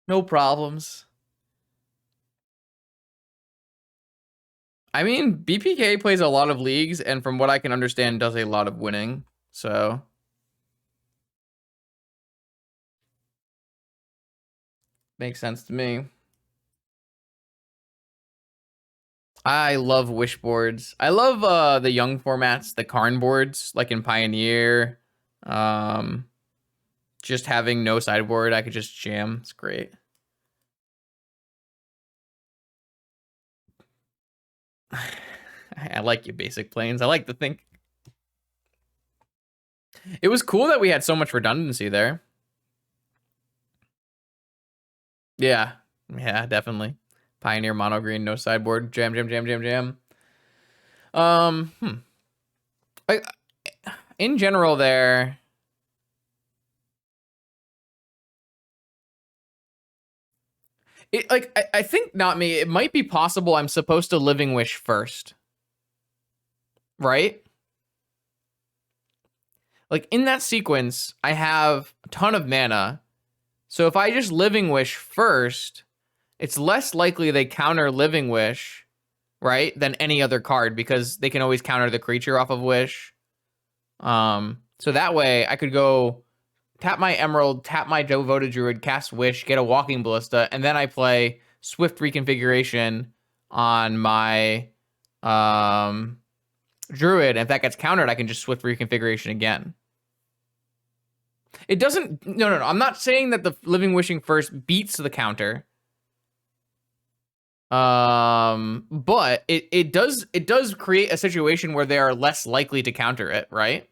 No problems. I mean, BPK plays a lot of leagues, and from what I can understand, does a lot of winning. So makes sense to me. I love wish boards. I love the young formats, the Karn boards, like in Pioneer. Just having no sideboard, I could just jam. It's great. I like you, basic planes. I like to think. It was cool that we had so much redundancy there. Yeah. Yeah, definitely. Pioneer mono green, no sideboard. Jam, jam, jam, jam, jam. Like, in general there... I think not me. It might be possible I'm supposed to Living Wish first. Right? Like, in that sequence, I have a ton of mana. So if I just Living Wish first, it's less likely they counter Living Wish, right, than any other card, because they can always counter the creature off of Wish. So that way, I could go tap my Emerald, tap my Devoted Druid, cast Wish, get a Walking Ballista, and then I play Swift Reconfiguration on my Druid. And if that gets countered, I can just Swift Reconfiguration again. It doesn't... No. I'm not saying that the Living Wishing first beats the counter. But it does create a situation where they are less likely to counter it, right?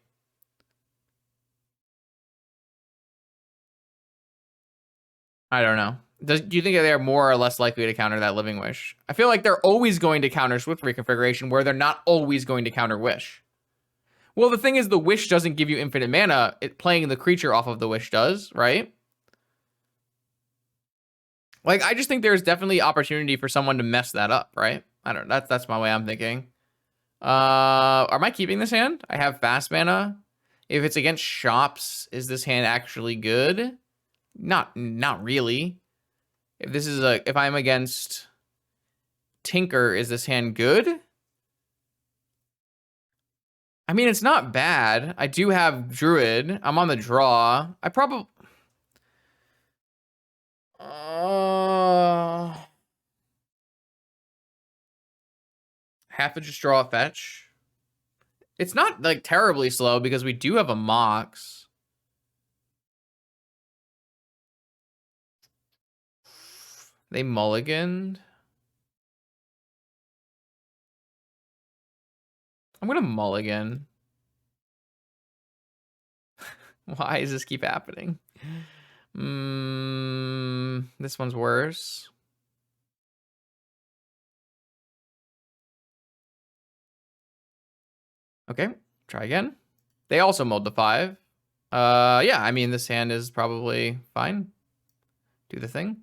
I don't know. Do you think that they're more or less likely to counter that Living Wish? I feel like they're always going to counter Swift Reconfiguration, where they're not always going to counter Wish. Well, the thing is, the Wish doesn't give you infinite mana. Playing the creature off of the Wish does, right? Like, I just think there's definitely opportunity for someone to mess that up, right? I don't know. That's my way I'm thinking. Am I keeping this hand? I have fast mana. If it's against shops, is this hand actually good? Not really. If I'm against Tinker, is this hand good? I mean, it's not bad. I do have Druid. I'm on the draw. I probably... have to just draw a fetch. It's not, like, terribly slow, because we do have a Mox. They mulliganed. I'm gonna mulligan. Why does this keep happening? This one's worse. Okay, try again. They also mulled the 5. Yeah, I mean, this hand is probably fine. Do the thing.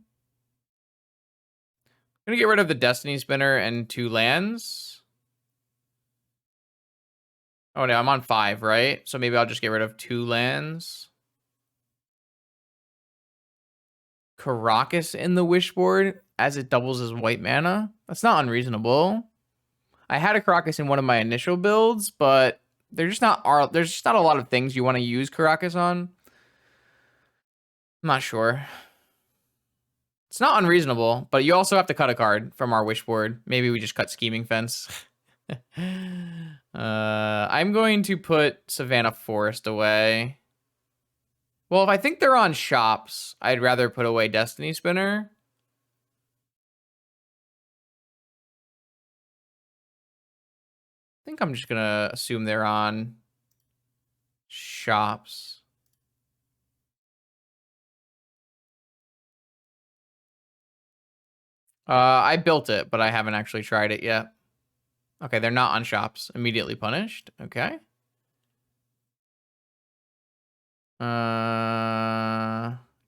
I'm gonna get rid of the Destiny Spinner and 2 lands. Oh no, I'm on 5, right? So maybe I'll just get rid of 2 lands. Karakas in the Wishboard as it doubles as white mana. That's not unreasonable. I had a Karakas in one of my initial builds, but there's just not a lot of things you want to use Karakas on. I'm not sure. It's not unreasonable, but you also have to cut a card from our Wishboard. Maybe we just cut Scheming Fence. I'm going to put Savannah Forest away. Well, if I think they're on shops, I'd rather put away Destiny Spinner. I think I'm just gonna assume they're on shops. I built it, but I haven't actually tried it yet. Okay, they're not on shops. Immediately punished. Okay.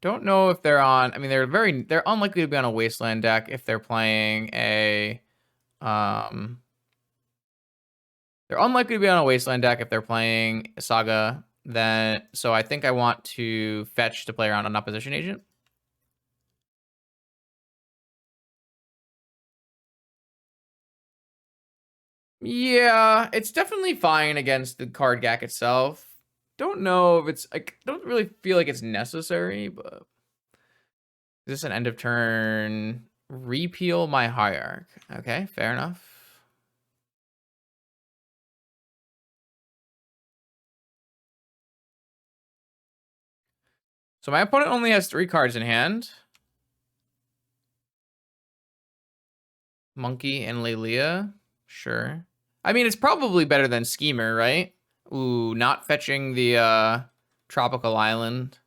Don't know if they're on... I mean, they're unlikely to be on a Wasteland deck if they're playing a... They're unlikely to be on a Wasteland deck if they're playing Saga. So I think I want to fetch to play around an opposition agent. Yeah, it's definitely fine against the card gag itself. Don't know if it's like, don't really feel like it's necessary, but is this an end of turn? Repeal my hierarch. Okay, fair enough. So my opponent only has 3 cards in hand. Monkey and Lelia. Sure. I mean, it's probably better than Schemer, right? Ooh, not fetching the Tropical Island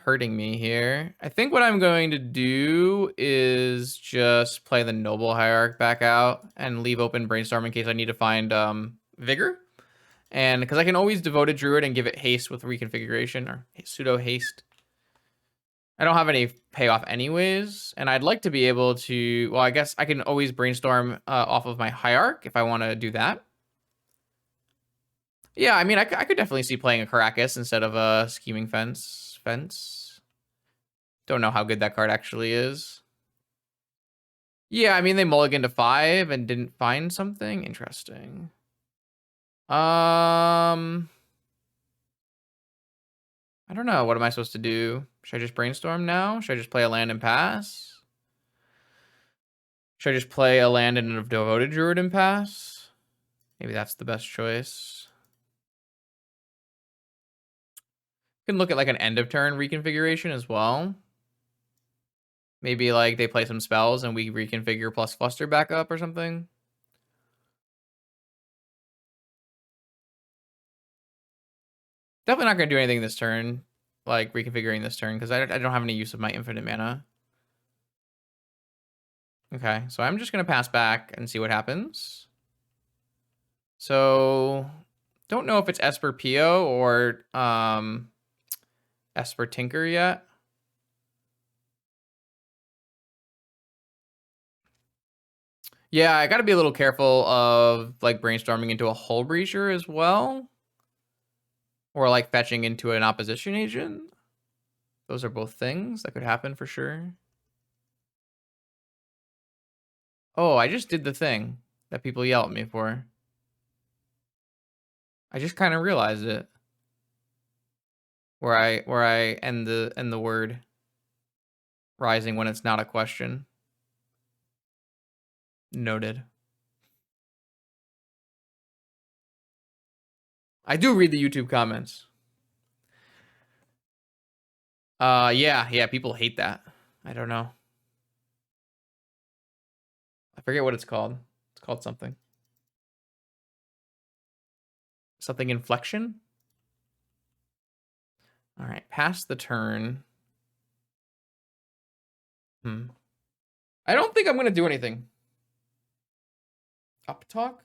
hurting me here. I think what I'm going to do is just play the Noble Hierarch back out and leave open Brainstorm in case I need to find Vigor. And because I can always Devoted Druid and give it haste with Reconfiguration or pseudo haste. I don't have any payoff anyways, and I'd like to be able to, well, I guess I can always Brainstorm off of my Hierarch if I want to do that. Yeah, I mean, I could definitely see playing a Caracas instead of a Scheming Fence. Don't know how good that card actually is. Yeah, I mean, they mulliganed to 5 and didn't find something interesting. I don't know. What am I supposed to do? Should I just Brainstorm now? Should I just play a land and pass? Should I just play a land and a Devoted Druid and pass? Maybe that's the best choice. You can look at like an end of turn reconfiguration as well. Maybe like they play some spells and we reconfigure plus fluster back up or something. Definitely not going to do anything this turn, like reconfiguring this turn, because I don't have any use of my infinite mana. Okay, so I'm just going to pass back and see what happens. So, don't know if it's Esper Pio or Esper Tinker yet. Yeah, I got to be a little careful of like brainstorming into a Hull Breacher as well. Or like fetching into an opposition agent. Those are both things that could happen for sure. Oh, I just did the thing that people yell at me for. I just kind of realized it. Where I end the word rising when it's not a question. Noted. I do read the YouTube comments. Yeah, people hate that. I don't know. I forget what it's called. It's called something. Something inflection? All right, pass the turn. I don't think I'm going to do anything. Up talk?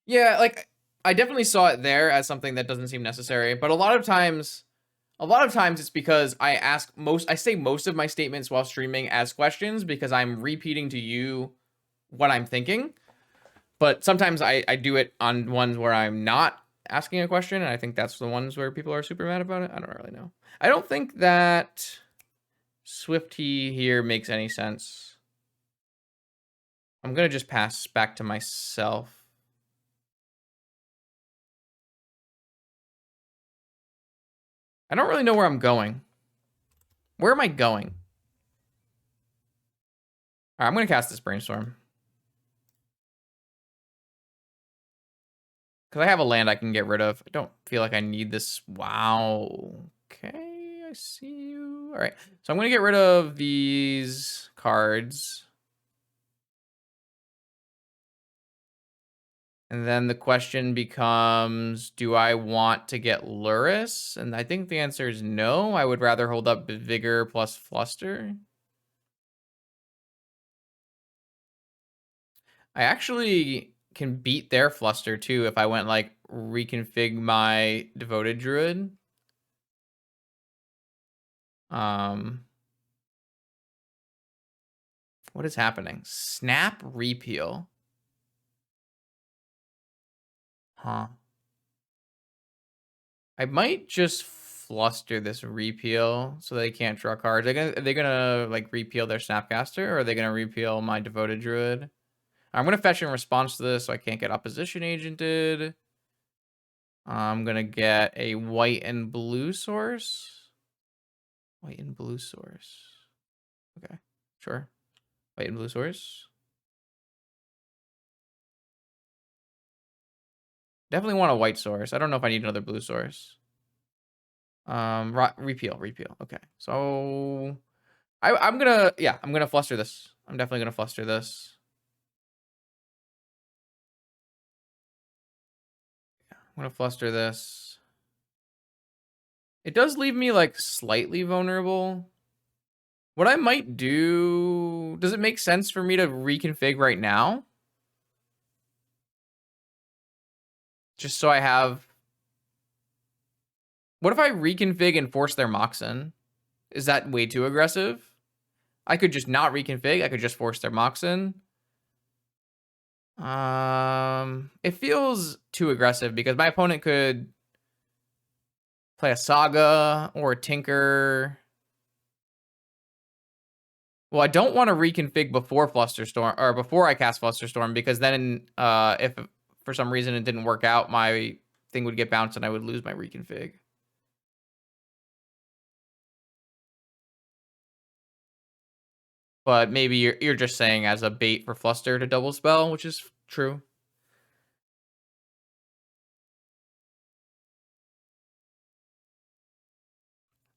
Yeah, like I definitely saw it there as something that doesn't seem necessary, but a lot of times it's because I say most of my statements while streaming as questions because I'm repeating to you what I'm thinking. But sometimes I do it on ones where I'm not asking a question, and I think that's the ones where people are super mad about it. I don't really know. I don't think that Swifty here makes any sense. I'm gonna just pass back to myself. I don't really know where I'm going. Where am I going? All right, I'm going to cast this Brainstorm. Because I have a land I can get rid of. I don't feel like I need this. Wow. Okay, I see you. All right, so I'm going to get rid of these cards. And then the question becomes, do I want to get Luris? And I think the answer is no. I would rather hold up Vigor plus Fluster. I actually can beat their Fluster too if I went like reconfig my Devoted Druid. What is happening? Snap repeal. Huh. I might just fluster this repeal so they can't draw cards. Are they gonna like repeal their Snapcaster, or are they gonna repeal my Devoted Druid? I'm gonna fetch in response to this so I can't get opposition agented. I'm gonna get a white and blue source. White and blue source. Okay, sure. White and blue source. Definitely want a white source. I don't know if I need another blue source. Repeal. Okay. So I'm gonna fluster this. I'm definitely gonna fluster this. I'm gonna fluster this. It does leave me like slightly vulnerable. What I might do, does it make sense for me to reconfig right now? Just so I have, what if I reconfig and force their Moxen? Is that way too aggressive? I could just not reconfig. I could just force their Moxen. It feels too aggressive because my opponent could play a Saga or a Tinker. Well, I don't want to reconfig before Flusterstorm or before I cast Flusterstorm because then if for some reason it didn't work out, my thing would get bounced and I would lose my reconfig. But maybe you're just saying as a bait for Fluster to double spell, which is true.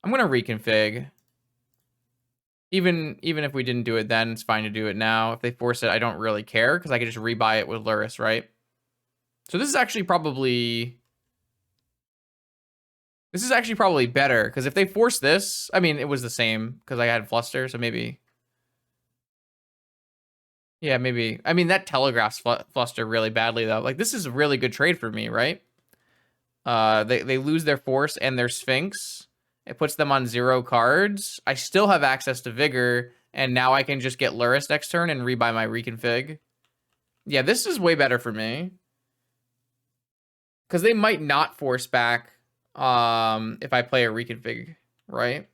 I'm gonna reconfig. Even if we didn't do it then, it's fine to do it now. If they force it, I don't really care because I can just rebuy it with Luris, right? So this is actually probably better because if they force this, I mean, it was the same because I had Fluster, so maybe. Yeah, maybe. I mean, that telegraphs Fluster really badly though. Like this is a really good trade for me, right? They lose their Force and their Sphinx. It puts them on 0 cards. I still have access to Vigor, and now I can just get Luris next turn and rebuy my reconfig. Yeah, this is way better for me. Because they might not force back if I play a reconfig, right?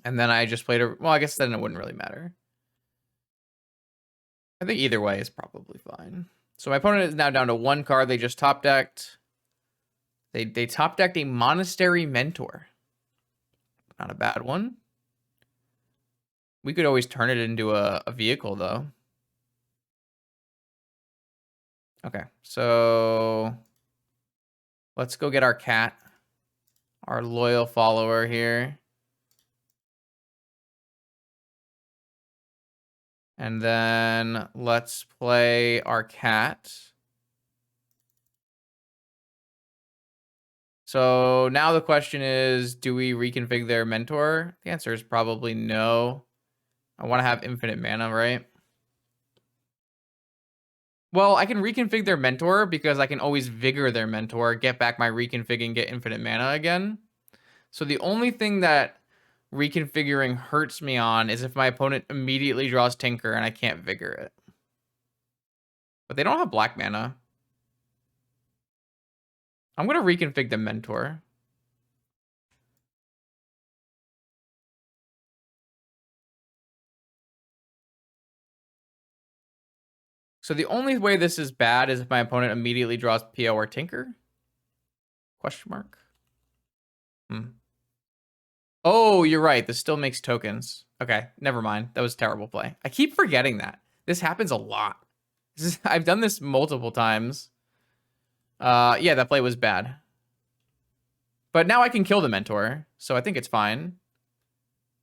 And then I just played a... Well, I guess then it wouldn't really matter. I think either way is probably fine. So my opponent is now down to 1 card. They just top decked. They top decked a Monastery Mentor. Not a bad one. We could always turn it into a vehicle, though. Okay, so let's go get our cat, our loyal follower here. And then let's play our cat. So now the question is, do we reconfig their mentor? The answer is probably no. I want to have infinite mana, right? Well, I can reconfig their mentor because I can always vigor their mentor, get back my reconfig and get infinite mana again. So the only thing that reconfiguring hurts me on is if my opponent immediately draws Tinker and I can't vigor it. But they don't have black mana. I'm going to reconfig the mentor. So the only way this is bad is if my opponent immediately draws PO or Tinker? Question mark. Oh, you're right. This still makes tokens. Okay, never mind. That was a terrible play. I keep forgetting that. This happens a lot. I've done this multiple times. Yeah, that play was bad. But now I can kill the mentor, so I think it's fine.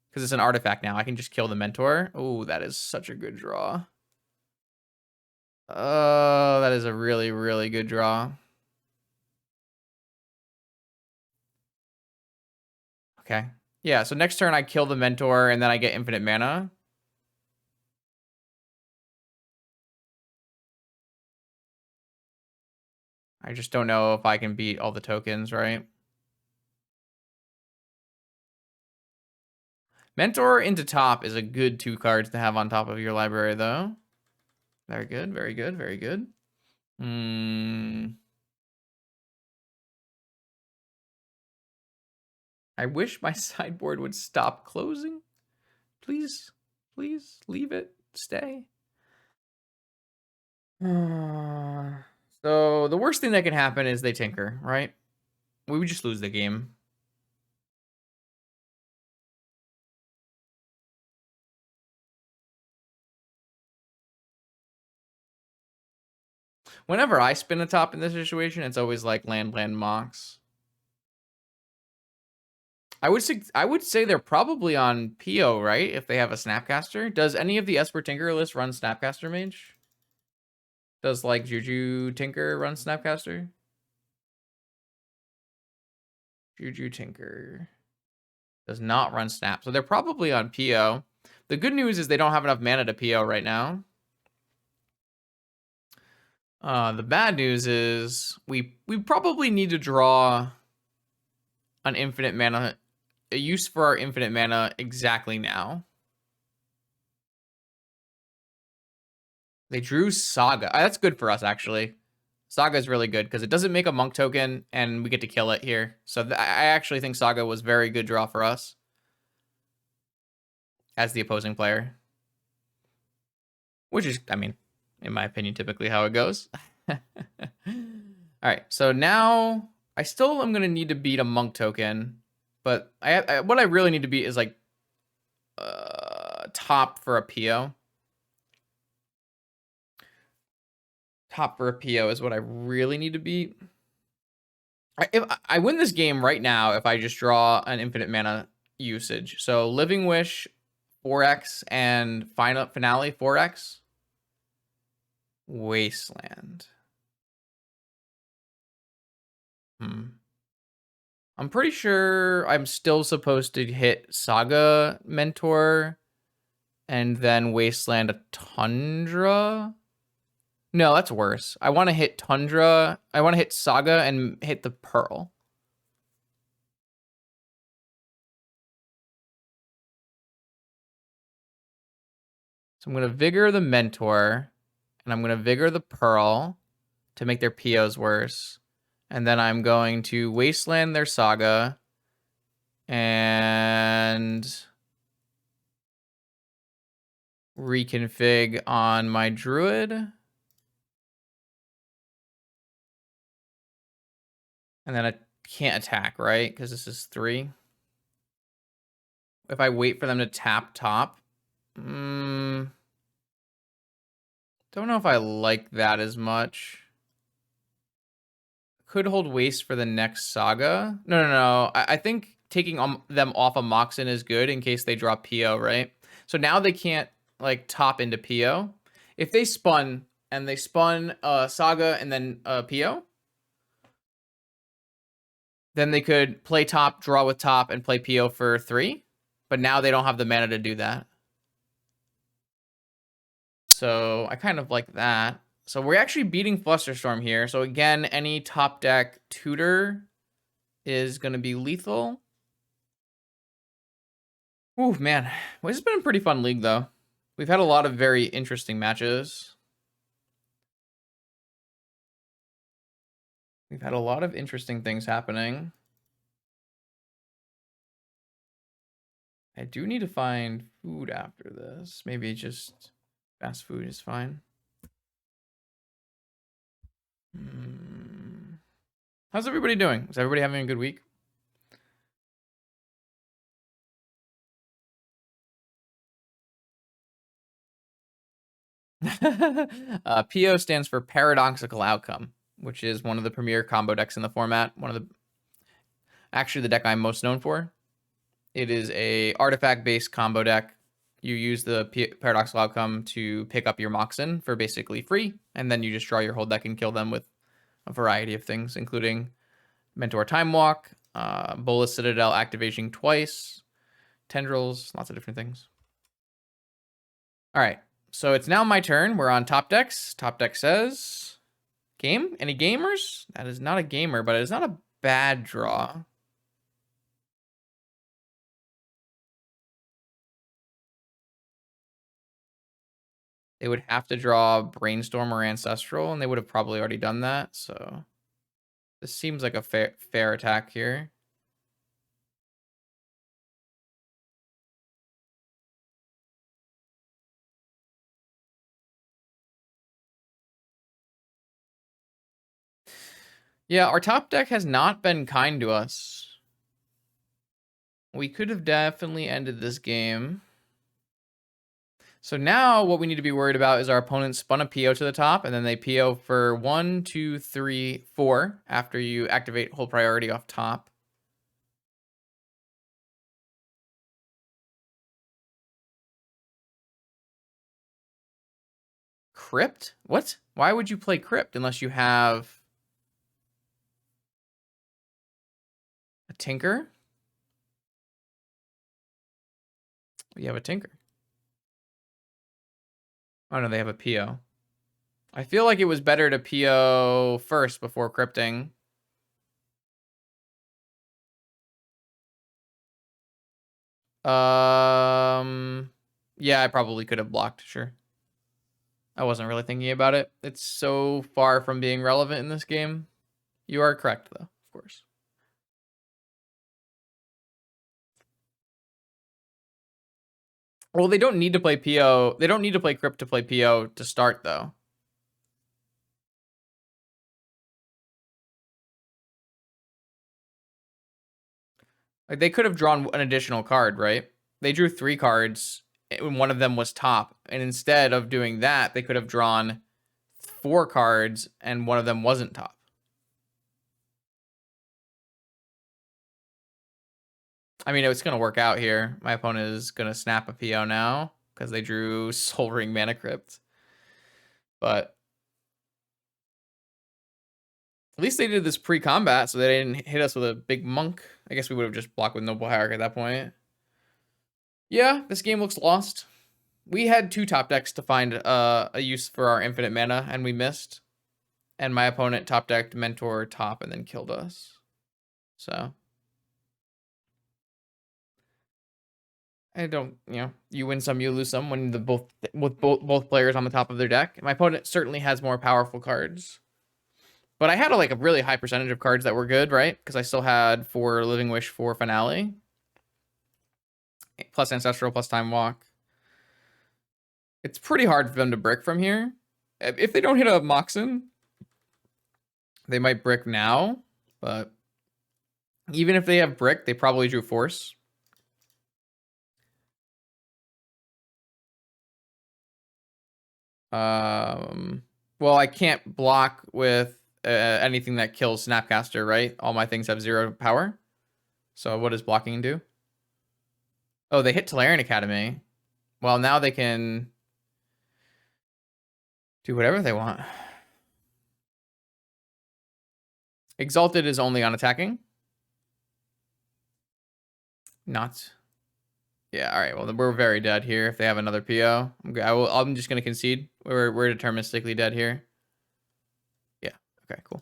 Because it's an artifact now. I can just kill the mentor. Oh, that is such a good draw. Oh, that is a really, really good draw. Okay. Yeah, so next turn I kill the mentor and then I get infinite mana. I just don't know if I can beat all the tokens, right? Mentor into top is a good 2 cards to have on top of your library, though. Very good, very good, very good. I wish my sideboard would stop closing. Please, please leave it. Stay. So the worst thing that can happen is they tinker, right? We would just lose the game. Whenever I spin a top in this situation, it's always like land, mox. I would say they're probably on PO, right? If they have a Snapcaster. Does any of the Esper Tinker list run Snapcaster Mage? Does like Juju Tinker run Snapcaster? Juju Tinker does not run Snap, so they're probably on PO. The good news is they don't have enough mana to PO right now. The bad news is we probably need to draw an infinite mana, a use for our infinite mana exactly now. They drew Saga. That's good for us, actually. Saga is really good because it doesn't make a monk token and we get to kill it here. So I actually think Saga was very good draw for us as the opposing player. Which is, I mean, in my opinion, typically how it goes. All right, so now I still am going to need to beat a monk token, but what I really need to beat is like top for a PO. Top for a PO is what I really need to beat. If I win this game right now, if I just draw an infinite mana usage. So Living Wish 4x and Final Finale 4x. Wasteland. I'm pretty sure I'm still supposed to hit Saga Mentor and then Wasteland a Tundra. No, that's worse. I want to hit Tundra. I want to hit Saga and hit the Pearl. So I'm going to Vigor the Mentor, and I'm going to Vigor the Pearl to make their POs worse. And then I'm going to Wasteland their Saga and reconfig on my Druid. And then I can't attack, right? Because this is 3. If I wait for them to tap top. Don't know if I like that as much. Could hold waste for the next Saga. No. I think taking them off a Moxen is good in case they drop PO, right? So now they can't like top into PO. If they spun and they spun Saga and then PO, then they could play top, draw with top, and play PO for 3. But now they don't have the mana to do that. So I kind of like that. So we're actually beating Flusterstorm here. So again, any top deck tutor is going to be lethal. Ooh, man. Well, this has been a pretty fun league, though. We've had a lot of very interesting matches. We've had a lot of interesting things happening. I do need to find food after this. Maybe just fast food is fine. How's everybody doing? Is everybody having a good week? PO stands for Paradoxical Outcome, which is one of the premier combo decks in the format. Actually the deck I'm most known for. It is a artifact-based combo deck. You use the Paradoxical Outcome to pick up your Moxen for basically free, and then you just draw your whole deck and kill them with a variety of things, including Mentor Time Walk, Bolas Citadel activation twice, Tendrils, lots of different things. All right, so it's now my turn. We're on top decks. Top deck says, game? Any gamers? That is not a gamer, but it is not a bad draw. They would have to draw Brainstorm or Ancestral, and they would have probably already done that, so this seems like a fair attack here. Yeah, our top deck has not been kind to us. We could have definitely ended this game. So now what we need to be worried about is our opponent spun a PO to the top, and then they PO for 1, 2, 3, 4 after you activate whole priority off top. Crypt? What? Why would you play Crypt unless you have a Tinker? You have a Tinker. Oh no, they have a PO. I feel like it was better to PO first before crypting. Yeah, I probably could have blocked, sure. I wasn't really thinking about it. It's so far from being relevant in this game. You are correct, though, of course. Well, they don't need to play PO. They don't need to play Crypt to play PO to start, though. Like, they could have drawn an additional card, right? They drew 3 cards, and one of them was top. And instead of doing that, they could have drawn 4 cards, and one of them wasn't top. I mean, it's going to work out here. My opponent is going to snap a PO now because they drew Soul Ring Mana Crypt. But at least they did this pre-combat, so they didn't hit us with a big monk. I guess we would have just blocked with Noble Hierarch at that point. Yeah, this game looks lost. We had 2 top decks to find a use for our infinite mana, and we missed. And my opponent top decked Mentor top and then killed us. So I don't, you win some, you lose some when both players on the top of their deck. My opponent certainly has more powerful cards. But I had a really high percentage of cards that were good, right? Because I still had 4 Living Wish, 4 Finale. Plus Ancestral, plus Time Walk. It's pretty hard for them to brick from here. If they don't hit a Moxen, they might brick now. But even if they have brick, they probably drew Force. Well, I can't block with anything that kills Snapcaster, right? All my things have 0 power. So what does blocking do? Oh, they hit Tolarian Academy. Well, now they can do whatever they want. Exalted is only on attacking. Not. Yeah, all right. Well, we're very dead here if they have another PO. I'm just going to concede. We're deterministically dead here. Yeah. Okay, cool.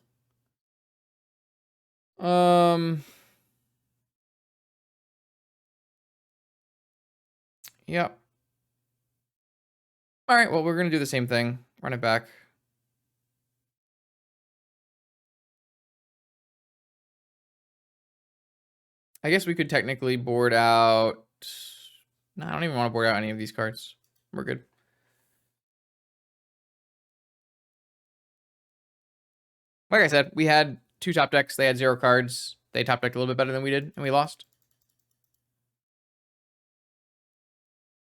Yep. All right, well, we're going to do the same thing. Run it back. I guess we could technically board out... No, I don't even want to board out any of these cards. We're good. Like I said, we had 2 top decks. They had 0 cards. They top decked a little bit better than we did, and we lost.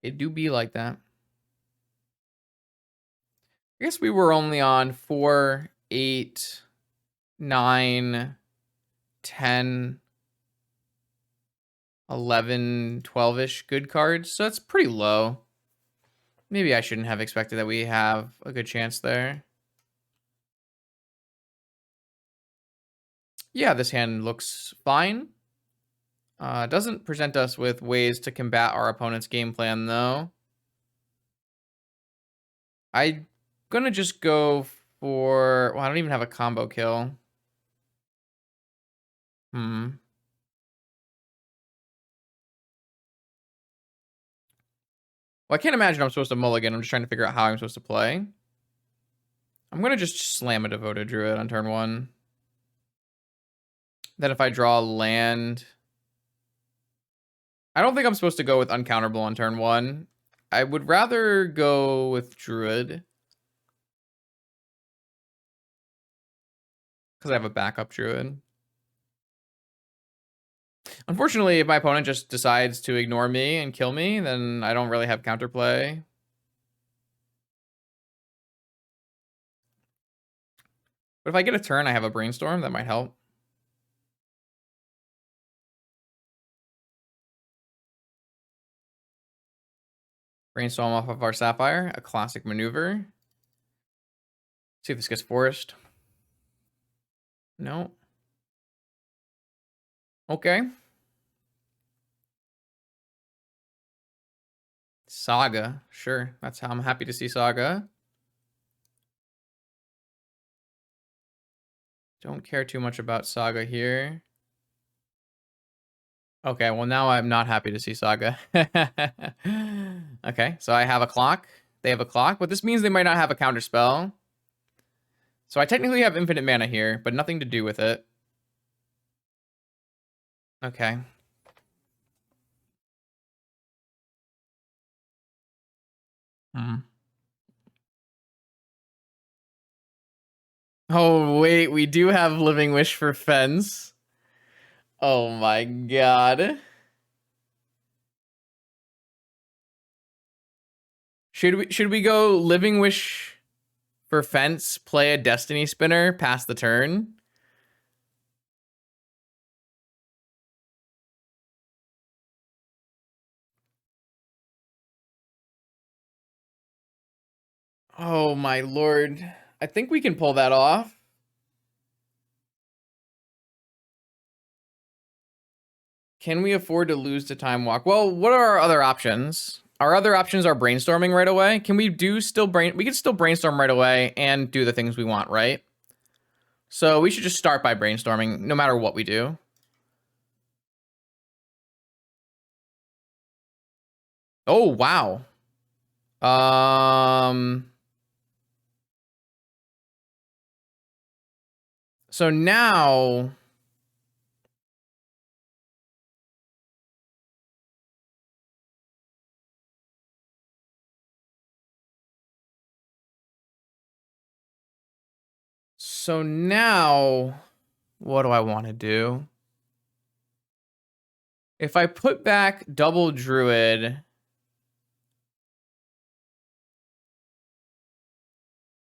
It do be like that. I guess we were only on 4, 8, 9, 10, 11, 12-ish good cards. So that's pretty low. Maybe I shouldn't have expected that we have a good chance there. Yeah, this hand looks fine. Doesn't present us with ways to combat our opponent's game plan, though. I'm gonna just go for... Well, I don't even have a combo kill. Well, I can't imagine I'm supposed to mulligan. I'm just trying to figure out how I'm supposed to play. I'm gonna just slam a Devoted Druid on turn 1. Then if I draw land... I don't think I'm supposed to go with uncounterable on turn 1. I would rather go with Druid. Because I have a backup Druid. Unfortunately, if my opponent just decides to ignore me and kill me, then I don't really have counterplay. But if I get a turn, I have a Brainstorm, that might help. Brainstorm off of our Sapphire, a classic maneuver. See if this gets forced. No. Okay. Saga. Sure. That's how I'm happy to see Saga. Don't care too much about Saga here. Okay, well now I'm not happy to see Saga. Okay, so I have a clock. They have a clock, but this means they might not have a counter spell. So I technically have infinite mana here, but nothing to do with it. Okay. Oh, wait, we do have Living Wish for Fence. Oh my god. Should we go Living Wish for Fence, play a Destiny Spinner, pass the turn? Oh my lord. I think we can pull that off. Can we afford to lose to Time Walk? Well, what are our other options? Our other options are brainstorming right away. Can we we can still brainstorm right away and do the things we want, right? So we should just start by brainstorming no matter what we do. Oh, wow. So now what do I want to do? If I put back double Druid,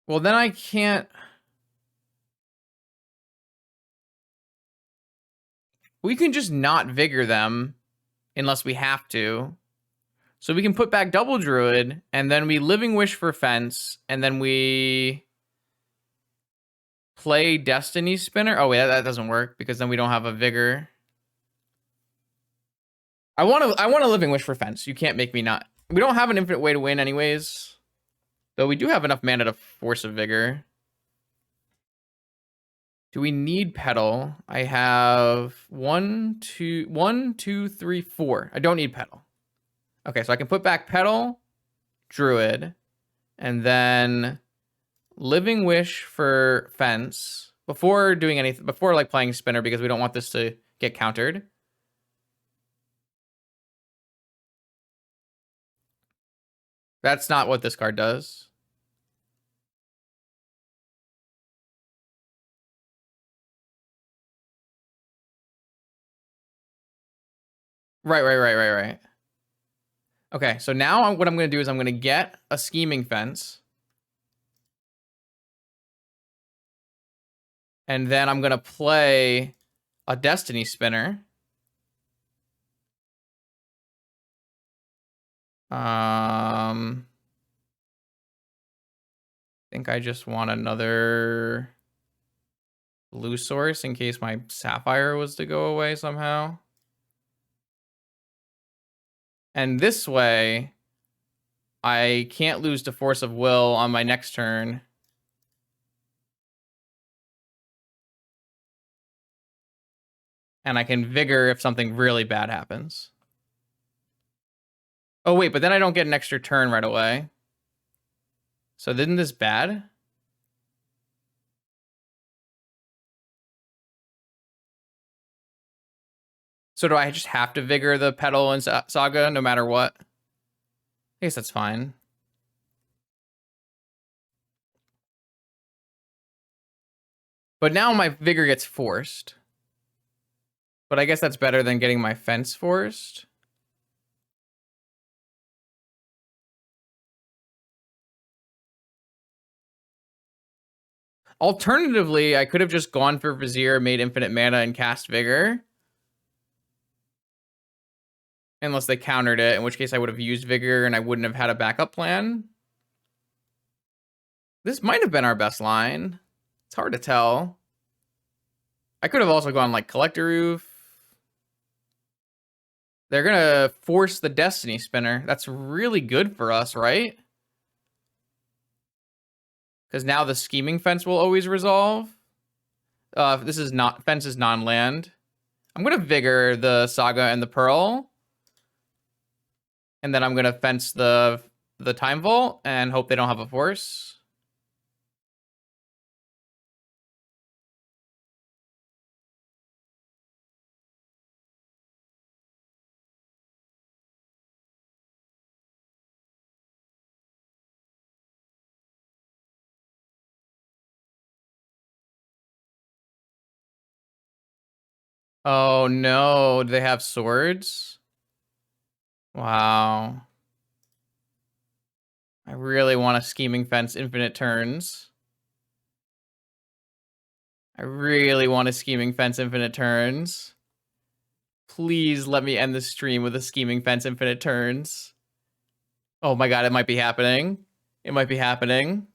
well, then I can't. We can just not Vigor them unless we have to. So we can put back double Druid, and then we Living Wish for Fence, and then we play Destiny Spinner. Oh, wait, that doesn't work because then we don't have a Vigor. I want a Living Wish for Fence. You can't make me not. We don't have an infinite way to win anyways. Though we do have enough mana to force a Vigor. Do we need Petal? I have 1, 2, 3, 4. I don't need Petal. Okay, so I can put back Petal, Druid, and then Living Wish for Fence before doing anything, before like playing Spinner, because we don't want this to get countered. That's not what this card does. Right. Okay, so now what I'm going to do is I'm going to get a Scheming Fence. And then I'm going to play a Destiny Spinner. I think I just want another blue source in case my Sapphire was to go away somehow. And this way, I can't lose to Force of Will on my next turn. And I can Vigor if something really bad happens. Oh, wait, but then I don't get an extra turn right away. So isn't this bad? So do I just have to Vigor the Petal and Saga no matter what? I guess that's fine. But now my Vigor gets forced. But I guess that's better than getting my Fence forced. Alternatively, I could have just gone for Vizier, made infinite mana, and cast Vigor. Unless they countered it, in which case I would have used Vigor and I wouldn't have had a backup plan. This might have been our best line. It's hard to tell. I could have also gone like Collector Roof. They're gonna force the Destiny Spinner. That's really good for us, right? Because now the Scheming Fence will always resolve. This is not fence is non-land. I'm gonna Vigor the Saga and the Pearl. And then I'm gonna fence the Time Vault and hope they don't have a force. Oh no, do they have swords? Wow. I really want a Scheming Fence infinite turns. I really want a Scheming Fence infinite turns. Please let me end the stream with a Scheming Fence infinite turns. Oh my god, it might be happening. It might be happening.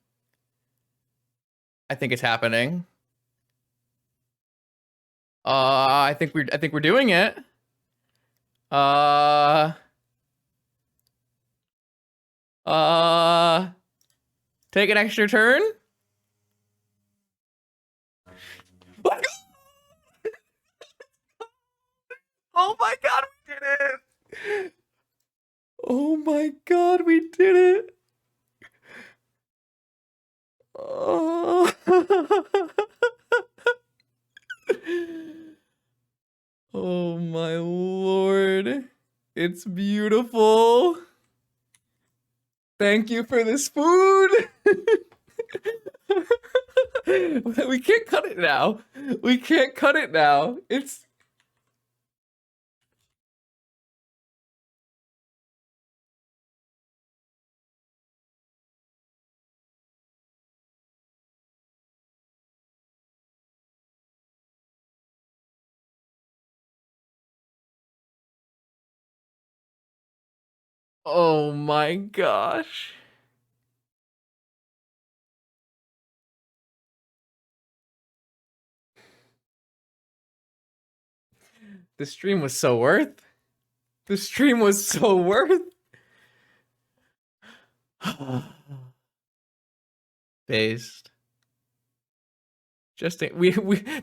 I think it's happening. I think we're doing it. Take an extra turn. Oh my god, we did it! Oh my god, we did it! Oh, oh my lord. It's beautiful. Thank you for this food. We can't cut it now. We can't cut it now. It's... Oh my gosh. The stream was so worth. The stream was so worth. Based. Just we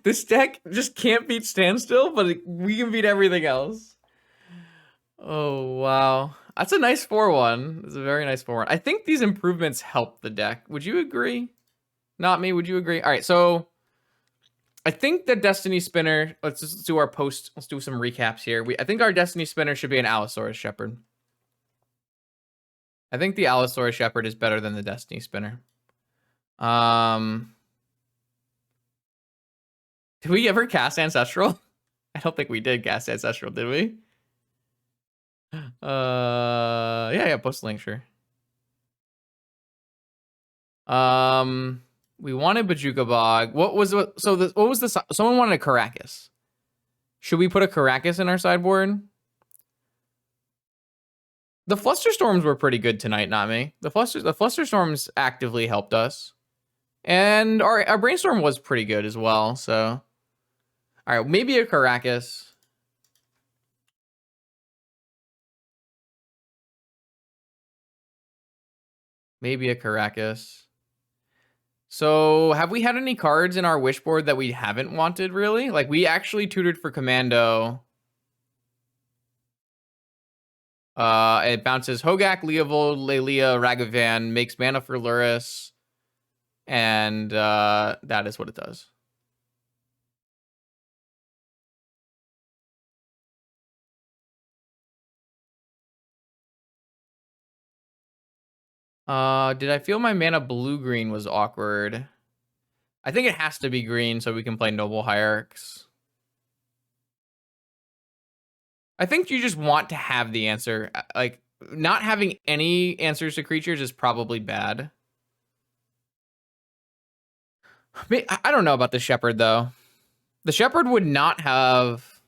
this deck just can't beat Standstill, but we can beat everything else. Oh wow, that's a nice 4-1. It's a very nice 4-1. I think these improvements help the deck. Would you agree? Not me. Would you agree? All right, so I think the Destiny Spinner. Let's do our post. Let's do some recaps here. I think our Destiny Spinner should be an Allosaurus Shepherd. I think the Allosaurus Shepherd is better than the Destiny Spinner. Did we ever cast Ancestral? I don't think we did cast Ancestral, did we? Yeah, post link, sure. We wanted Bajuka Bog. What was the someone wanted a Caracas. Should we put a Caracas in our sideboard? The Flusterstorms were pretty good tonight, not me. The Flusterstorms actively helped us. And our Brainstorm was pretty good as well, so. All right, maybe a Caracas. Maybe a Caracas. So, have we had any cards in our wish board that we haven't wanted, really? Like, we actually tutored for Commando. It bounces Hogak, Leovold, Lelia, Ragavan, makes mana for Luris, and that is what it does. Did I feel my mana blue-green was awkward? I think it has to be green so we can play Noble Hierarchs. I think you just want to have the answer. Like, not having any answers to creatures is probably bad. I don't know about the Shepherd, though. The Shepherd would not have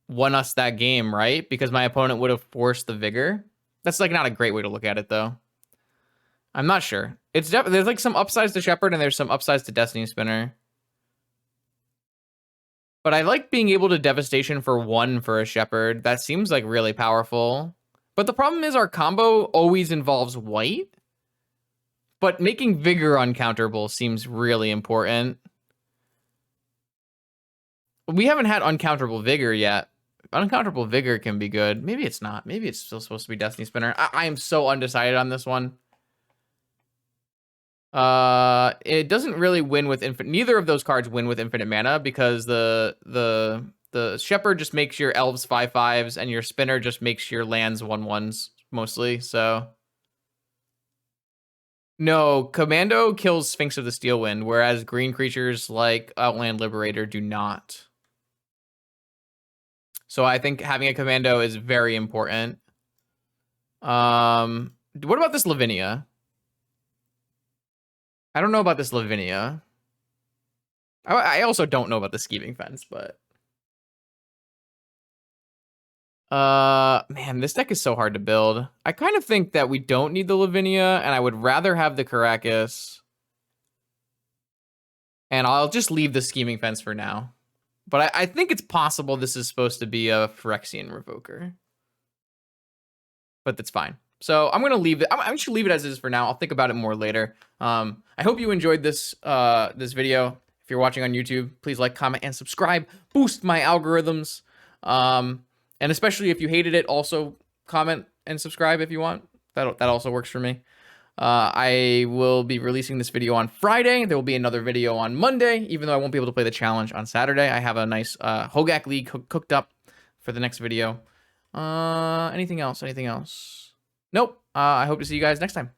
won us that game, right? Because my opponent would have forced the Vigor. That's, like, not a great way to look at it, though. I'm not sure. It's there's like some upsides to Shepherd and there's some upsides to Destiny Spinner. But I like being able to Devastation for 1 for a Shepherd. That seems like really powerful. But the problem is our combo always involves white. But making Vigor uncounterable seems really important. We haven't had uncounterable Vigor yet. Uncounterable Vigor can be good. Maybe it's not. Maybe it's still supposed to be Destiny Spinner. I am so undecided on this one. It doesn't really win with infinite. Neither of those cards win with infinite mana because the Shepherd just makes your elves 5/5s and your Spinner just makes your lands 1/1s mostly. So no, Commando kills Sphinx of the Steelwind, whereas green creatures like Outland Liberator do not. So I think having a Commando is very important. What about this Lavinia? I don't know about this Lavinia. I also don't know about the Scheming Fence, but man, this deck is so hard to build. I kind of think that we don't need the Lavinia, and I would rather have the Karakas. And I'll just leave the Scheming Fence for now. But I think it's possible this is supposed to be a Phyrexian Revoker. But that's fine. So I'm gonna leave it. I'm just gonna leave it as it is for now. I'll think about it more later. I hope you enjoyed this this video. If you're watching on YouTube, please like, comment, and subscribe. Boost my algorithms. And especially if you hated it, also comment and subscribe if you want. That also works for me. I will be releasing this video on Friday. There will be another video on Monday, even though I won't be able to play the challenge on Saturday. I have a nice Hogak League cooked up for the next video. Anything else? Anything else? Nope. I hope to see you guys next time.